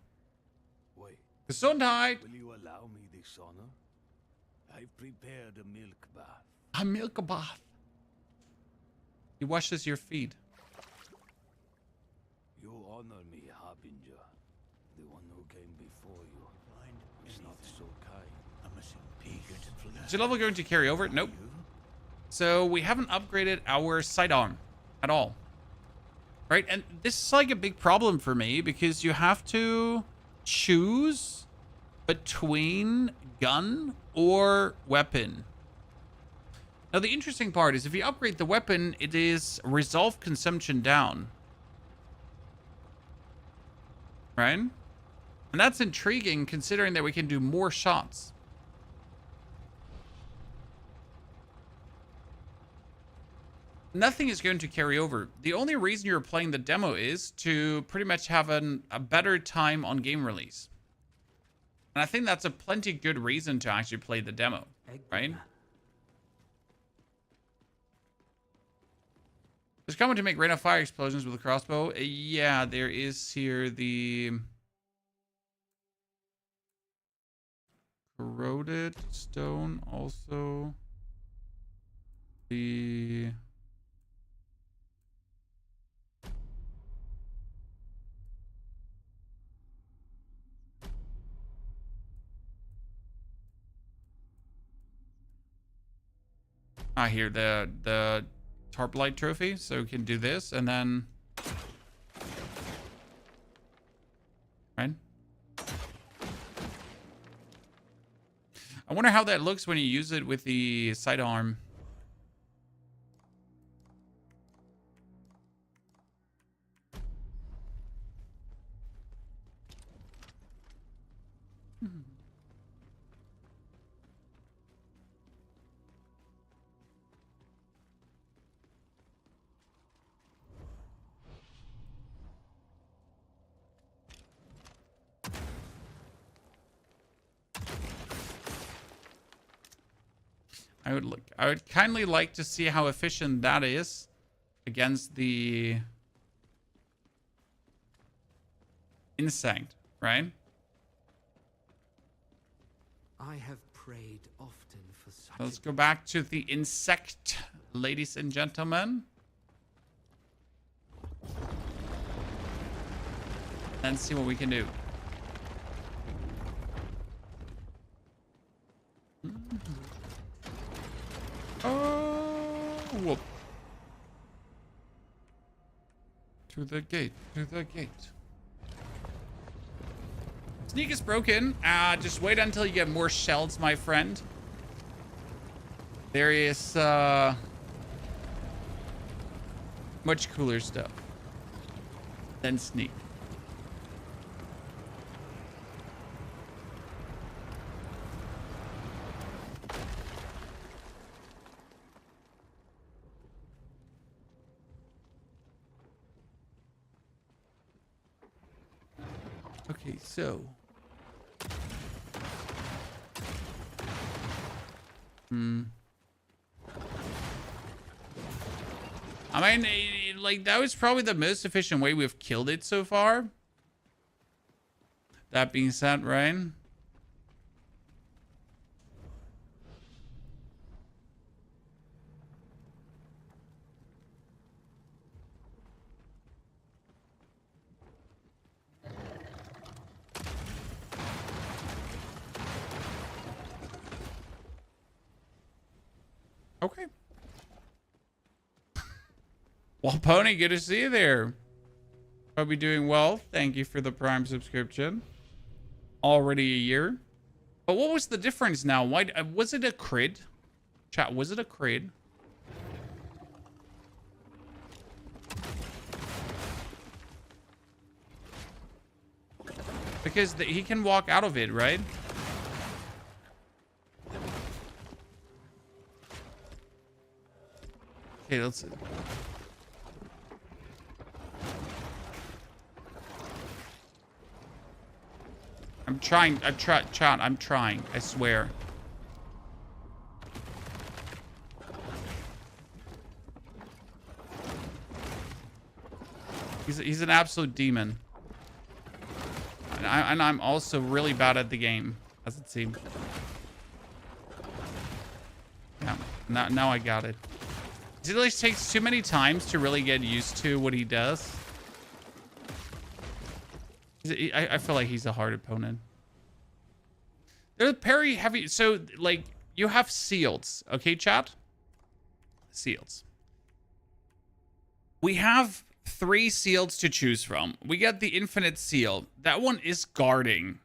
Wait. Gesundheit! Will you allow me this honor? I've prepared a milk bath. A milk bath. He washes your feet. You honor me, Harbinger. The one who came before you. Is not so kind. I'm Is your level going to carry over? Nope. So we haven't upgraded our sidearm at all. Right? And this is like a big problem for me because you have to choose between gun or weapon. Now, the interesting part is if you upgrade the weapon, it is resolve consumption down. Right? And that's intriguing considering that we can do more shots. Nothing is going to carry over. The only reason you're playing the demo is to pretty much have a better time on game release. And I think that's a plenty good reason to actually play the demo, right? There's coming to make rain of fire explosions with a crossbow. Yeah, there is here the corroded stone, also the here the Tarp Light trophy, so we can do this and then right. I wonder how that looks when you use it with the sidearm. I would kindly like to see how efficient that is against the insect, right? I have prayed often for such. Let's go back to the insect, ladies and gentlemen. And see what we can do. Oh, whoop. To the gate. To the gate. Sneak is broken. Just wait until you get more shells, my friend. There is much cooler stuff than sneak. Okay, so I mean, like, that was probably the most efficient way we've killed it so far. That being said, right? Okay. Well, Pony, good to see you there. Hope you're doing well. Thank you for the Prime subscription. Already a year. But what was the difference now? Why was it a crit? Chat, was it a crit? Because he can walk out of it, right? Okay, let's see. I'm trying, chat, I'm trying, I swear. He's an absolute demon. And I'm also really bad at the game, as it seems. Yeah, now I got it. It always takes too many times to really get used to what he does. I feel like he's a hard opponent. They're very heavy. So, like, you have seals. Okay, chat? Seals. We have 3 seals to choose from. We got the infinite seal. That one is guarding.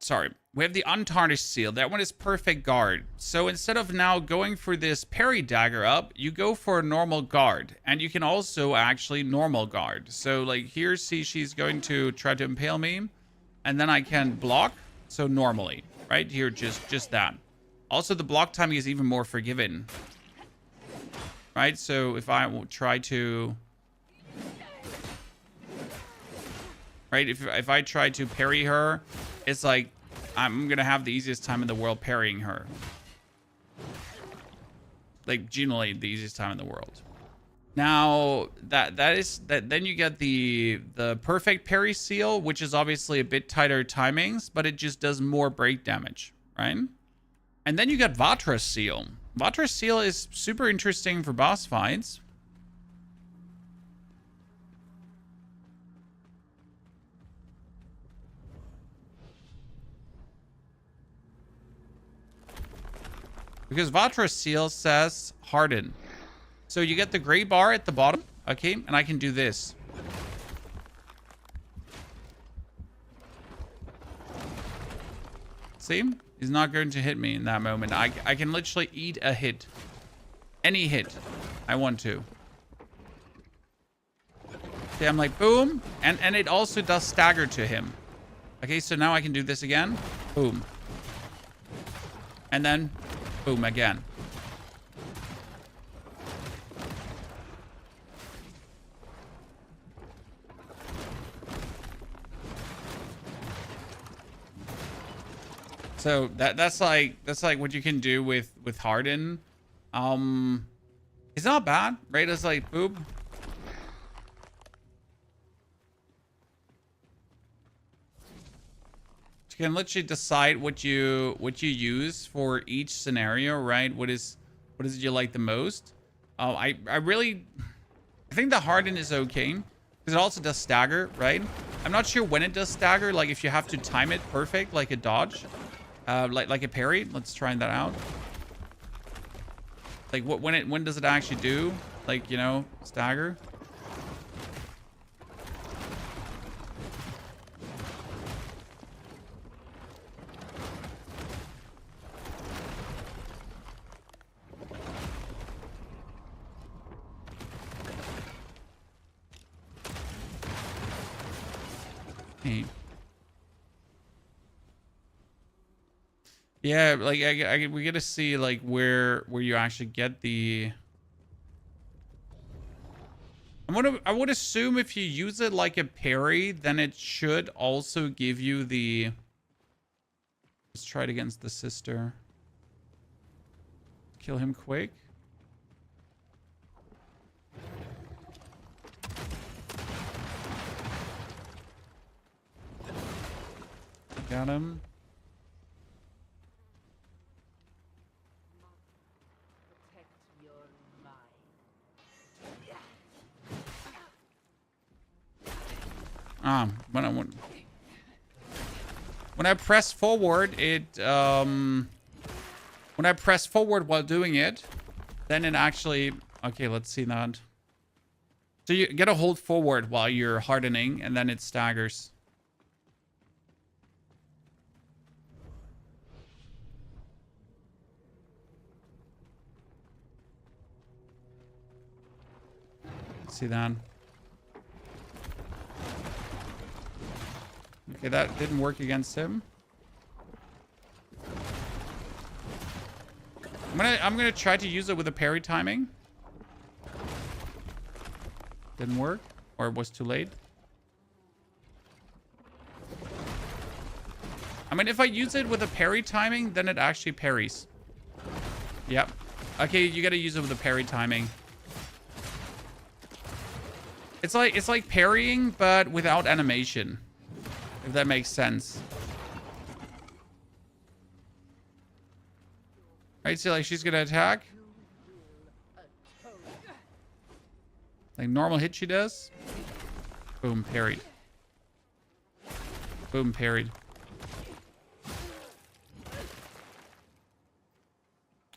Sorry. We have the untarnished seal. That one is perfect guard. So instead of now going for this parry dagger up, you go for a normal guard. And you can also actually normal guard. So like here, see, she's going to try to impale me. And then I can block. So normally, right here, just that. Also, the block timing is even more forgiving. Right? So if I will try to... Right? If I try to parry her, it's like I'm gonna have the easiest time in the world parrying her. Like genuinely the easiest time in the world. Now then you get the perfect parry seal, which is obviously a bit tighter timings, but it just does more break damage, right? And then you got Vatra's seal. Vatra's seal is super interesting for boss fights. Because Vatra's seal says harden. So you get the gray bar at the bottom, okay? And I can do this. See? He's not going to hit me in that moment. I can literally eat a hit. Any hit I want to. See, I'm like, boom. And it also does stagger to him. Okay, so now I can do this again. Boom. And then... boom again. So that's like what you can do with Harden. It's not bad, right? It's like boop. You can literally decide what you use for each scenario, right? What is it you like the most? I think the Harden is okay because it also does stagger, right? I'm not sure when it does stagger, like if you have to time it perfect, like a dodge, like a parry. Let's try that out. Like when does it actually do? Like, you know, stagger. Okay. Yeah, like we gotta see like where you actually get the. I would assume if you use it like a parry, then it should also give you the. Let's try it against the sister. Kill him quick. Got him. When I press forward, when I press forward while doing it, then it actually, okay, let's see that. So you gotta hold forward while you're hardening, and then it staggers. See that? Okay, that didn't work against him. I'm gonna try to use it with a parry timing. Didn't work, or it was too late. I mean, if I use it with a parry timing, then it actually parries. Yep. Okay, you gotta use it with a parry timing. It's like parrying, but without animation. If that makes sense. Right, so like she's gonna attack. Like normal hit she does. Boom, parried. Boom, parried.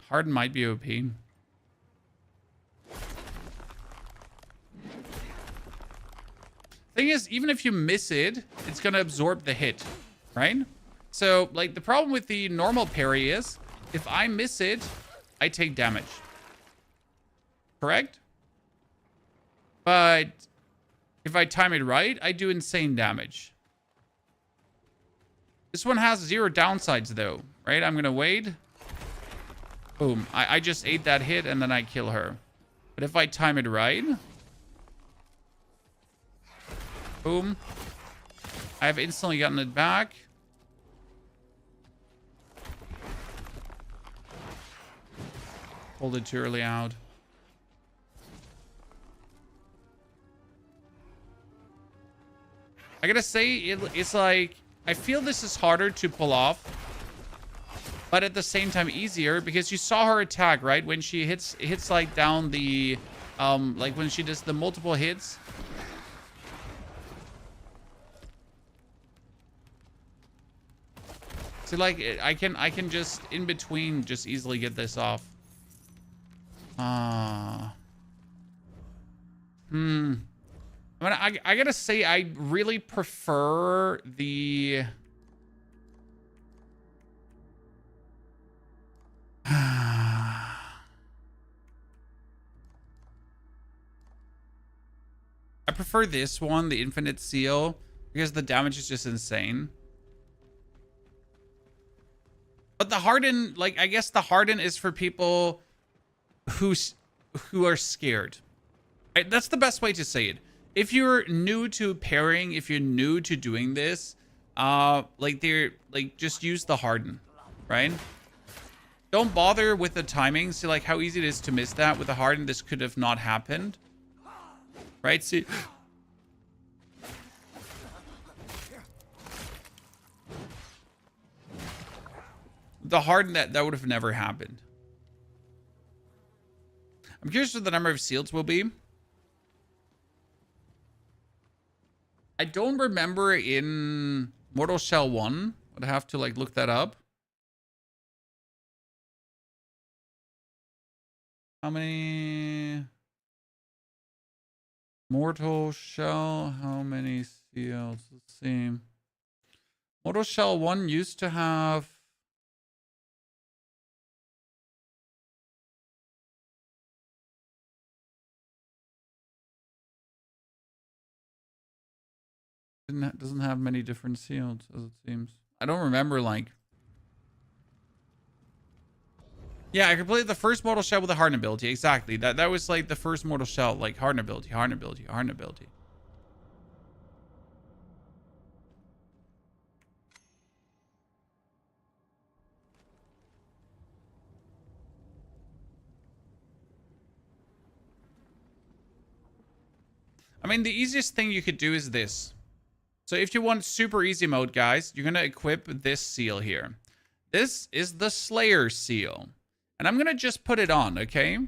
Harden might be OP. Thing is, even if you miss it, it's gonna absorb the hit, right? So, like, the problem with the normal parry is, if I miss it, I take damage. Correct? But if I time it right, I do insane damage. This one has 0 downsides, though, right? I'm gonna wait. Boom. I just ate that hit, and then I kill her. But if I time it right... Boom. I have instantly gotten it back. Pulled it too early out. I gotta say, it's like... I feel this is harder to pull off. But at the same time easier, because you saw her attack, right? When she hits like down the... like when she does the multiple hits... So like I can just in between just easily get this off. I mean, I gotta say I really prefer the. I prefer this one, the Infinite Seal, because the damage is just insane. But the Harden, like, I guess the Harden is for people who are scared. Right? That's the best way to say it. If you're new to pairing, if you're new to doing this, just use the Harden, right? Don't bother with the timing. See, like, how easy it is to miss that with the Harden. This could have not happened, right? See. The Harden, that would have never happened. I'm curious what the number of seals will be. I don't remember in Mortal Shell 1. I'd have to like look that up. How many Mortal Shell? How many seals? Let's see. Mortal Shell 1 used to have Doesn't have many different seals, as it seems. I don't remember, like... Yeah, I completed the first Mortal Shell with a hardened ability. Exactly. That was like the first Mortal Shell, like hardened ability, hardened ability, hardened ability. I mean, the easiest thing you could do is this. So if you want super easy mode, guys, you're going to equip this seal here. This is the Slayer seal. And I'm going to just put it on, okay?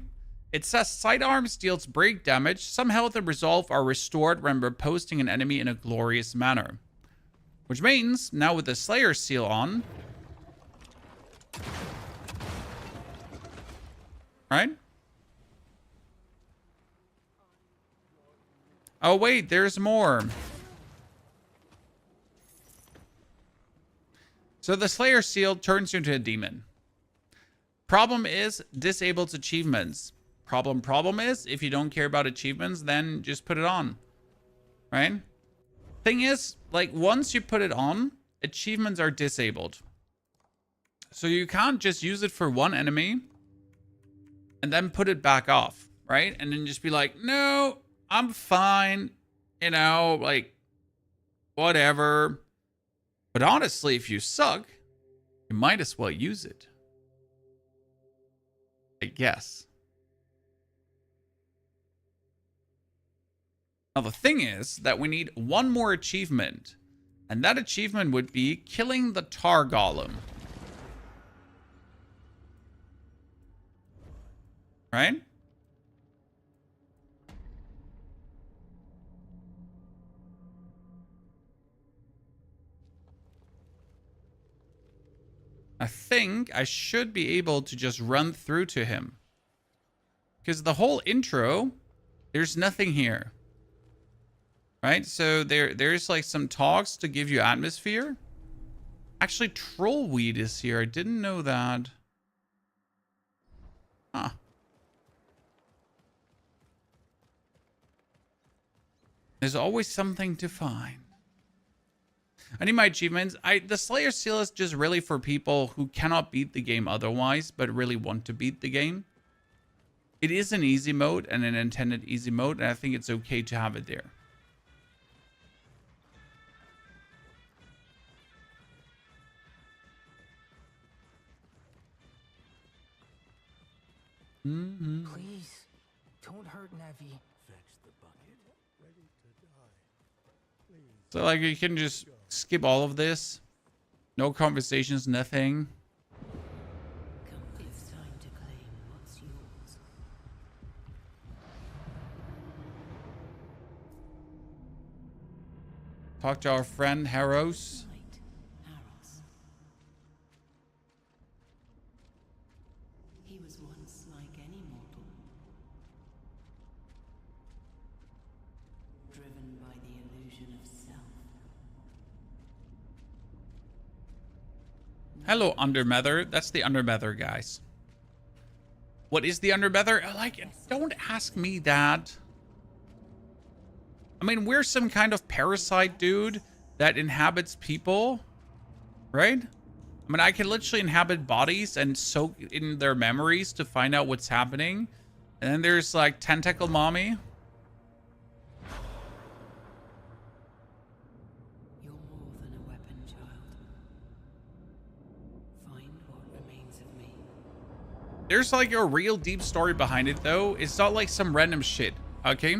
It says sidearms deals break damage. Some health and resolve are restored when riposting an enemy in a glorious manner. Which means, now with the Slayer seal on... Right? Oh, wait, there's more. So the Slayer seal turns you into a demon. Problem is, disables achievements. Problem is, if you don't care about achievements, then just put it on. Right? Thing is, like, once you put it on, achievements are disabled. So you can't just use it for one enemy and then put it back off, right? And then just be like, no, I'm fine. You know, like, whatever. But honestly, if you suck, you might as well use it. I guess. Now, the thing is that we need one more achievement. And that achievement would be killing the Tar Golem. Right? I think I should be able to just run through to him. Because the whole intro, there's nothing here. Right? So there's like some talks to give you atmosphere. Actually, Trollweed is here. I didn't know that. Huh. There's always something to find. I need my achievements. The Slayer seal is just really for people who cannot beat the game otherwise, but really want to beat the game. It is an easy mode and an intended easy mode, and I think it's okay to have it there. Please, don't hurt Navi. Fetch the bucket. Ready to die. Please. So, like, you can just skip all of this. No conversations, nothing. It's time to claim what's yours. Talk to our friend Haros. He was once like any mortal, driven by the illusion of self. Hello, Undermether. That's the Undermether, guys. What is the Undermether? Like, don't ask me that. I mean, we're some kind of parasite dude that inhabits people, right? I mean, I can literally inhabit bodies and soak in their memories to find out what's happening. And then there's like Tentacle Mommy. You're more than a weapon, child. Find what remains of me. There's like a real deep story behind it, though. It's not like some random shit, okay?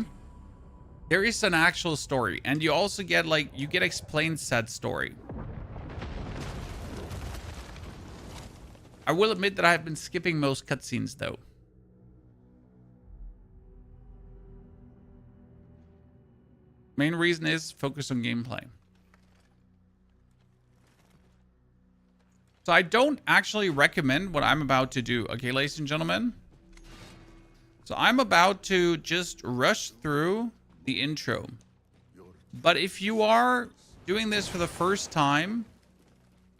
There is an actual story, and you also get like, you get explained said story. I will admit that I have been skipping most cutscenes, though. Main reason is focus on gameplay. So I don't actually recommend what I'm about to do, okay, ladies and gentlemen? So I'm about to just rush through the intro. But if you are doing this for the first time,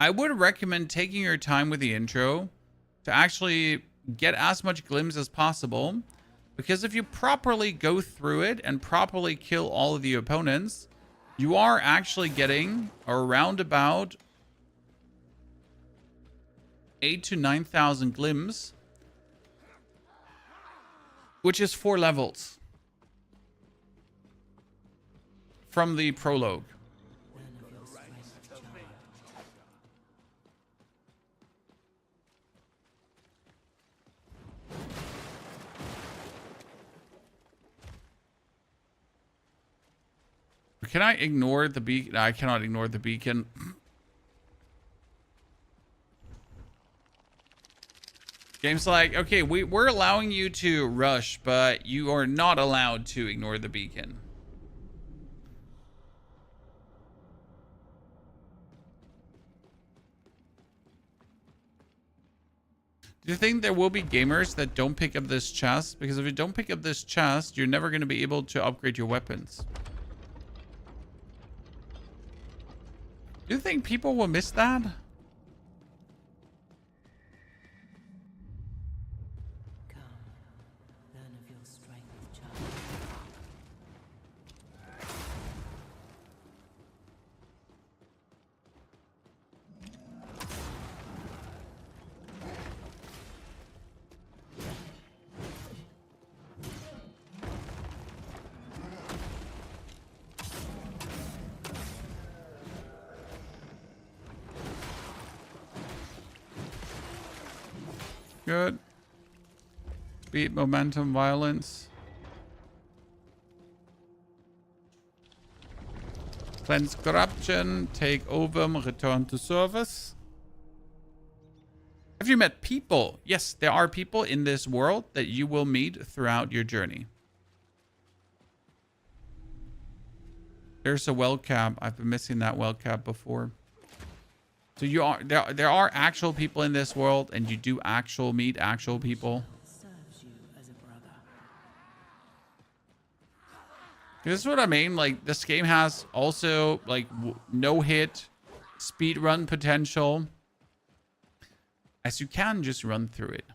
I would recommend taking your time with the intro to actually get as much glimpse as possible. Because if you properly go through it and properly kill all of the opponents, you are actually getting around about 8,000 to 9,000 glims, which is 4 levels from the prologue. Can I ignore the beacon? No, I cannot ignore the beacon. Game's like, okay, we're allowing you to rush, but you are not allowed to ignore the beacon. Do you think there will be gamers that don't pick up this chest? Because if you don't pick up this chest, you're never going to be able to upgrade your weapons. Do you think people will miss that? Good. Speed, momentum, violence. Cleanse corruption. Take over. Return to service. Have you met people? Yes, there are people in this world that you will meet throughout your journey. There's a well cap. I've been missing that well cap before. So you are there are actual people in this world, and you do meet actual people. This is what I mean. Like, this game has also like no hit speed run potential, as you can just run through it.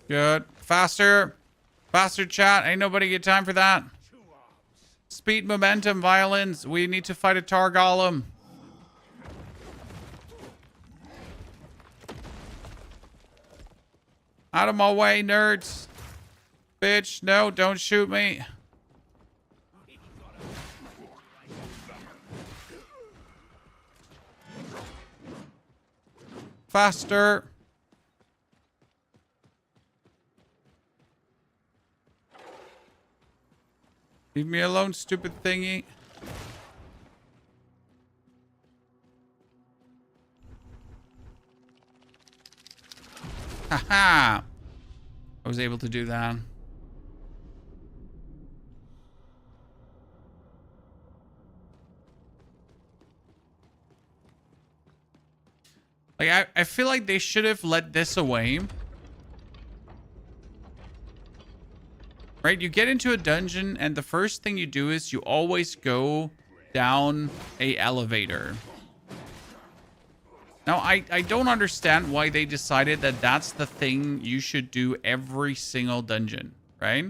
Good. Faster. Faster, chat. Ain't nobody get time for that. Speed, momentum, violence. We need to fight a tar golem. Out of my way, nerds. Bitch, no, don't shoot me. Faster. Leave me alone, stupid thingy. Haha! I was able to do that. Like, I feel like they should have let this away. Right? You get into a dungeon, and the first thing you do is you always go down a elevator. Now, I don't understand why they decided that that's the thing you should do every single dungeon, right?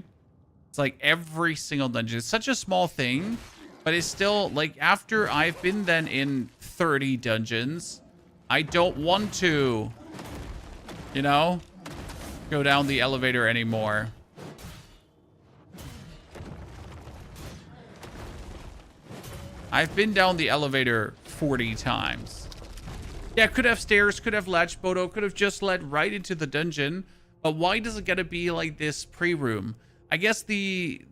It's like every single dungeon. It's such a small thing, but it's still like, after I've been then in 30 dungeons, I don't want to, you know, go down the elevator anymore. I've been down the elevator 40 times. Yeah, could have stairs, could have latch, Bodo, could have just led right into the dungeon. But why does it gotta be like this pre-room? I guess the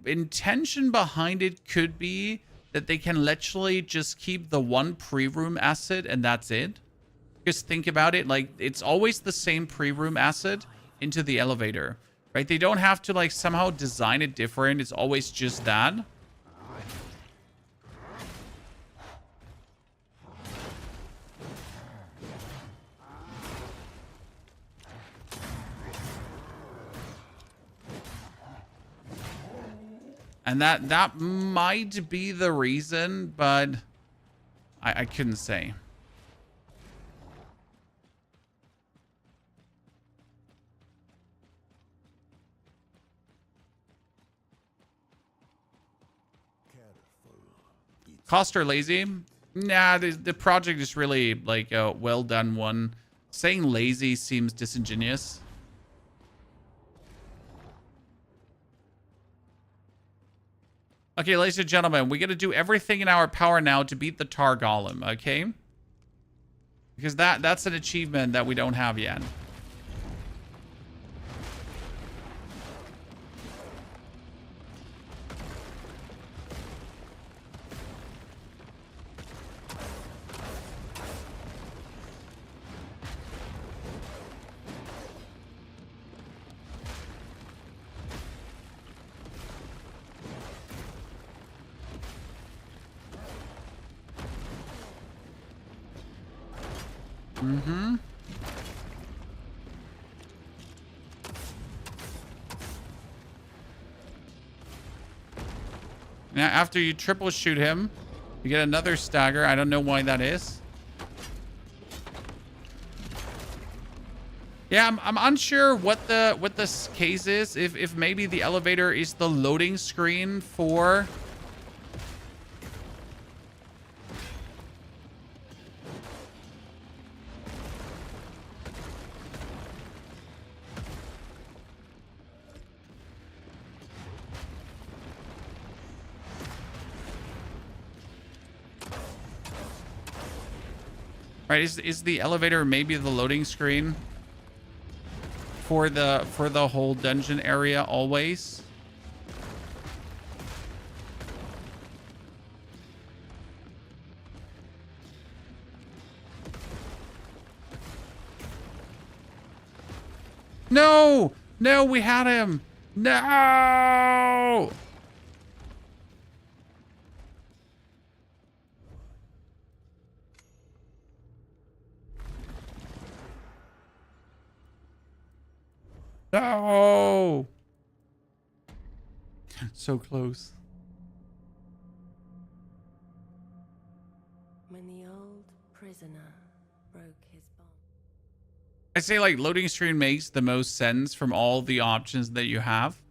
intention behind it could be that they can literally just keep the one pre-room asset and that's it. Just think about it, like, it's always the same pre-room asset into the elevator, right? Right? They don't have to like somehow design it different. It's always just that. And that might be the reason, but I couldn't say. Cost or lazy? Nah, the project is really like a well done one. Saying lazy seems disingenuous. Okay, ladies and gentlemen, we got to do everything in our power now to beat the Tar Golem, okay? Because that's an achievement that we don't have yet. Mm-hmm. Now, after you triple shoot him, you get another stagger. I don't know why that is. Yeah, I'm unsure what this case is. If maybe the elevator is the loading screen for... Right, is the elevator maybe the loading screen for the whole dungeon area always? No! No, we had him! No! No! So close. When the old prisoner broke his bond. I say like loading screen makes the most sense from all the options that you have.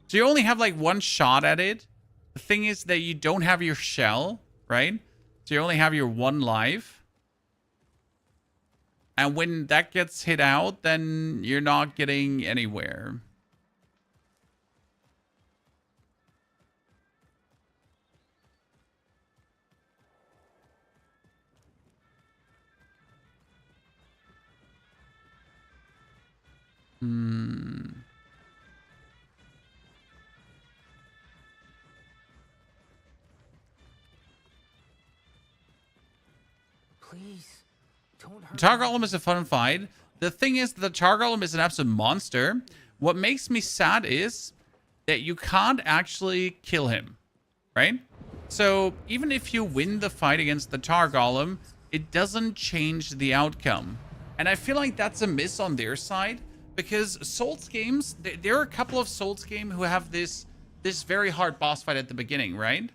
So you only have like one shot at it. The thing is that you don't have your shell, right? So you only have your one life. And when that gets hit out, then you're not getting anywhere. Please, don't hurt. Tar Golem is a fun fight. The thing is, the Tar Golem is an absolute monster. What makes me sad is that you can't actually kill him, right? So even if you win the fight against the Tar Golem, it doesn't change the outcome. And I feel like that's a miss on their side, because Souls games, there are a couple of Souls games who have this very hard boss fight at the beginning, right?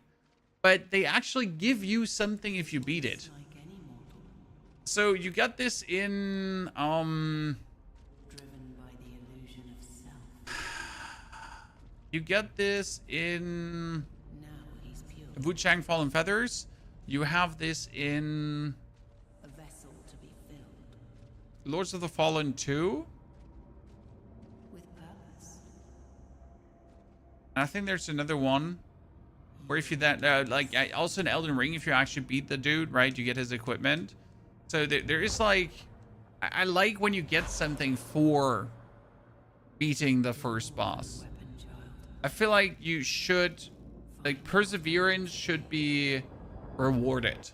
But they actually give you something if you beat it. So you got this in you get this in Wuchang Fallen Feathers. You have this in Lords of the Fallen 2. And I think there's another one where if you also in Elden Ring, if you actually beat the dude, right, you get his equipment. So there is like, I like when you get something for beating the first boss. I feel like you should, like, perseverance should be rewarded.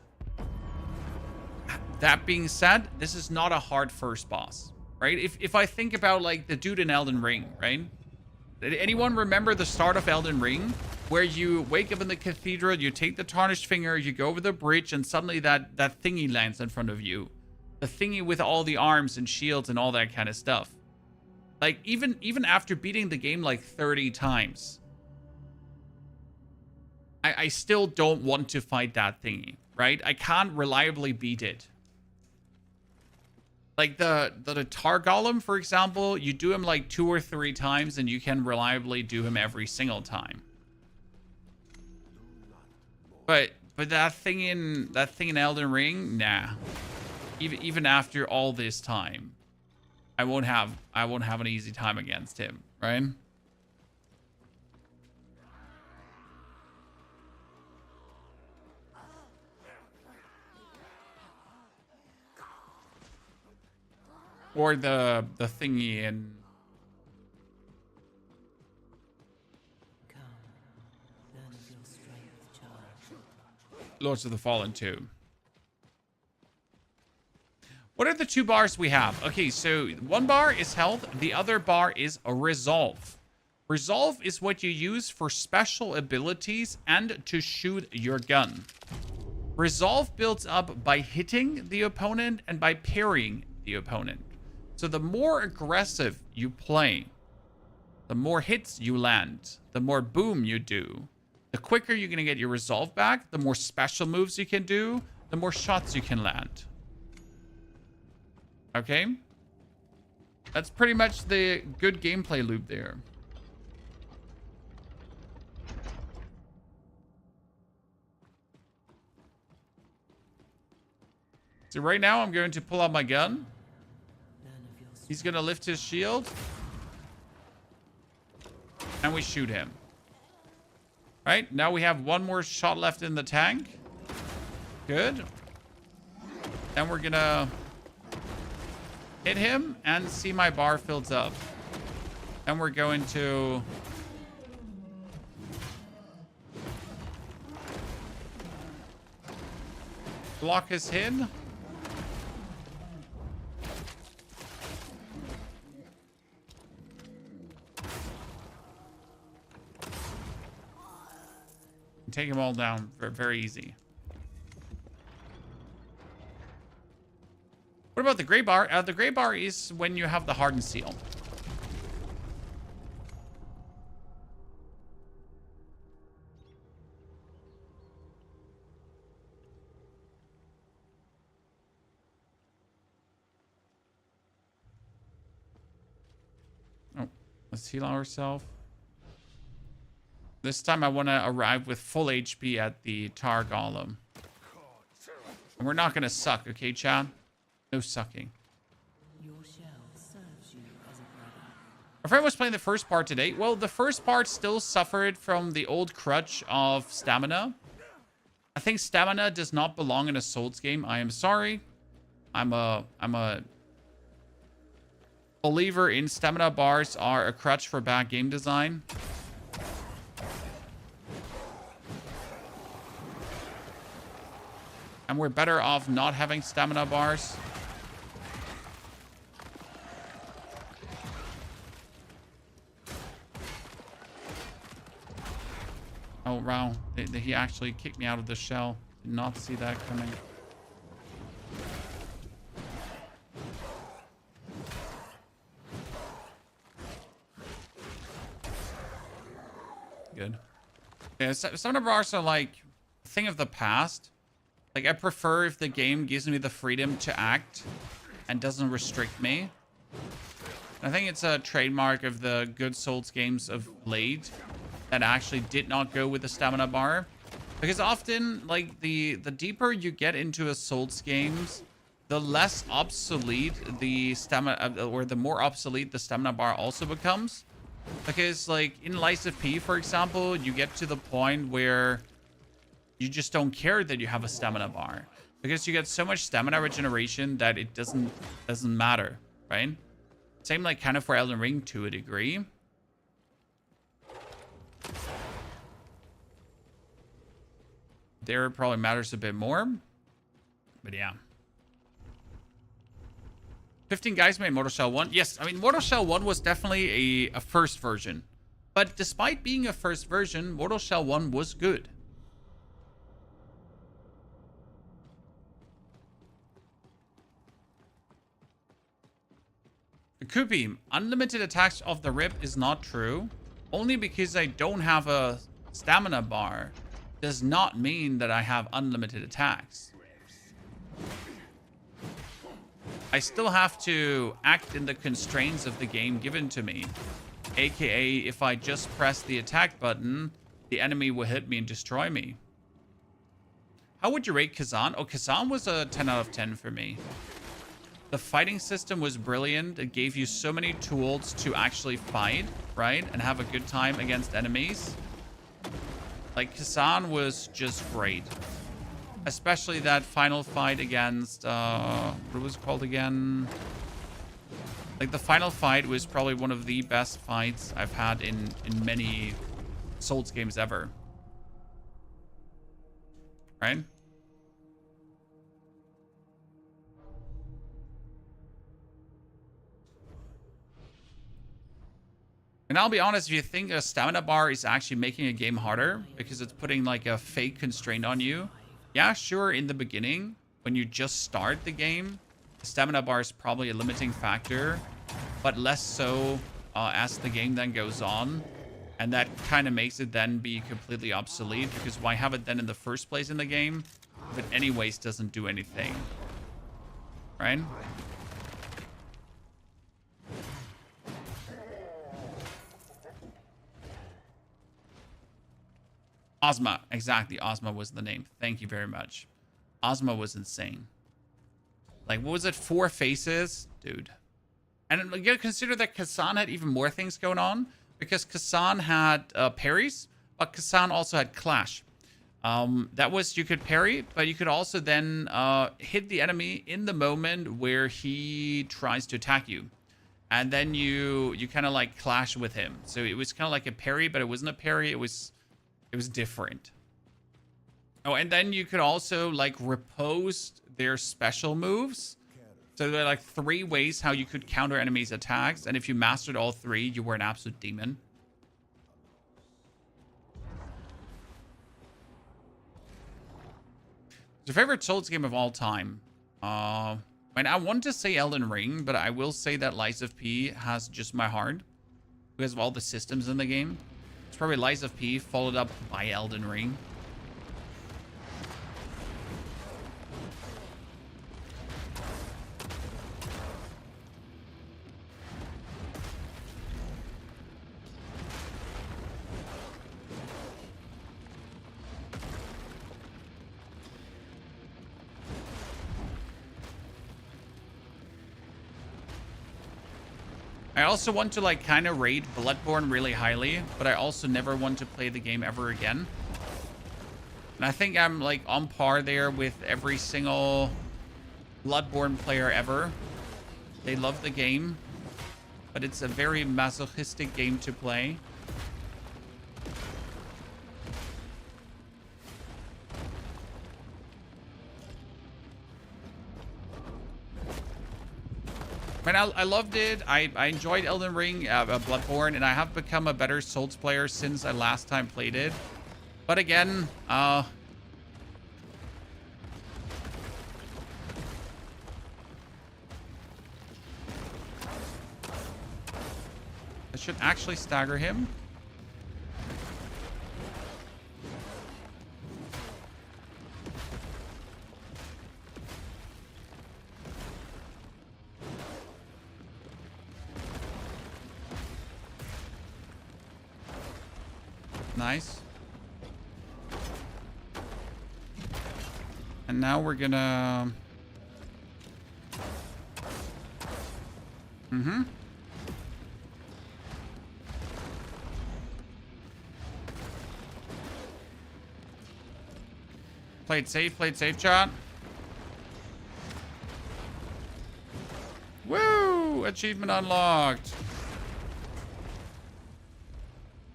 That being said, this is not a hard first boss, right? If I think about like the dude in Elden Ring, right? Did anyone remember the start of Elden Ring? Where you wake up in the cathedral, you take the tarnished finger, you go over the bridge, and suddenly that thingy lands in front of you. The thingy with all the arms and shields and all that kind of stuff. Like, even after beating the game like 30 times, I still don't want to fight that thingy, right? I can't reliably beat it. Like the Tar Golem, for example, you do him like 2 or 3 times and you can reliably do him every single time. But that thing in Elden Ring, nah. Even after all this time, I won't have an easy time against him, right? Or the thingy in Lords of the Fallen 2. What are the 2 bars we have? Okay, so 1 bar is health, the other bar is a resolve. Resolve is what you use for special abilities and to shoot your gun. Resolve builds up by hitting the opponent and by parrying the opponent. So the more aggressive you play, the more hits you land, the more boom you do, the quicker you're going to get your resolve back, the more special moves you can do, the more shots you can land. Okay? That's pretty much the good gameplay loop there. So right now I'm going to pull out my gun. He's going to lift his shield. And we shoot him. Right, now we have 1 more shot left in the tank. Good. Then we're going to hit him and see my bar fills up. Then we're going to block his hit. Take them all down very easy. What about the gray bar? The gray bar is when you have the hardened seal. Oh, let's heal ourselves. This time I want to arrive with full HP at the Tar Golem. And we're not going to suck, okay, Chad? No sucking. Your shell serves you as a brother. Our friend was playing the first part today. Well, the first part still suffered from the old crutch of stamina. I think stamina does not belong in a Souls game. I am sorry. I'm a believer in stamina bars are a crutch for bad game design. And we're better off not having stamina bars. Oh, wow. He actually kicked me out of the shell. Did not see that coming. Good. Yeah, stamina bars are like a thing of the past. Like, I prefer if the game gives me the freedom to act and doesn't restrict me. I think it's a trademark of the good Souls games of late that actually did not go with the stamina bar. Because often, like, the deeper you get into a Souls games, the less obsolete the stamina, or the more obsolete the stamina bar also becomes. Because, like, in Lies of P, for example, you get to the point where you just don't care that you have a stamina bar, because you get so much stamina regeneration that it doesn't matter, right? Same like kind of for Elden Ring to a degree. There it probably matters a bit more, but yeah. 15 guys made Mortal Shell 1. Yes, I mean, Mortal Shell 1 was definitely a first version But despite being a first version, Mortal Shell 1 was good. Kupi, unlimited attacks off the rip is not true. Only because I don't have a stamina bar does not mean that I have unlimited attacks. I still have to act in the constraints of the game given to me. AKA, if I just press the attack button, the enemy will hit me and destroy me. How would you rate Kazan? Oh, Kazan was a 10 out of 10 for me. The fighting system was brilliant. It gave you so many tools to actually fight, right? And have a good time against enemies. Like, Kazan was just great. Especially that final fight against, what was it called again? Like, the final fight was probably one of the best fights I've had in many Souls games ever. Right? And I'll be honest, if you think a stamina bar is actually making a game harder because it's putting like a fake constraint on you, yeah, sure, in the beginning, when you just start the game, the stamina bar is probably a limiting factor, but less so as the game then goes on. And that kind of makes it then be completely obsolete, because why have it then in the first place in the game if it anyways doesn't do anything? Right? Ozma, exactly. Ozma was the name. Thank you very much. Ozma was insane. Like, what was it? 4 faces? Dude. And you gotta consider that Kazan had even more things going on, because Kazan had parries, but Kazan also had clash. That was, you could parry, but you could also then hit the enemy in the moment where he tries to attack you. And then you kind of like clash with him. So it was kind of like a parry, but it wasn't a parry. It was different. Oh, and then you could also like repose their special moves. So there are like 3 ways how you could counter enemies' attacks. And if you mastered all 3, you were an absolute demon. It's your favorite Souls game of all time? And I want to say Elden Ring, but I will say that Lies of P has just my heart because of all the systems in the game. It's probably Lies of P followed up by Elden Ring. I also want to like kind of rate Bloodborne really highly, but I also never want to play the game ever again. And I think I'm like on par there with every single Bloodborne player ever. They love the game, but it's a very masochistic game to play. Man, I loved it. I enjoyed Elden Ring, Bloodborne, and I have become a better Souls player since I last time played it. But again, I should actually stagger him. Nice. And now we're gonna... Played safe, chat. Woo! Achievement unlocked.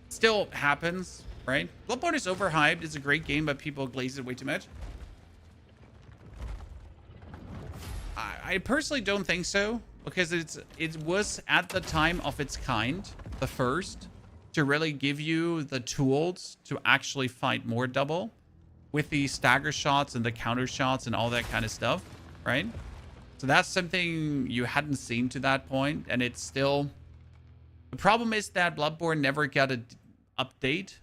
Still happens, right? Bloodborne is overhyped. It's a great game, but people glaze it way too much. I personally don't think so, because it was at the time of its kind, the first. to really give you the tools to actually fight more double with the stagger shots and the counter shots and all that kind of stuff, right? So that's something you hadn't seen to that point, and it's still... The problem is that Bloodborne never got an update,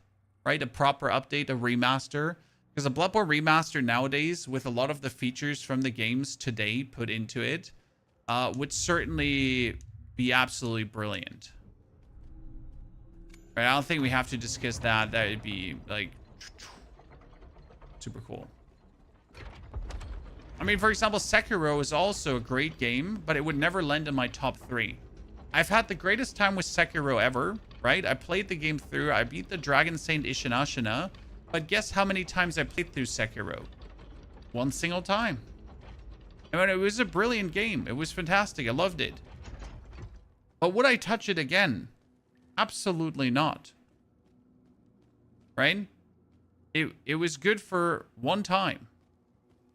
right? A proper update, a remaster. Because a Bloodborne remaster nowadays, with a lot of the features from the games today put into it, would certainly be absolutely brilliant. Right, I don't think we have to discuss that. That would be, like, super cool. I mean, for example, Sekiro is also a great game, but it would never land in my top 3. I've had the greatest time with Sekiro ever, right? I played the game through. I beat the Dragon Saint Ishinashina. But guess how many times I played through Sekiro? One single time. I mean, it was a brilliant game. It was fantastic. I loved it. But would I touch it again? Absolutely not. Right? It was good for one time.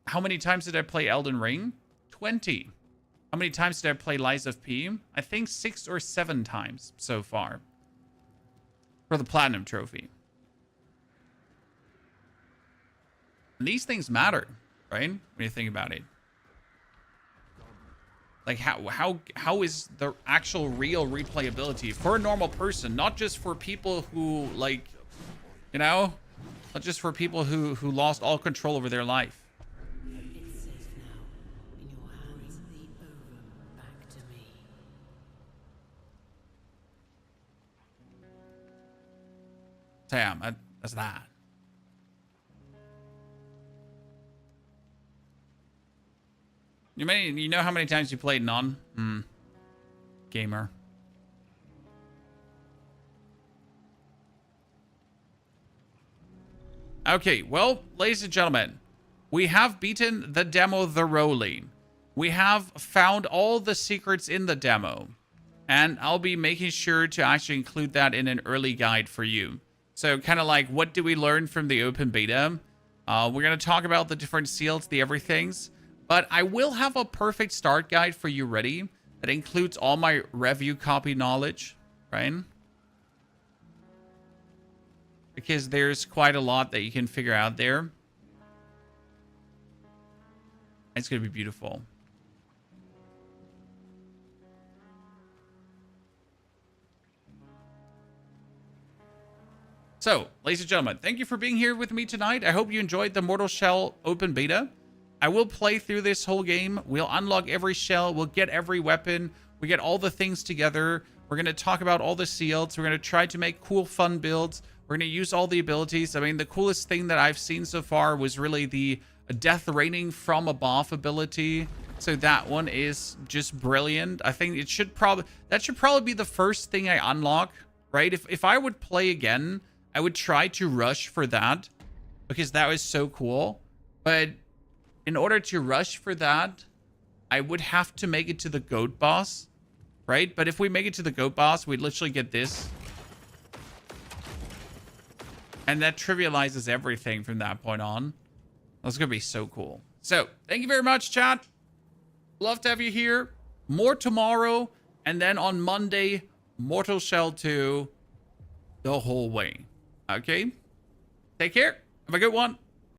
How many times did I play Elden Ring? 20. How many times did I play Lies of P? I think 6 or 7 times so far. For the Platinum Trophy. And these things matter, right? When you think about it. Like, how is the actual real replayability for a normal person, not just for people who, like, you know, not just for people who lost all control over their life. Damn, that's that. You know how many times you played Non? Gamer. Okay, well, ladies and gentlemen, we have beaten the demo thoroughly. We have found all the secrets in the demo. And I'll be making sure to actually include that in an early guide for you. So kind of like, what do we learn from the open beta? We're going to talk about the different seals, the everythings. But I will have a perfect start guide for you ready that includes all my review copy knowledge, right? Because there's quite a lot that you can figure out there. It's going to be beautiful. So, ladies and gentlemen, thank you for being here with me tonight. I hope you enjoyed the Mortal Shell open beta. I will play through this whole game. We'll unlock every shell. We'll get every weapon. We get all the things together. We're going to talk about all the seals. We're going to try to make cool, fun builds. We're going to use all the abilities. I mean, the coolest thing that I've seen so far was really the Death Raining from Above ability. So that one is just brilliant. I think it should probably... That should probably be the first thing I unlock, right? If I would play again, I would try to rush for that because that was so cool. But in order to rush for that, I would have to make it to the goat boss, right? But if we make it to the goat boss, we'd literally get this. And that trivializes everything from that point on. That's going to be so cool. So, thank you very much, chat. Love to have you here. More tomorrow. And then on Monday, Mortal Shell 2 the whole way. Okay? Take care. Have a good one.